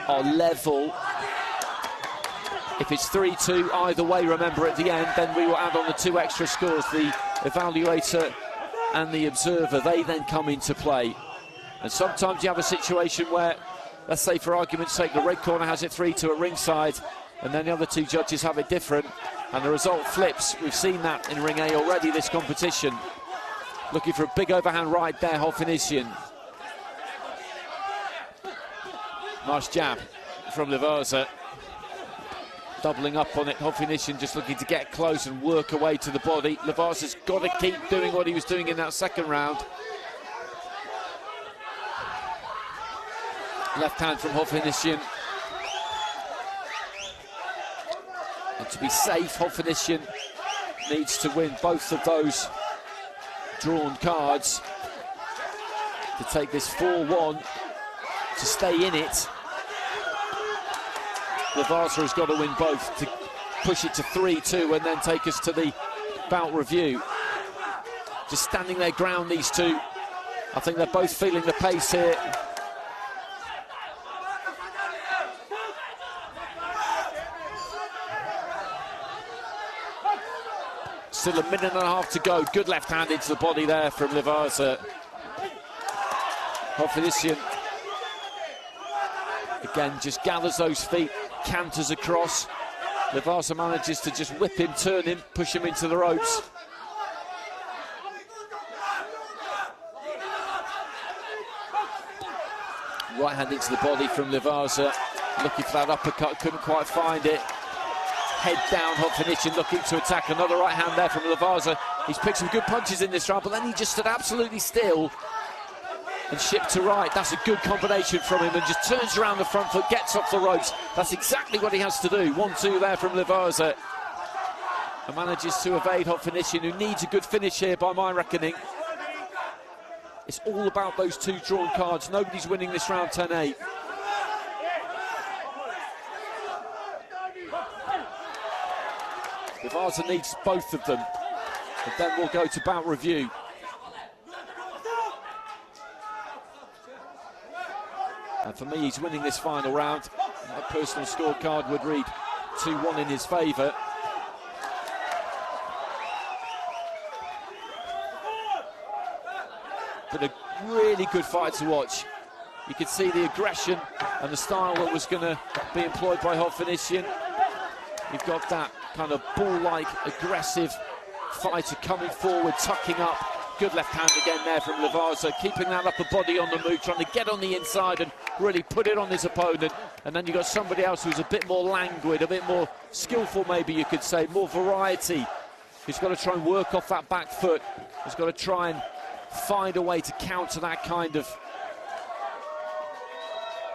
are level. If it's 3-2 either way, remember at the end, then we will add on the 2 extra scores. The evaluator and the observer, they then come into play. And sometimes you have a situation where, let's say for argument's sake, the red corner has it 3-2 at ringside, and then the other 2 judges have it different, and the result flips. We've seen that in Ring A already this competition. Looking for a big overhand right there, Hovhannisyan. Nice jab from Livaza. Doubling up on it, Hovhannisyan just looking to get close and work away to the body. Livaza's got to keep doing what he was doing in that second round. Left hand from Hovhannisyan. And to be safe, Hovhannisyan needs to win both of those drawn cards to take this 4-1, to stay in it. Livaza has got to win both to push it to 3-2 and then take us to the bout review. Just standing their ground, these 2. I think they're both feeling the pace here. Still a minute and a half to go. Good left hand into the body there from Livaza. Hovhannisyan again just gathers those feet, canters across. Livaza manages to just whip him, turn him, push him into the ropes. Right hand into the body from Livaza, looking for that uppercut, couldn't quite find it. Head down, Hovhannisyan looking to attack. Another right hand there from Livaza. He's picked some good punches in this round, but then he just stood absolutely still and shipped to right. That's a good combination from him, and just turns around the front foot, gets off the ropes. That's exactly what he has to do. 1-2 there from Livaza. And manages to evade Hovhannisyan, who needs a good finish here by my reckoning. It's all about those 2 drawn cards. Nobody's winning this round 10-8. Livaza needs both of them, and then we'll go to bout review. And for me, he's winning this final round. My personal scorecard would read 2-1 in his favour. But a really good fight to watch. You could see the aggression and the style that was going to be employed by Hovhannisyan. You've got that kind of bull-like, aggressive fighter coming forward, tucking up. Good left hand again there from Livaza, keeping that upper body on the move, trying to get on the inside and really put it on his opponent. And then you've got somebody else who's a bit more languid, a bit more skillful, maybe you could say, more variety. He's got to try and work off that back foot. He's got to try and find a way to counter that kind of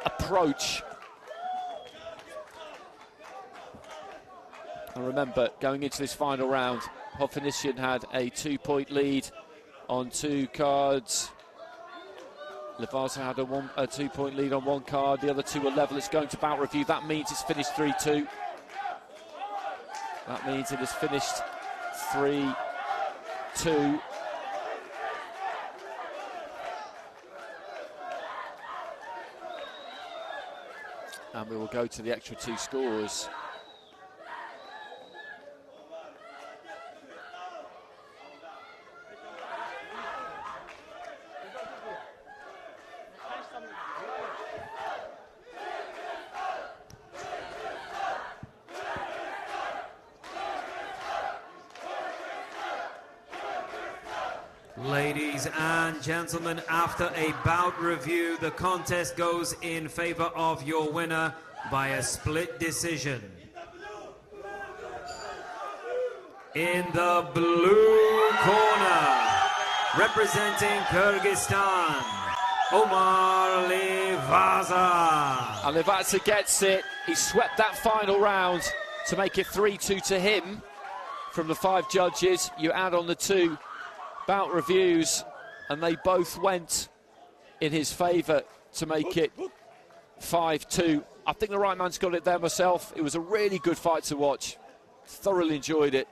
approach. And remember, going into this final round, Hovhannisyan had a 2-point lead on 2 cards. Livaza had a 2-point lead on 1 card. The other 2 were level. It's going to bout review. That means it's finished 3-2. That means it is finished 3-2. And we will go to the extra 2 scores. Ladies and gentlemen, after a bout review, the contest goes in favor of your winner by a split decision. In the blue corner, representing Kyrgyzstan, Omar Livaza. And Livaza gets it. He swept that final round to make it 3-2 to him. from the 5 judges. You add on the 2 bout reviews, and they both went in his favour to make it 5-2. I think the right man's got it there myself. It was a really good fight to watch. Thoroughly enjoyed it.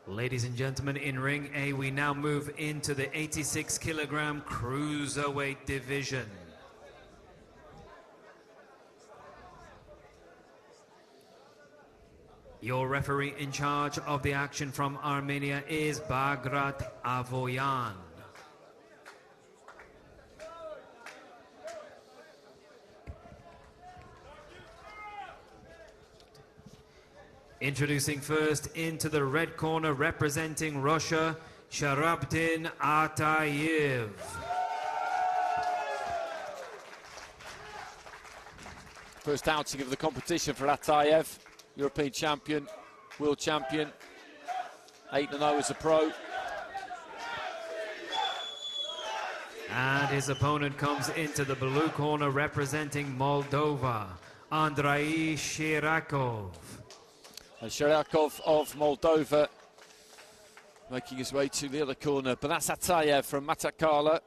Ladies and gentlemen, in Ring A, we now move into the 86-kilogram cruiserweight division. Your referee in charge of the action from Armenia is Bagrat Avoyan. Introducing first into the red corner, representing Russia, Sharabdin Atayev. First outing of the competition for Atayev, European champion, world champion, 8-0 as a pro. And his opponent comes into the blue corner, representing Moldova, Andrei Shirakov. And Shirakov of Moldova making his way to the other corner. But that's Atayev from Matakala.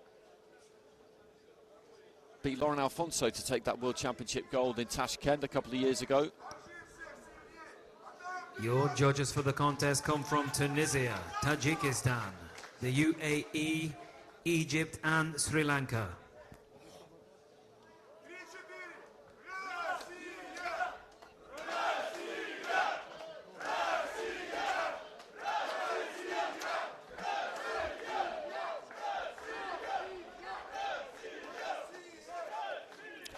Beat Lauren Alfonso to take that World Championship gold in Tashkent a couple of years ago. Your judges for the contest come from Tunisia, Tajikistan, the UAE, Egypt and Sri Lanka.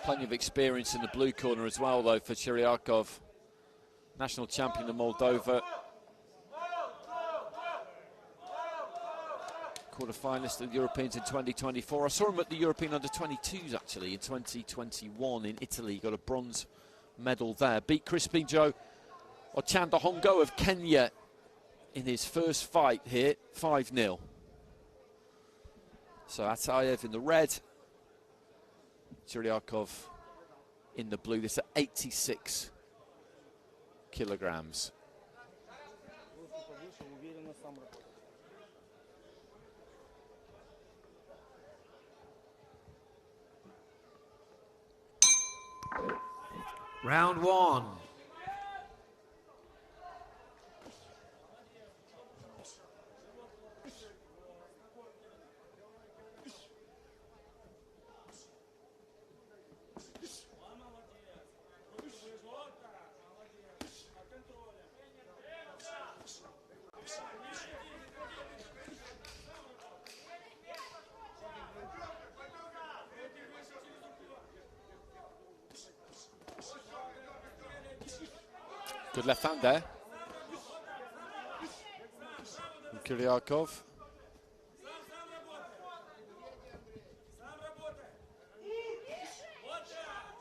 Plenty of experience in the blue corner as well, though, for Shirakov, national champion of Moldova. Quarter-finalist of the Europeans in 2024. I saw him at the European Under-22s, actually, in 2021 in Italy. He got a bronze medal there. Beat Crispin Joe Ochanda Hongo of Kenya in his first fight here, 5-0. So Atayev in the red, Shirakov in the blue. This is at 86 kilograms. Round 1. Good left hand there from Shirakov.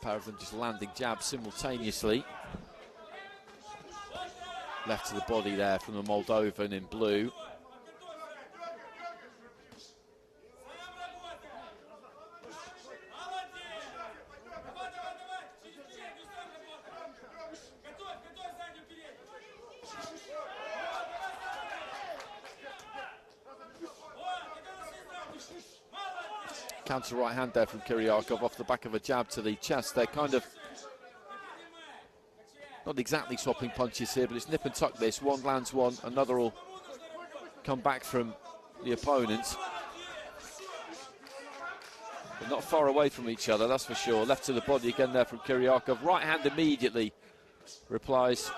Pair of them just landing jabs simultaneously. Left to the body there from the Moldovan in blue. Counter right hand there from Shirakov off the back of a jab to the chest. They're kind of not exactly swapping punches here, but it's nip and tuck this. One lands one, another will come back from the opponent. But not far away from each other, that's for sure. Left to the body again there from Shirakov. Right hand immediately replies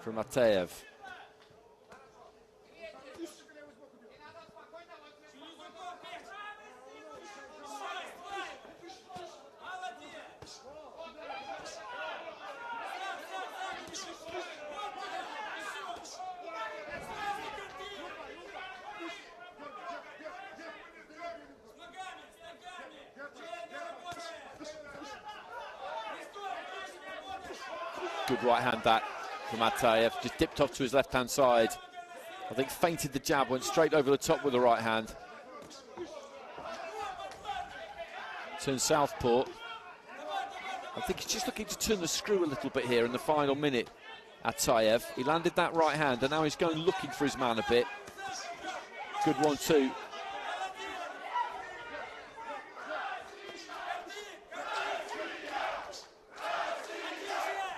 from Atayev. good right hand that from Ataev. Just dipped off to his left-hand side. I think feinted the jab, went straight over the top with the right hand. Turn southpaw. I think he's just looking to turn the screw a little bit here in the final minute. Ataev, he landed that right hand and now he's going looking for his man a bit. Good 1-2.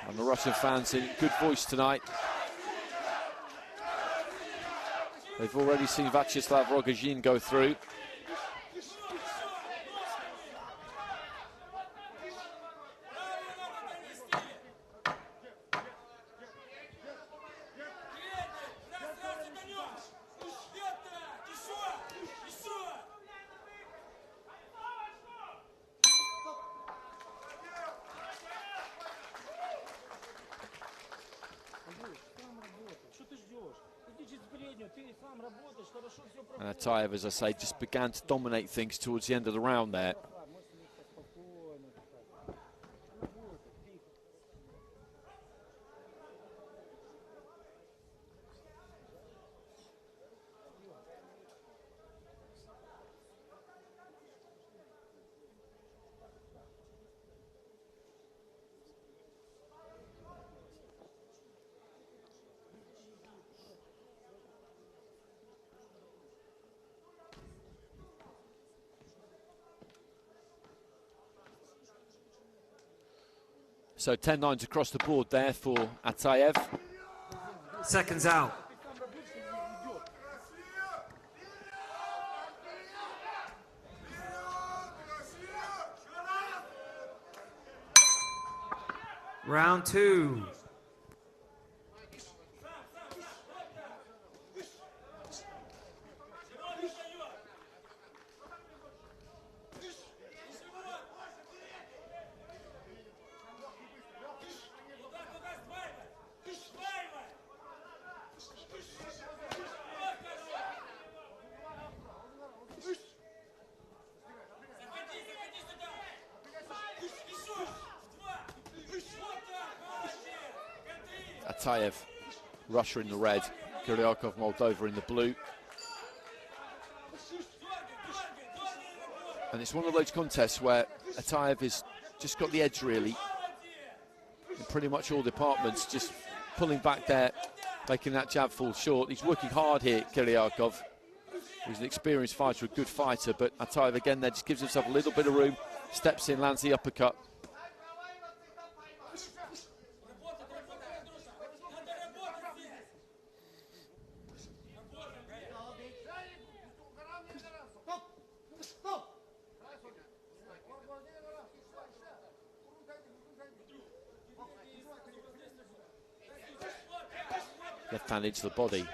And the Russian fans in good voice tonight. They've already seen Viacheslav Rogozin go through. And Ataev, as I say, just began to dominate things towards the end of the round there. So 10-9s across the board there for Ataev. Seconds out. Round 2. Ataev, Russia in the red, Kiryakov, Moldova in the blue. And it's one of those contests where Ataev has just got the edge really in pretty much all departments, just pulling back there, making that jab fall short. He's working hard here, Kiryakov. He's an experienced fighter, a good fighter, but Ataev again there just gives himself a little bit of room, steps in, lands the uppercut. Left hand into the body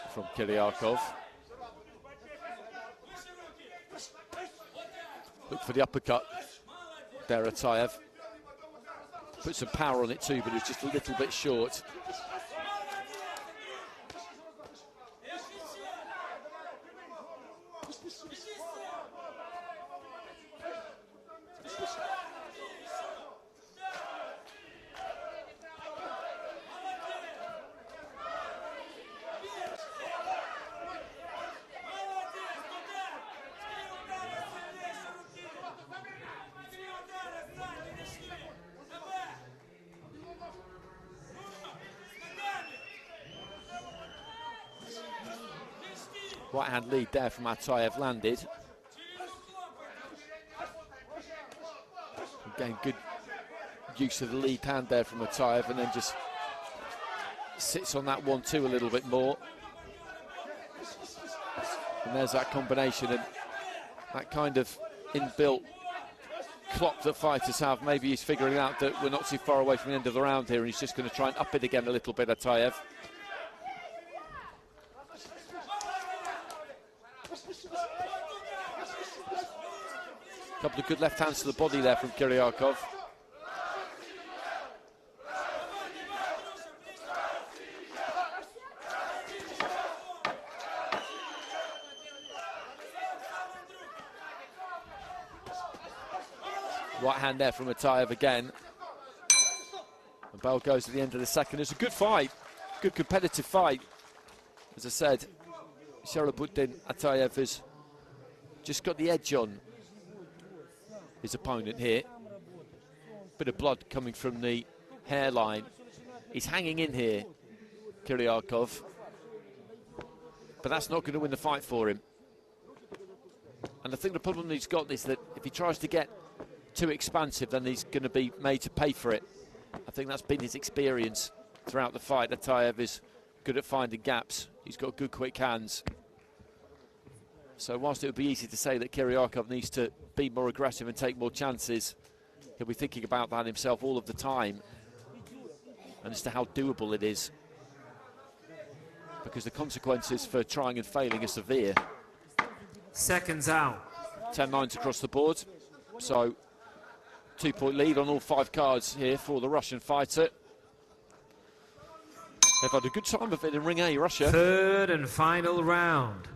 from Kiryakov. Look for the uppercut there, Ataev. Put some power on it too, but it was just a little bit short. Right hand lead there from Ataev landed. Again, good use of the lead hand there from Ataev, and then just sits on that 1-2 a little bit more. And there's that combination and that kind of inbuilt clock that fighters have. Maybe he's figuring out that we're not too far away from the end of the round here, and he's just going to try and up it again a little bit, Ataev. Couple of good left hands to the body there from Kiryakov. Right hand there from Ataev again. The bell goes at the end of the second. It's a good fight, good competitive fight. As I said, Sharabuddin Atayev has just got the edge on his opponent here. Bit of blood coming from the hairline. He's hanging in here, Kiryakov. But that's not going to win the fight for him. And I think the problem he's got is that if he tries to get too expansive, then he's going to be made to pay for it. I think that's been his experience throughout the fight. Atayev is good at finding gaps. He's got good quick hands. So whilst it would be easy to say that Kiryakov needs to be more aggressive and take more chances, he'll be thinking about that himself all of the time, and as to how doable it is, because the consequences for trying and failing are severe. Seconds out. 10-9 across the board, so 2-point lead on all 5 cards here for the Russian fighter. They've had a good time of it in Ring A, Russia. Third and final round.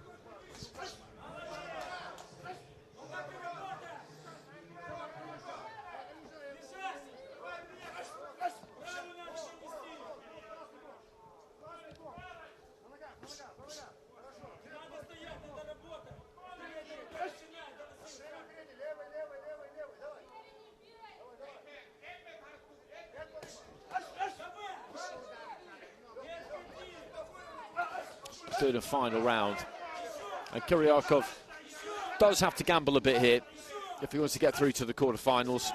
Third and final round, and Kiryakov does have to gamble a bit here if he wants to get through to the quarterfinals.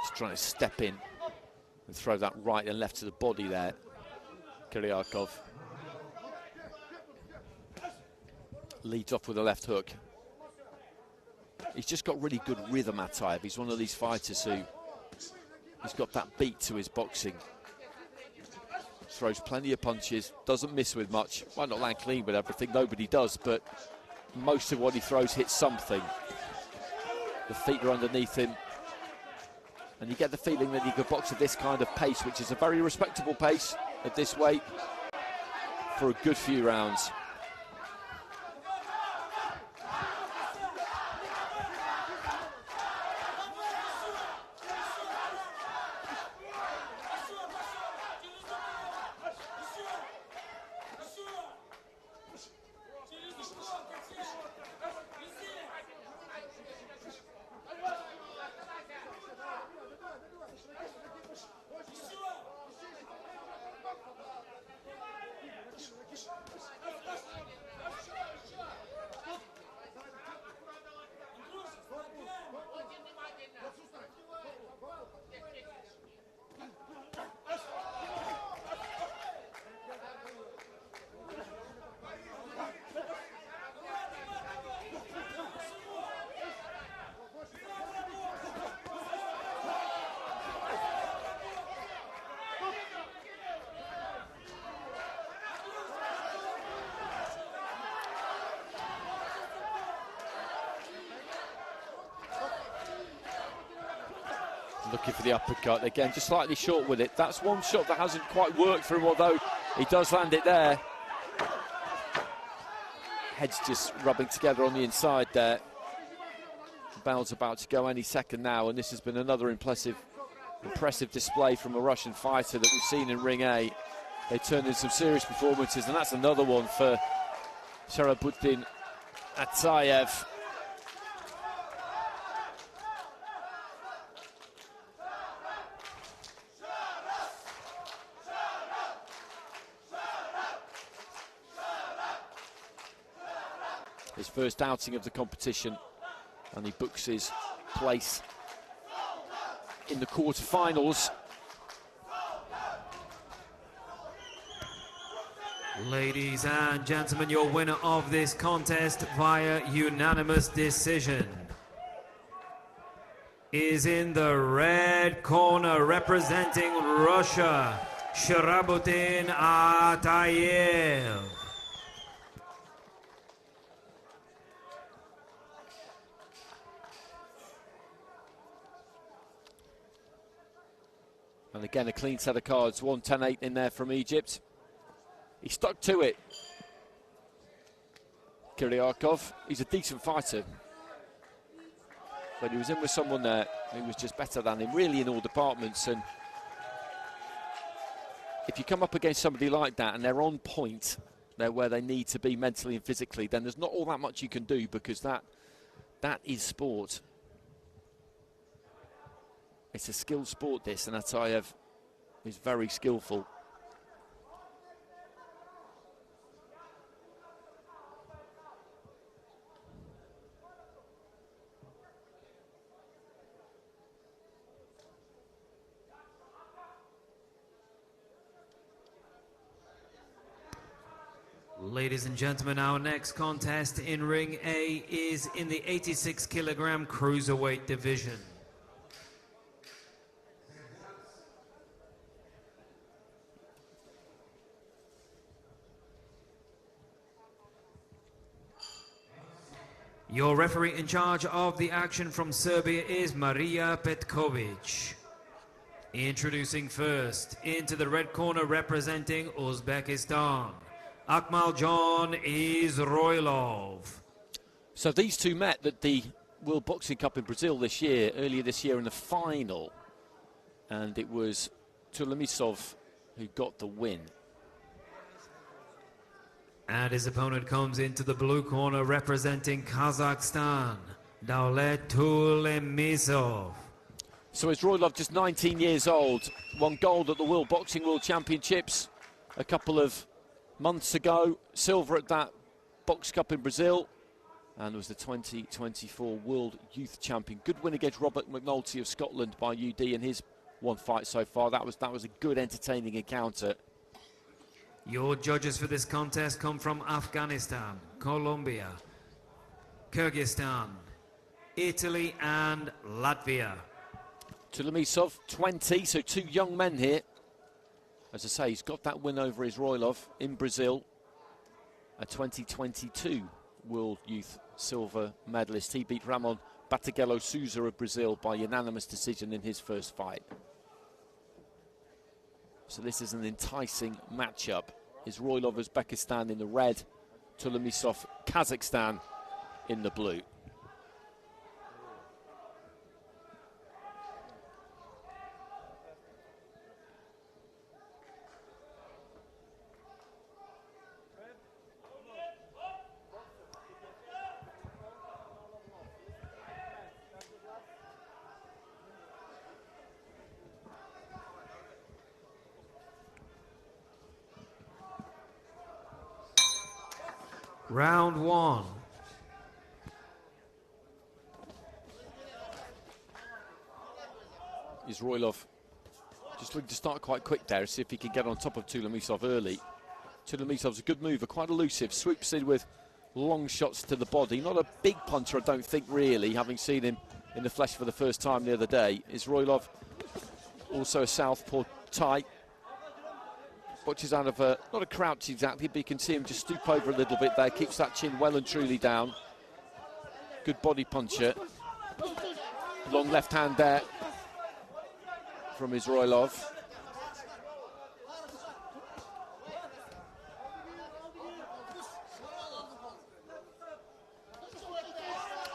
Just trying to step in and throw that right and left to the body there, Kiryakov. Leads off with a left hook. He's just got really good rhythm, Atayev. He's one of these fighters who he's got that beat to his boxing. Throws plenty of punches, doesn't miss with much. Might not land clean with everything, nobody does, but most of what he throws hits something. The feet are underneath him, and you get the feeling that he could box at this kind of pace, which is a very respectable pace at this weight, for a good few rounds. Looking for the uppercut again, just slightly short with it. That's one shot that hasn't quite worked for him, although he does land it there. Heads just rubbing together on the inside there. The bell's about to go any second now, and this has been another impressive display from a Russian fighter that we've seen in Ring A. They turned in some serious performances, and that's another one for Sharabuddin Atayev. His first outing of the competition, and he books his place in the quarterfinals. Ladies and gentlemen, your winner of this contest via unanimous decision is in the red corner, representing Russia, Sharabuddin Atayev. And again, a clean set of cards, 1-10-8 in there from Egypt. He stuck to it. Kiriakov, he's a decent fighter. But he was in with someone there who was just better than him, really in all departments. And if you come up against somebody like that and they're on point, they're where they need to be mentally and physically, then there's not all that much you can do, because that is sport. It's a skilled sport, this, and Atayev is very skillful. Ladies and gentlemen, our next contest in Ring A is in the 86 kilogram cruiserweight division. Your referee in charge of the action from Serbia is Marija Petkovic. Introducing first, into the red corner representing Uzbekistan, Akmal John Izroilov. So these two met at the World Boxing Cup in Brazil earlier this year in the final. And it was Tulomisov who got the win. And his opponent comes into the blue corner representing Kazakhstan, Davlet Tulomisov. So Izroilov, just 19 years old, won gold at the World Boxing World Championships a couple of months ago, silver at that Box Cup in Brazil, and was the 2024 World Youth Champion. Good win against Robert McNulty of Scotland by UD in his one fight so far. That was a good, entertaining encounter. Your judges for this contest come from Afghanistan, Colombia, Kyrgyzstan, Italy and Latvia. Tulomisov, 20, so two young men here. As I say, he's got that win over Izroilov in Brazil, a 2022 World Youth Silver medalist. He beat Ramon Bataguelo Souza of Brazil by unanimous decision in his first fight. So this is an enticing matchup. Izroilov, Uzbekistan in the red, Tulomisov, Kazakhstan in the blue. Round one. Izroilov just looking to start quite quick there, see if he can get on top of Tulomisov early. Tulomisov's a good mover, quite elusive, swoops in with long shots to the body. Not a big puncher, I don't think, really, having seen him in the flesh for the first time the other day. Izroilov, also a southpaw tight. Watches out of not a crouch exactly, but you can see him just stoop over a little bit there, keeps that chin well and truly down. Good body puncher. Long left hand there from Izroilov.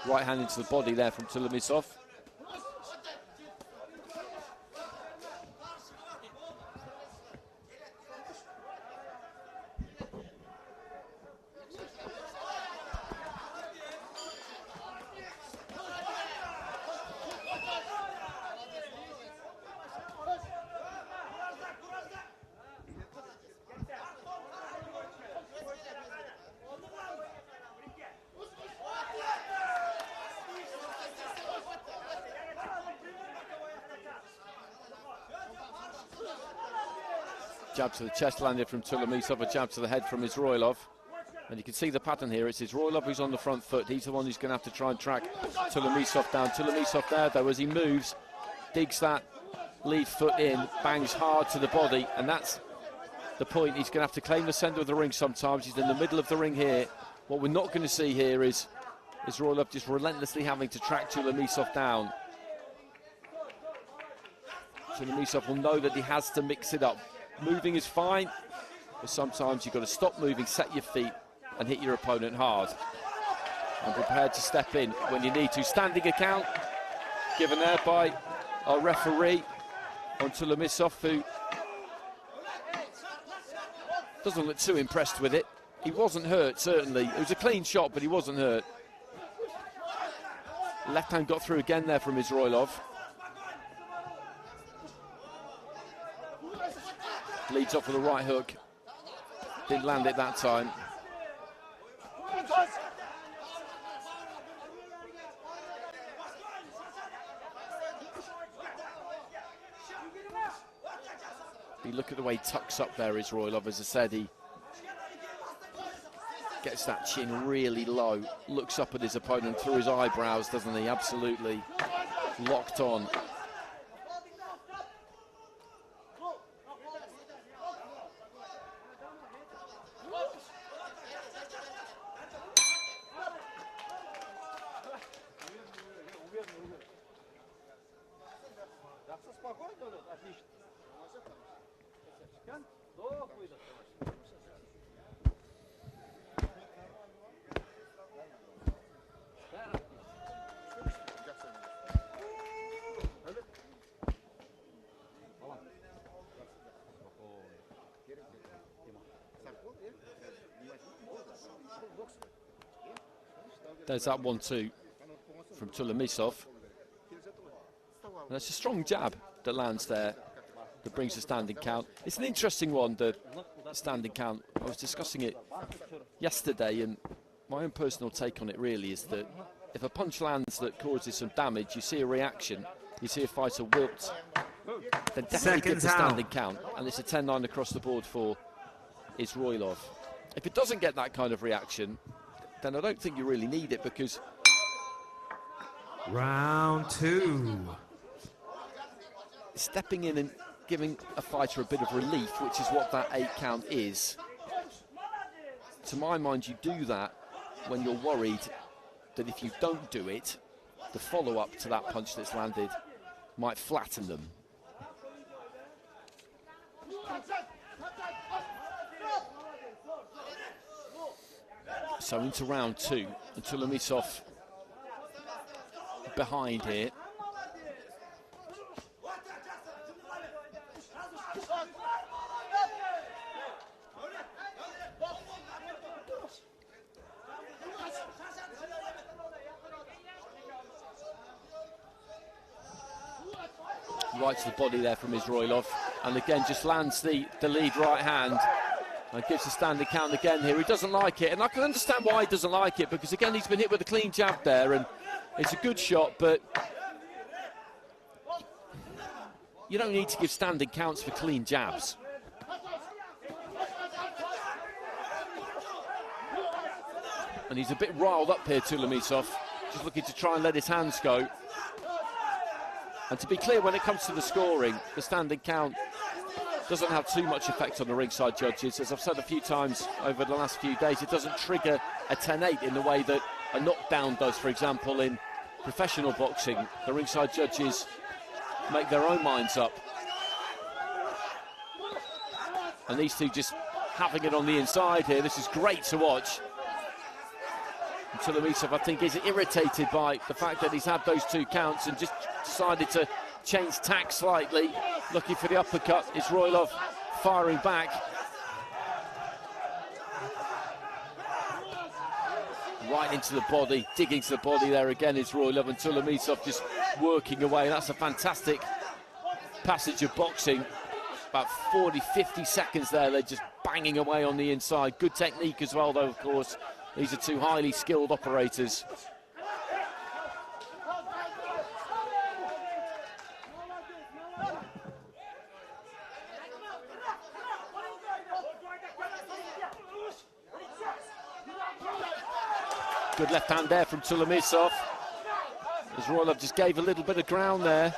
Right hand into the body there from Tulomisov. Jab to the chest landed from Tulomisov, a jab to the head from Izroilov. And you can see the pattern here. It's Izroilov who's on the front foot. He's the one who's going to have to try and track Tulomisov down. Tulomisov there, though, as he moves, digs that lead foot in, bangs hard to the body, and that's the point. He's going to have to claim the centre of the ring sometimes. He's in the middle of the ring here. What we're not going to see here is Izroilov just relentlessly having to track Tulomisov down. Suleymanov will know that he has to mix it up. Moving is fine, but sometimes you've got to stop moving, set your feet, and hit your opponent hard. And prepared to step in when you need to. Standing account given there by our referee on Suleymanov, who doesn't look too impressed with it. He wasn't hurt, certainly. It was a clean shot, but he wasn't hurt. Left hand got through again there from Izroilov. Leads off with a right hook. Didn't land it that time. You look at the way he tucks up there, Izroilov. As I said, he gets that chin really low, looks up at his opponent through his eyebrows, doesn't he? Absolutely locked on. There's that 1-2 from Suleymanov. That's a strong jab that lands there, that brings a standing count. It's an interesting one, the standing count. I was discussing it yesterday, and my own personal take on it really is that if a punch lands that causes some damage, you see a reaction, you see a fighter wilt, then definitely give the standing count, and it's a 10-9 across the board for Izroilov. If it doesn't get that kind of reaction, then I don't think you really need it, because... Round 2. Stepping in and giving a fighter a bit of relief, which is what that 8 count is. To my mind, you do that when you're worried that if you don't do it, the follow-up to that punch that's landed might flatten them. So into round 2, and Suleymanov behind here. Right to the body there from Izroilov, and again just lands the lead right hand and gives a standing count again here. He doesn't like it, and I can understand why he doesn't like it, because again he's been hit with a clean jab there, and it's a good shot, but you don't need to give standing counts for clean jabs. And he's a bit riled up here, Suleymanov, just looking to try and let his hands go. And to be clear, when it comes to the scoring, the standing count doesn't have too much effect on the ringside judges. As I've said a few times over the last few days, it doesn't trigger a 10-8 in the way that a knockdown does, for example, in professional boxing. The ringside judges make their own minds up. And these two just having it on the inside here. This is great to watch. And Suleymanov, I think, is irritated by the fact that he's had those 2 counts and just decided to change tack slightly, looking for the uppercut. Izroilov firing back. Right into the body, digging to the body there again, Izroilov, and Suleymanov just working away. That's a fantastic passage of boxing. About 40, 50 seconds there, they're just banging away on the inside. Good technique as well, though, of course. These are 2 highly skilled operators. Good left hand there from Suleymanov. Izroilov just gave a little bit of ground there.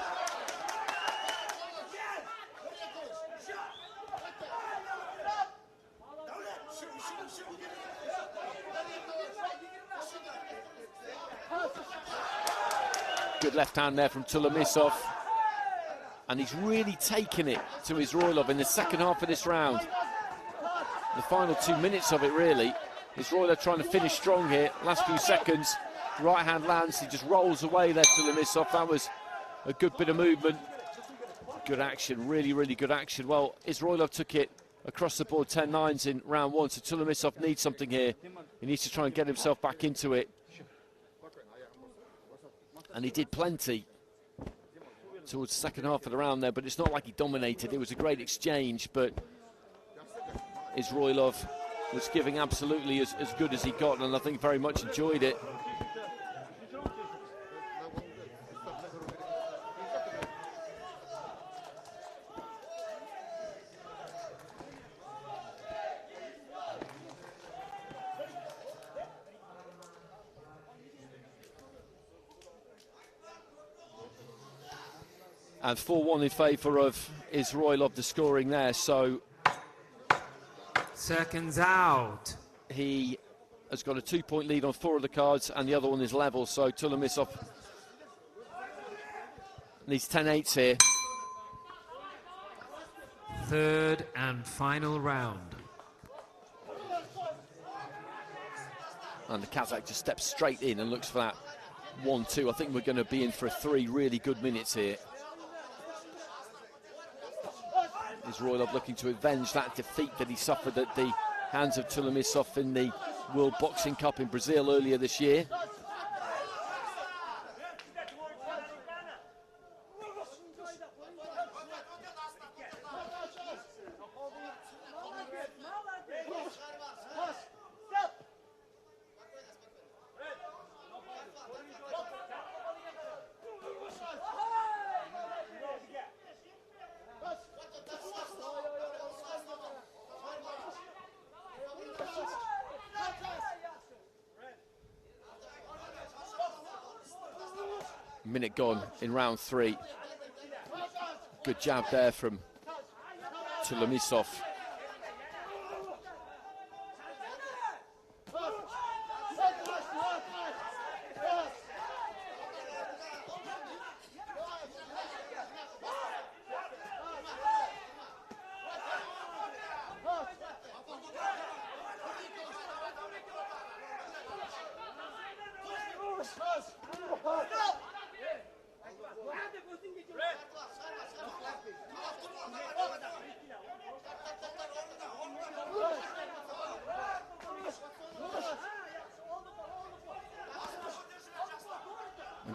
Good left hand there from Suleymanov. And he's really taken it to Izroilov in the second half of this round. The final 2 minutes of it, really. Izroilov trying to finish strong here. Last few seconds, right hand lands, he just rolls away there to Tulomisov. That was a good bit of movement. Good action, really, really good action. Well, Izroilov took it across the board 10-9s in round one, so Tulomisov needs something here. He needs to try and get himself back into it. And he did plenty towards the second half of the round there, but it's not like he dominated. It was a great exchange, but Izroilov was giving absolutely as good as he got, and I think very much enjoyed it. And 4-1 in favour of Izroilov, the scoring there, so seconds out. He has got a 2-point lead on 4 of the cards, and the other one is level, so Tulomisov needs 10-8s here. Third and final round. And the Kazakh just steps straight in and looks for that 1-2. I think we're going to be in for 3 really good minutes here. Izroilov looking to avenge that defeat that he suffered at the hands of Tulomisov in the World Boxing Cup in Brazil earlier this year. Minute gone in round 3. Good jab there from Tulomisov.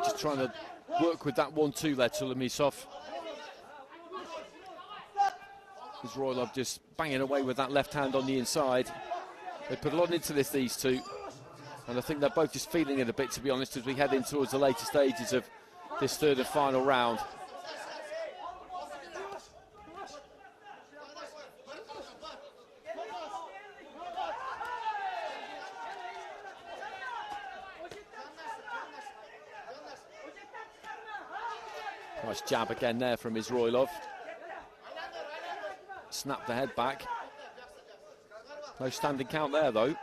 Just trying to work with that 1-2 there, Tulomisov. Izroilov just banging away with that left hand on the inside. They put a lot into this, these two, and I think they're both just feeling it a bit, to be honest, as we head in towards the later stages of this third and final round. Nice jab again there from Izroilov. Snapped the head back. No standing count there, though.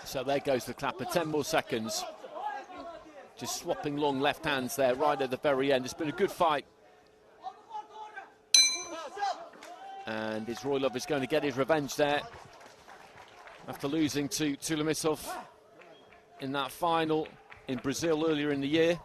So there goes the clapper, 10 more seconds. Just swapping long left hands there right at the very end. It's been a good fight. And Izroilov is going to get his revenge there after losing to Tulomisov in that final in Brazil earlier in the year.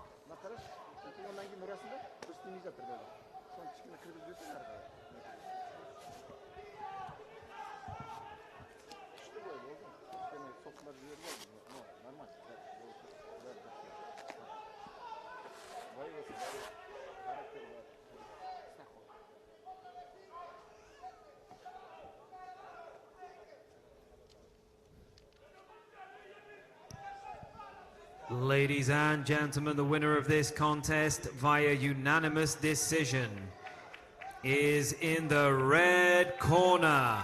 Ladies and gentlemen, the winner of this contest via unanimous decision is in the red corner,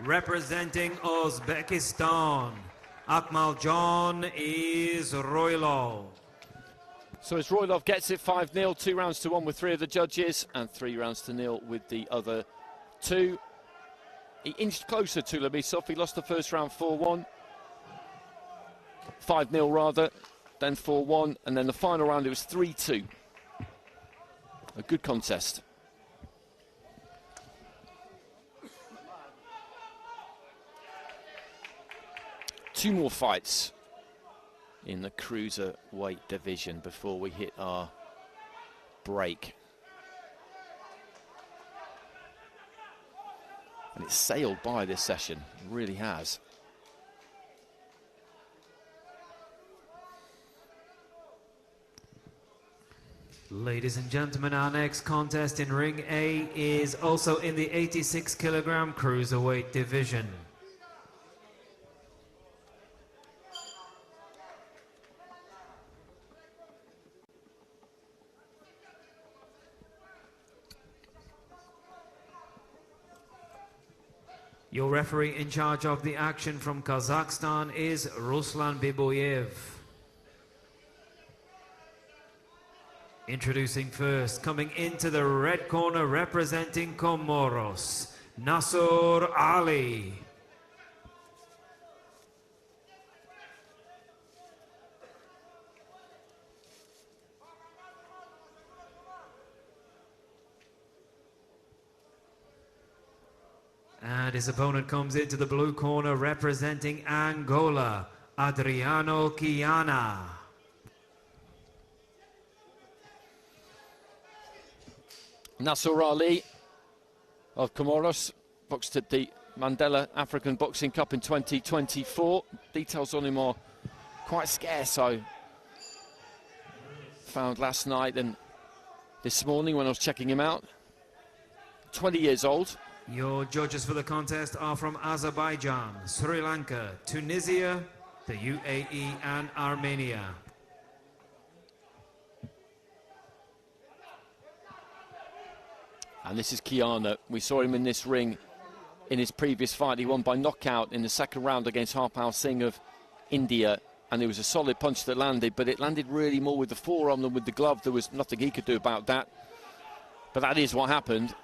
representing Uzbekistan. Akmaljon is Roylov. So as Roylov gets it 5-0, 2 rounds to 1 with 3 of the judges, and 3 rounds to 0 with the other 2. He inched closer to Lebisov. He lost the first round 4-1. 5-0 rather, then 4-1, and then the final round it was 3-2. A good contest. Two more fights in the cruiserweight division before we hit our break. And it's sailed by this session, it really has. Ladies and gentlemen, our next contest in Ring A is also in the 86 kilogram cruiserweight division. Your referee in charge of the action from Kazakhstan is Ruslan Biboyev. Introducing first, coming into the red corner representing Comoros, Nasser Ali. And his opponent comes into the blue corner representing Angola, Adriano Chiana. Nasser Ali of Comoros boxed at the Mandela African Boxing Cup in 2024. Details on him are quite scarce, I found last night and this morning when I was checking him out. 20 years old. Your judges for the contest are from Azerbaijan, Sri Lanka, Tunisia, the UAE and Armenia. And this is Chiana. We saw him in this ring in his previous fight. He won by knockout in the second round against Harpal Singh of India. And it was a solid punch that landed, but it landed really more with the forearm than with the glove. There was nothing he could do about that. But that is what happened.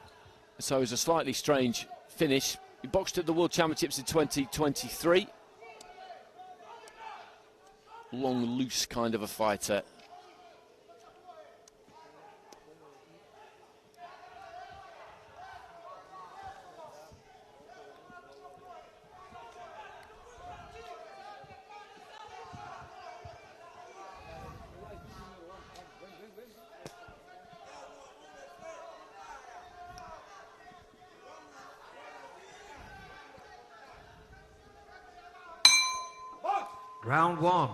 So it was a slightly strange finish. He boxed at the World Championships in 2023. Long, loose kind of a fighter. Round one.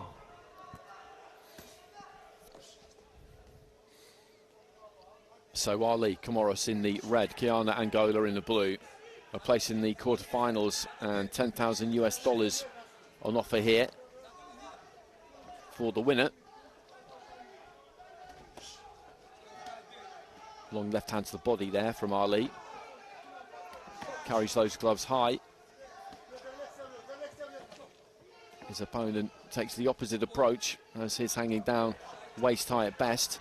So Ali, Comoros in the red, Chiana Angola in the blue. A place in the quarterfinals and $10,000 on offer here for the winner. Long left hand to the body there from Ali. Carries those gloves high. His opponent takes the opposite approach as he's hanging down waist high at best.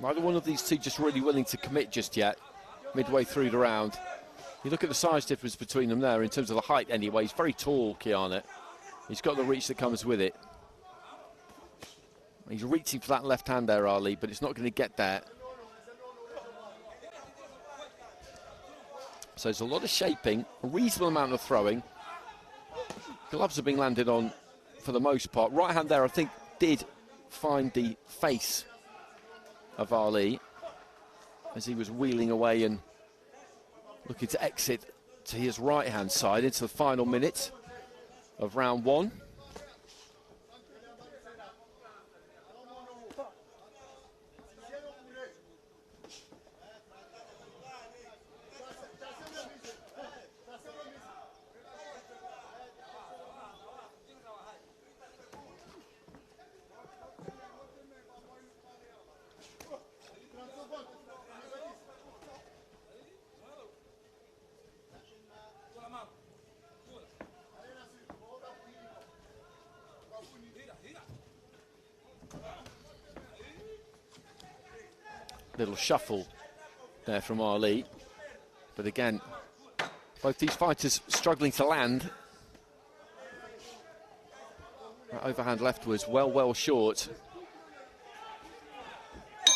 Neither one of these two just really willing to commit just yet, midway through the round. You look at the size difference between them there in terms of the height anyway. He's very tall, Kiana. He's got the reach that comes with it. He's reaching for that left hand there, Ali, but it's not going to get there. So there's a lot of shaping, a reasonable amount of throwing. Gloves are being landed on for the most part. Right hand there, I think, did find the face of Ali as he was wheeling away and looking to exit to his right hand side into the final minute of round one. Little shuffle there from Ali, but again, both these fighters struggling to land. That overhand left was well short.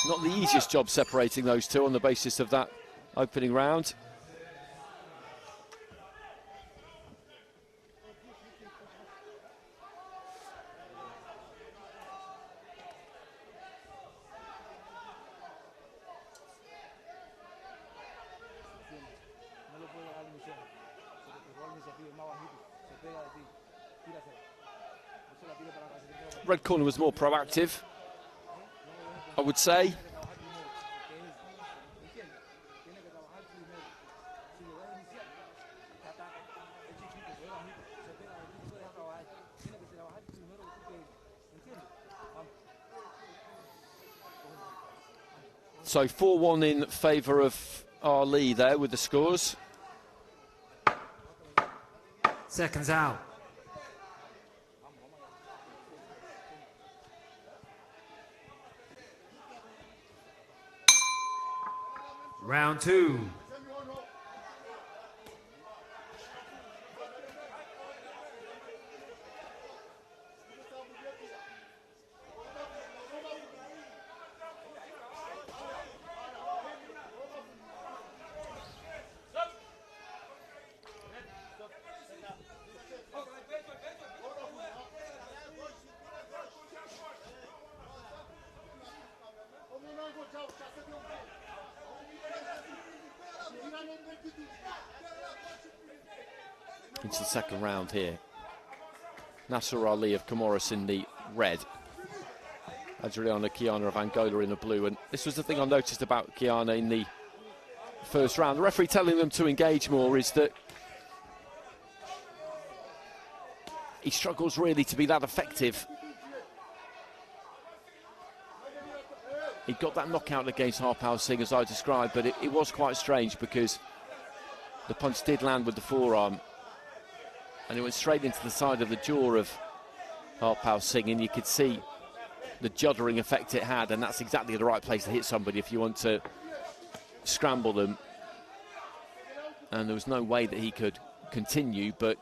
Not the easiest job separating those two on the basis of that opening round. Red corner was more proactive, I would say. So 4-1 in favour of Ali there with the scores. Seconds out. Round two. Into the second round here. Nasser Ali of Comoros in the red. Adriana Kiana of Angola in the blue. And this was the thing I noticed about Kiana in the first round. The referee telling them to engage more is that he struggles really to be that effective. He got that knockout against Harpal Singh as I described, but it was quite strange because the punch did land with the forearm and it went straight into the side of the jaw of Harpal Singh, and you could see the juddering effect it had, and that's exactly the right place to hit somebody if you want to scramble them. And there was no way that he could continue, but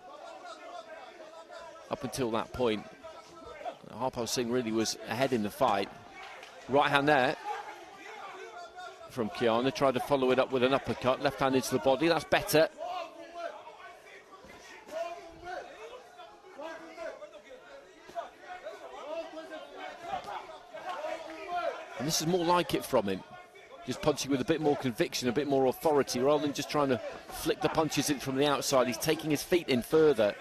up until that point, Harpal Singh really was ahead in the fight. Right hand there from Kiana, tried to follow it up with an uppercut, left hand into the body, that's better. And this is more like it from him, just punching with a bit more conviction, a bit more authority, rather than just trying to flick the punches in from the outside. He's taking his feet in further.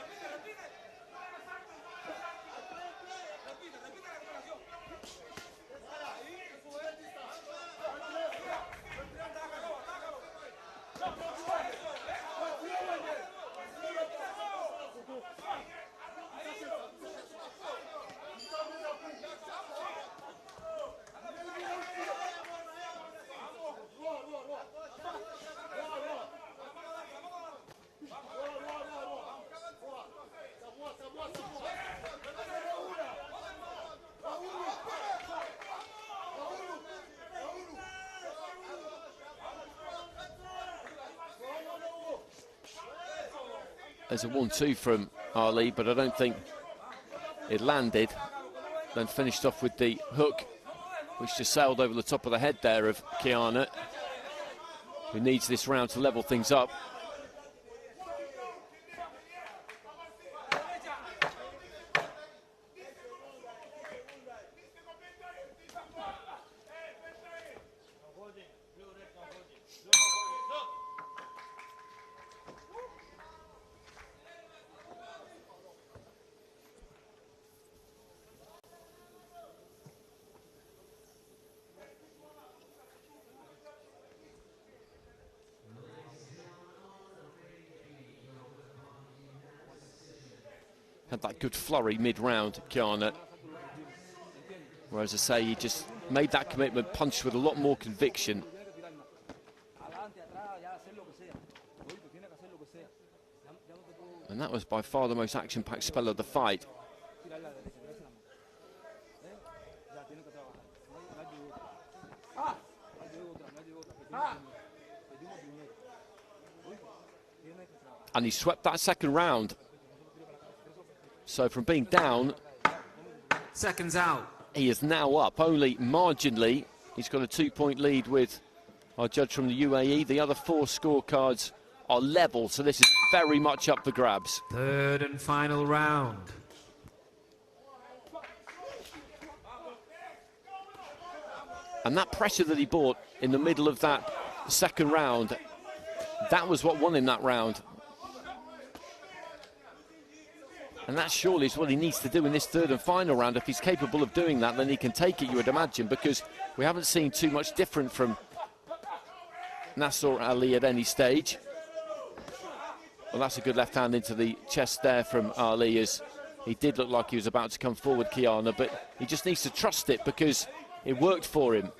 There's a 1-2 from Ali, but I don't think it landed. Then finished off with the hook, which just sailed over the top of the head there of Kiana, who needs this round to level things up. Had that good flurry mid-round, Kiana. Whereas I say, he just made that commitment, punched with a lot more conviction. And that was by far the most action-packed spell of the fight. And he swept that second round. So from being down, seconds out, he is now up only marginally. He's got a 2-point lead with our judge from the UAE. The other 4 scorecards are level, so this is very much up for grabs. Third and final round. And that pressure that he brought in the middle of that second round, that was what won him that round. And that surely is what he needs to do in this third and final round. If he's capable of doing that, then he can take it, you would imagine, because we haven't seen too much different from Nasser Ali at any stage. Well, that's a good left hand into the chest there from Ali, as he did look like he was about to come forward, Kiana, but he just needs to trust it because it worked for him.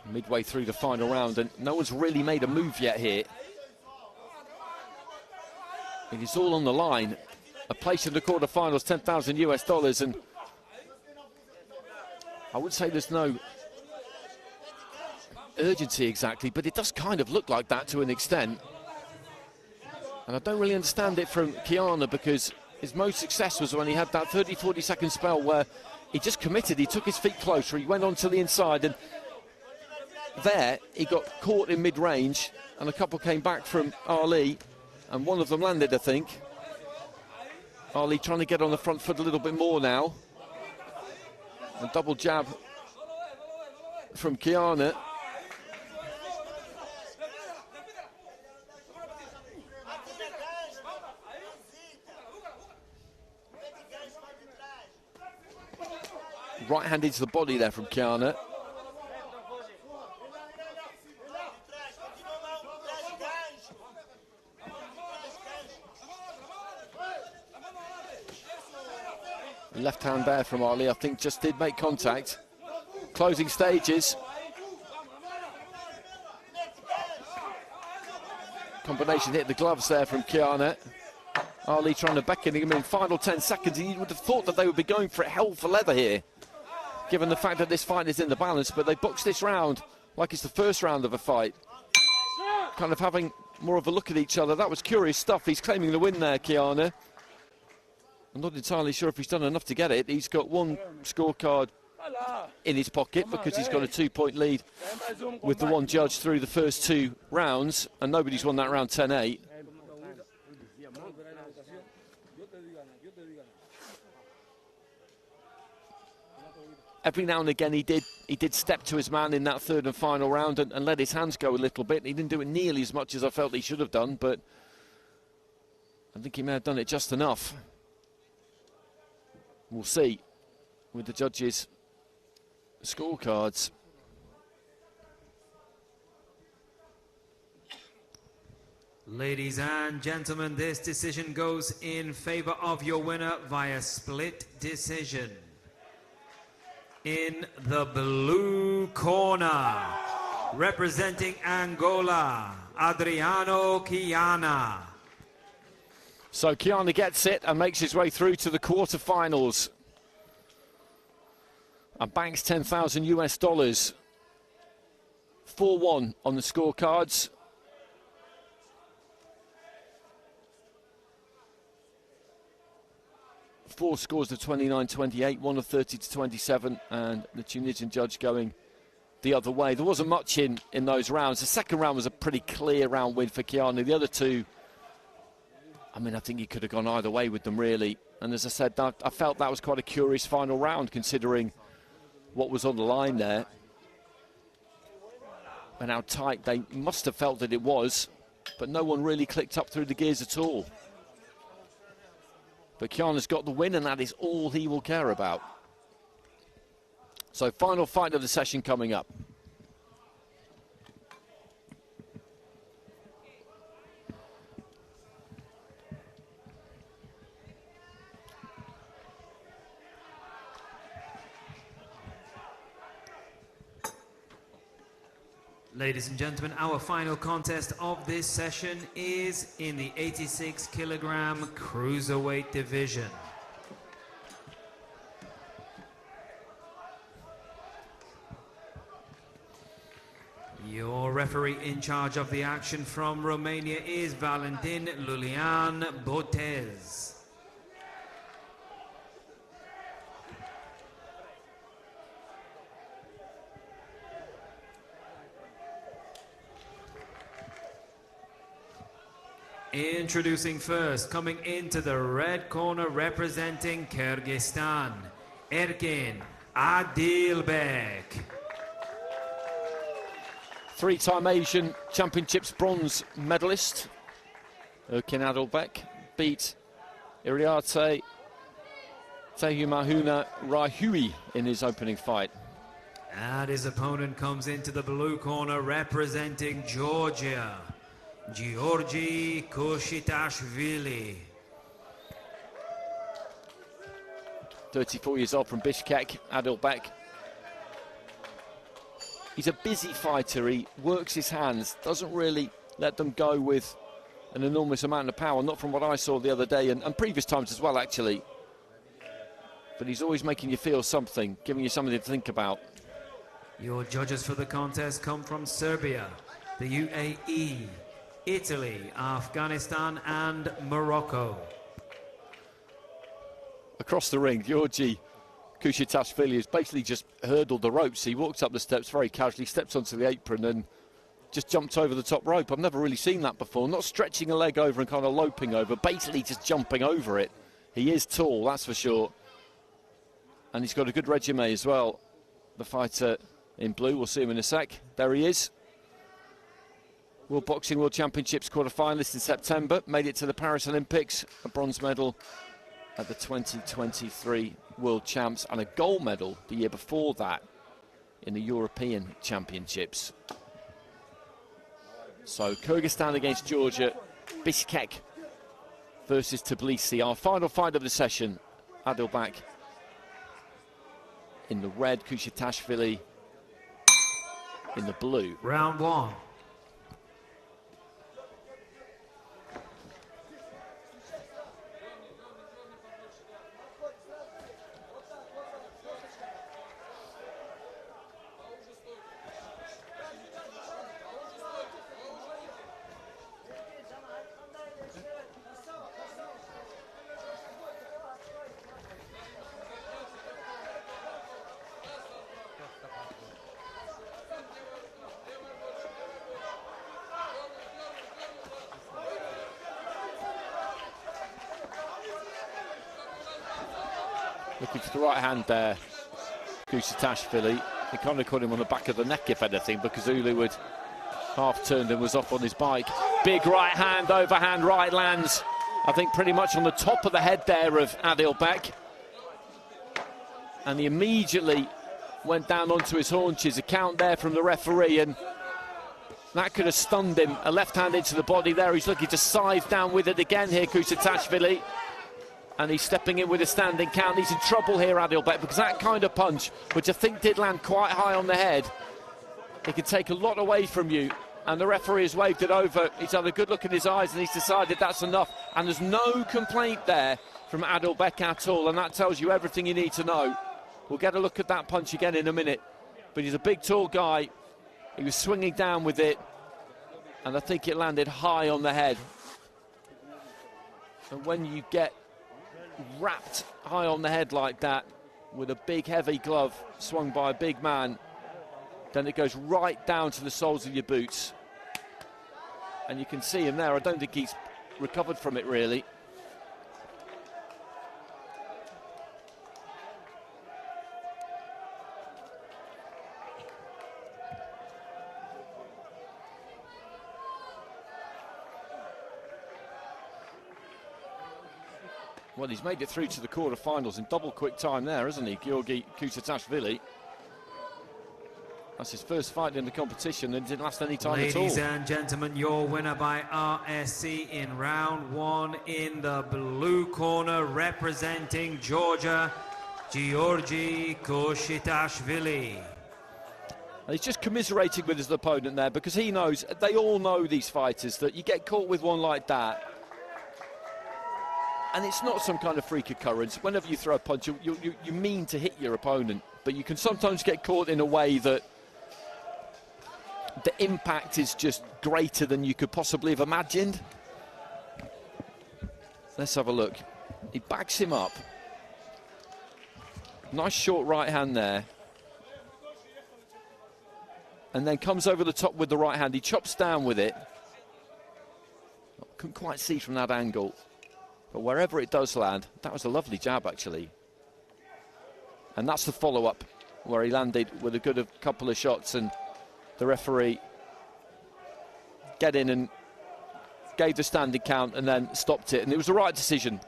Midway through the final round, and no one's really made a move yet here. It is all on the line. A place in the quarterfinals, $10,000 US, and I would say there's no urgency exactly, but it does kind of look like that to an extent. And I don't really understand it from Kiana, because his most success was when he had that 30-40 second spell where he just committed, he took his feet closer, he went on to the inside, and there he got caught in mid-range, and a couple came back from Ali, and one of them landed, I think. Ali trying to get on the front foot a little bit more now. A double jab from Kiana. Right hand into the body there from Kiana. Left hand there from Ali, I think just did make contact. Closing stages. Combination hit the gloves there from Kiana. Ali trying to beckon him in final 10 seconds. You would have thought that they would be going for it hell for leather here, given the fact that this fight is in the balance, but they boxed this round like it's the first round of a fight. Kind of having more of a look at each other. That was curious stuff. He's claiming the win there, Kiana. I'm not entirely sure if he's done enough to get it. He's got one scorecard in his pocket because he's got a 2-point lead with the one judge through the first 2 rounds, and nobody's won that round 10-8. every now and again he did step to his man in that third and final round and let his hands go a little bit. He didn't do it nearly as much as I felt he should have done, but I think he may have done it just enough. We'll see with the judges' scorecards. Ladies and gentlemen, this decision goes in favor of your winner via split decision. In the blue corner, representing Angola, Adriano Chiana. So Chiana gets it and makes his way through to the quarterfinals. And banks $10,000 US. 4-1 on the scorecards. Four scores of 29-28, one of 30-27, and the Tunisian judge going the other way. There wasn't much in those rounds. The second round was a pretty clear round win for Chiana. The other two, I mean, I think he could have gone either way with them, really. And as I said, I felt that was quite a curious final round, considering what was on the line there and how tight they must have felt that it was, but no one really clicked up through the gears at all. But Chiana's got the win, and that is all he will care about. So, final fight of the session coming up. Ladies and gentlemen, our final contest of this session is in the 86 kilogram cruiserweight division. Your referee in charge of the action from Romania is Valentin Lulian Botez. Introducing first, coming into the red corner representing Kyrgyzstan, Erkin Adilbek. Three-time Asian Championships bronze medalist, Erkin Adilbek beat Iriarte Tehumahuna Rahui in his opening fight. And his opponent comes into the blue corner representing Georgia, Georgi Koshitashvili. 34 years old from Bishkek, Adilbek. He's a busy fighter, he works his hands, doesn't really let them go with an enormous amount of power, not from what I saw the other day and previous times as well, actually. But he's always making you feel something, giving you something to think about. Your judges for the contest come from Serbia, the UAE, Italy, Afghanistan and Morocco. Across the ring, Georgi Koshitashvili has basically just hurdled the ropes. He walks up the steps very casually, steps onto the apron and just jumps over the top rope. I've never really seen that before. Not stretching a leg over and kind of loping over, basically just jumping over it. He is tall, that's for sure. And he's got a good resume as well. The fighter in blue, we'll see him in a sec. There he is. World Boxing World Championships quarter-finalist in September. Made it to the Paris Olympics, a bronze medal at the 2023 World Champs and a gold medal the year before that in the European Championships. So Kyrgyzstan against Georgia, Bishkek versus Tbilisi. Our final fight of the session, Adilbek in the red, Koshitashvili in the blue. Round one. Looking for the right hand there Kusatashvili. He kind of caught him on the back of the neck, if anything, because Ulu had half-turned and was off on his bike. Big right hand, overhand right lands, I think pretty much on the top of the head there of Asilbek. And he immediately went down onto his haunches. A count there from the referee, and that could have stunned him. A left hand into the body there. He's looking to scythe down with it again here, Kusatashvili. And he's stepping in with a standing count. He's in trouble here, Asilbek, because that kind of punch, which I think did land quite high on the head, it can take a lot away from you. And the referee has waved it over. He's had a good look in his eyes and he's decided that's enough. And there's no complaint there from Asilbek at all. And that tells you everything you need to know. We'll get a look at that punch again in a minute. But he's a big, tall guy. He was swinging down with it. And I think it landed high on the head. And when you get wrapped high on the head like that, with a big, heavy glove swung by a big man, then it goes right down to the soles of your boots. And you can see him there. I don't think he's recovered from it, really. Well, he's made it through to the quarterfinals in double quick time there, hasn't he, Georgi Kusatashvili? That's his first fight in the competition and didn't last any time at all. Ladies and gentlemen, your winner by RSC in round one in the blue corner, representing Georgia, Georgi Kusatashvili. And he's just commiserating with his opponent there, because he knows, they all know, these fighters, that you get caught with one like that, and it's not some kind of freak occurrence. Whenever you throw a punch, you mean to hit your opponent, but you can sometimes get caught in a way that the impact is just greater than you could possibly have imagined. Let's have a look. He backs him up. Nice short right hand there. And then comes over the top with the right hand. He chops down with it. Couldn't quite see from that angle. But wherever it does land, that was a lovely jab, actually. And that's the follow-up, where he landed with a good couple of shots, and the referee get in and gave the standing count and then stopped it, and it was the right decision.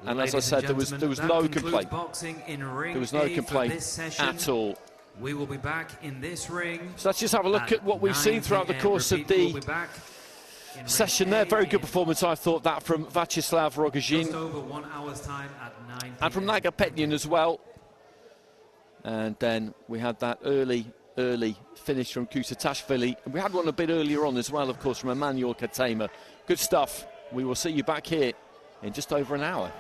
And as I said, there was no complaint. There was no complaint at all. We will be back in this ring. So let's just have a look at what we've seen throughout the course of the session there. Very good performance, I thought, that from Viacheslav Rogozin. Just over 1 hour's time at 9 p.m. And from Nagapetyan as well. And then we had that early finish from Kusatashvili. And we had one a bit earlier on as well, of course, from Emmanuel Katema. Good stuff. We will see you back here in just over an hour.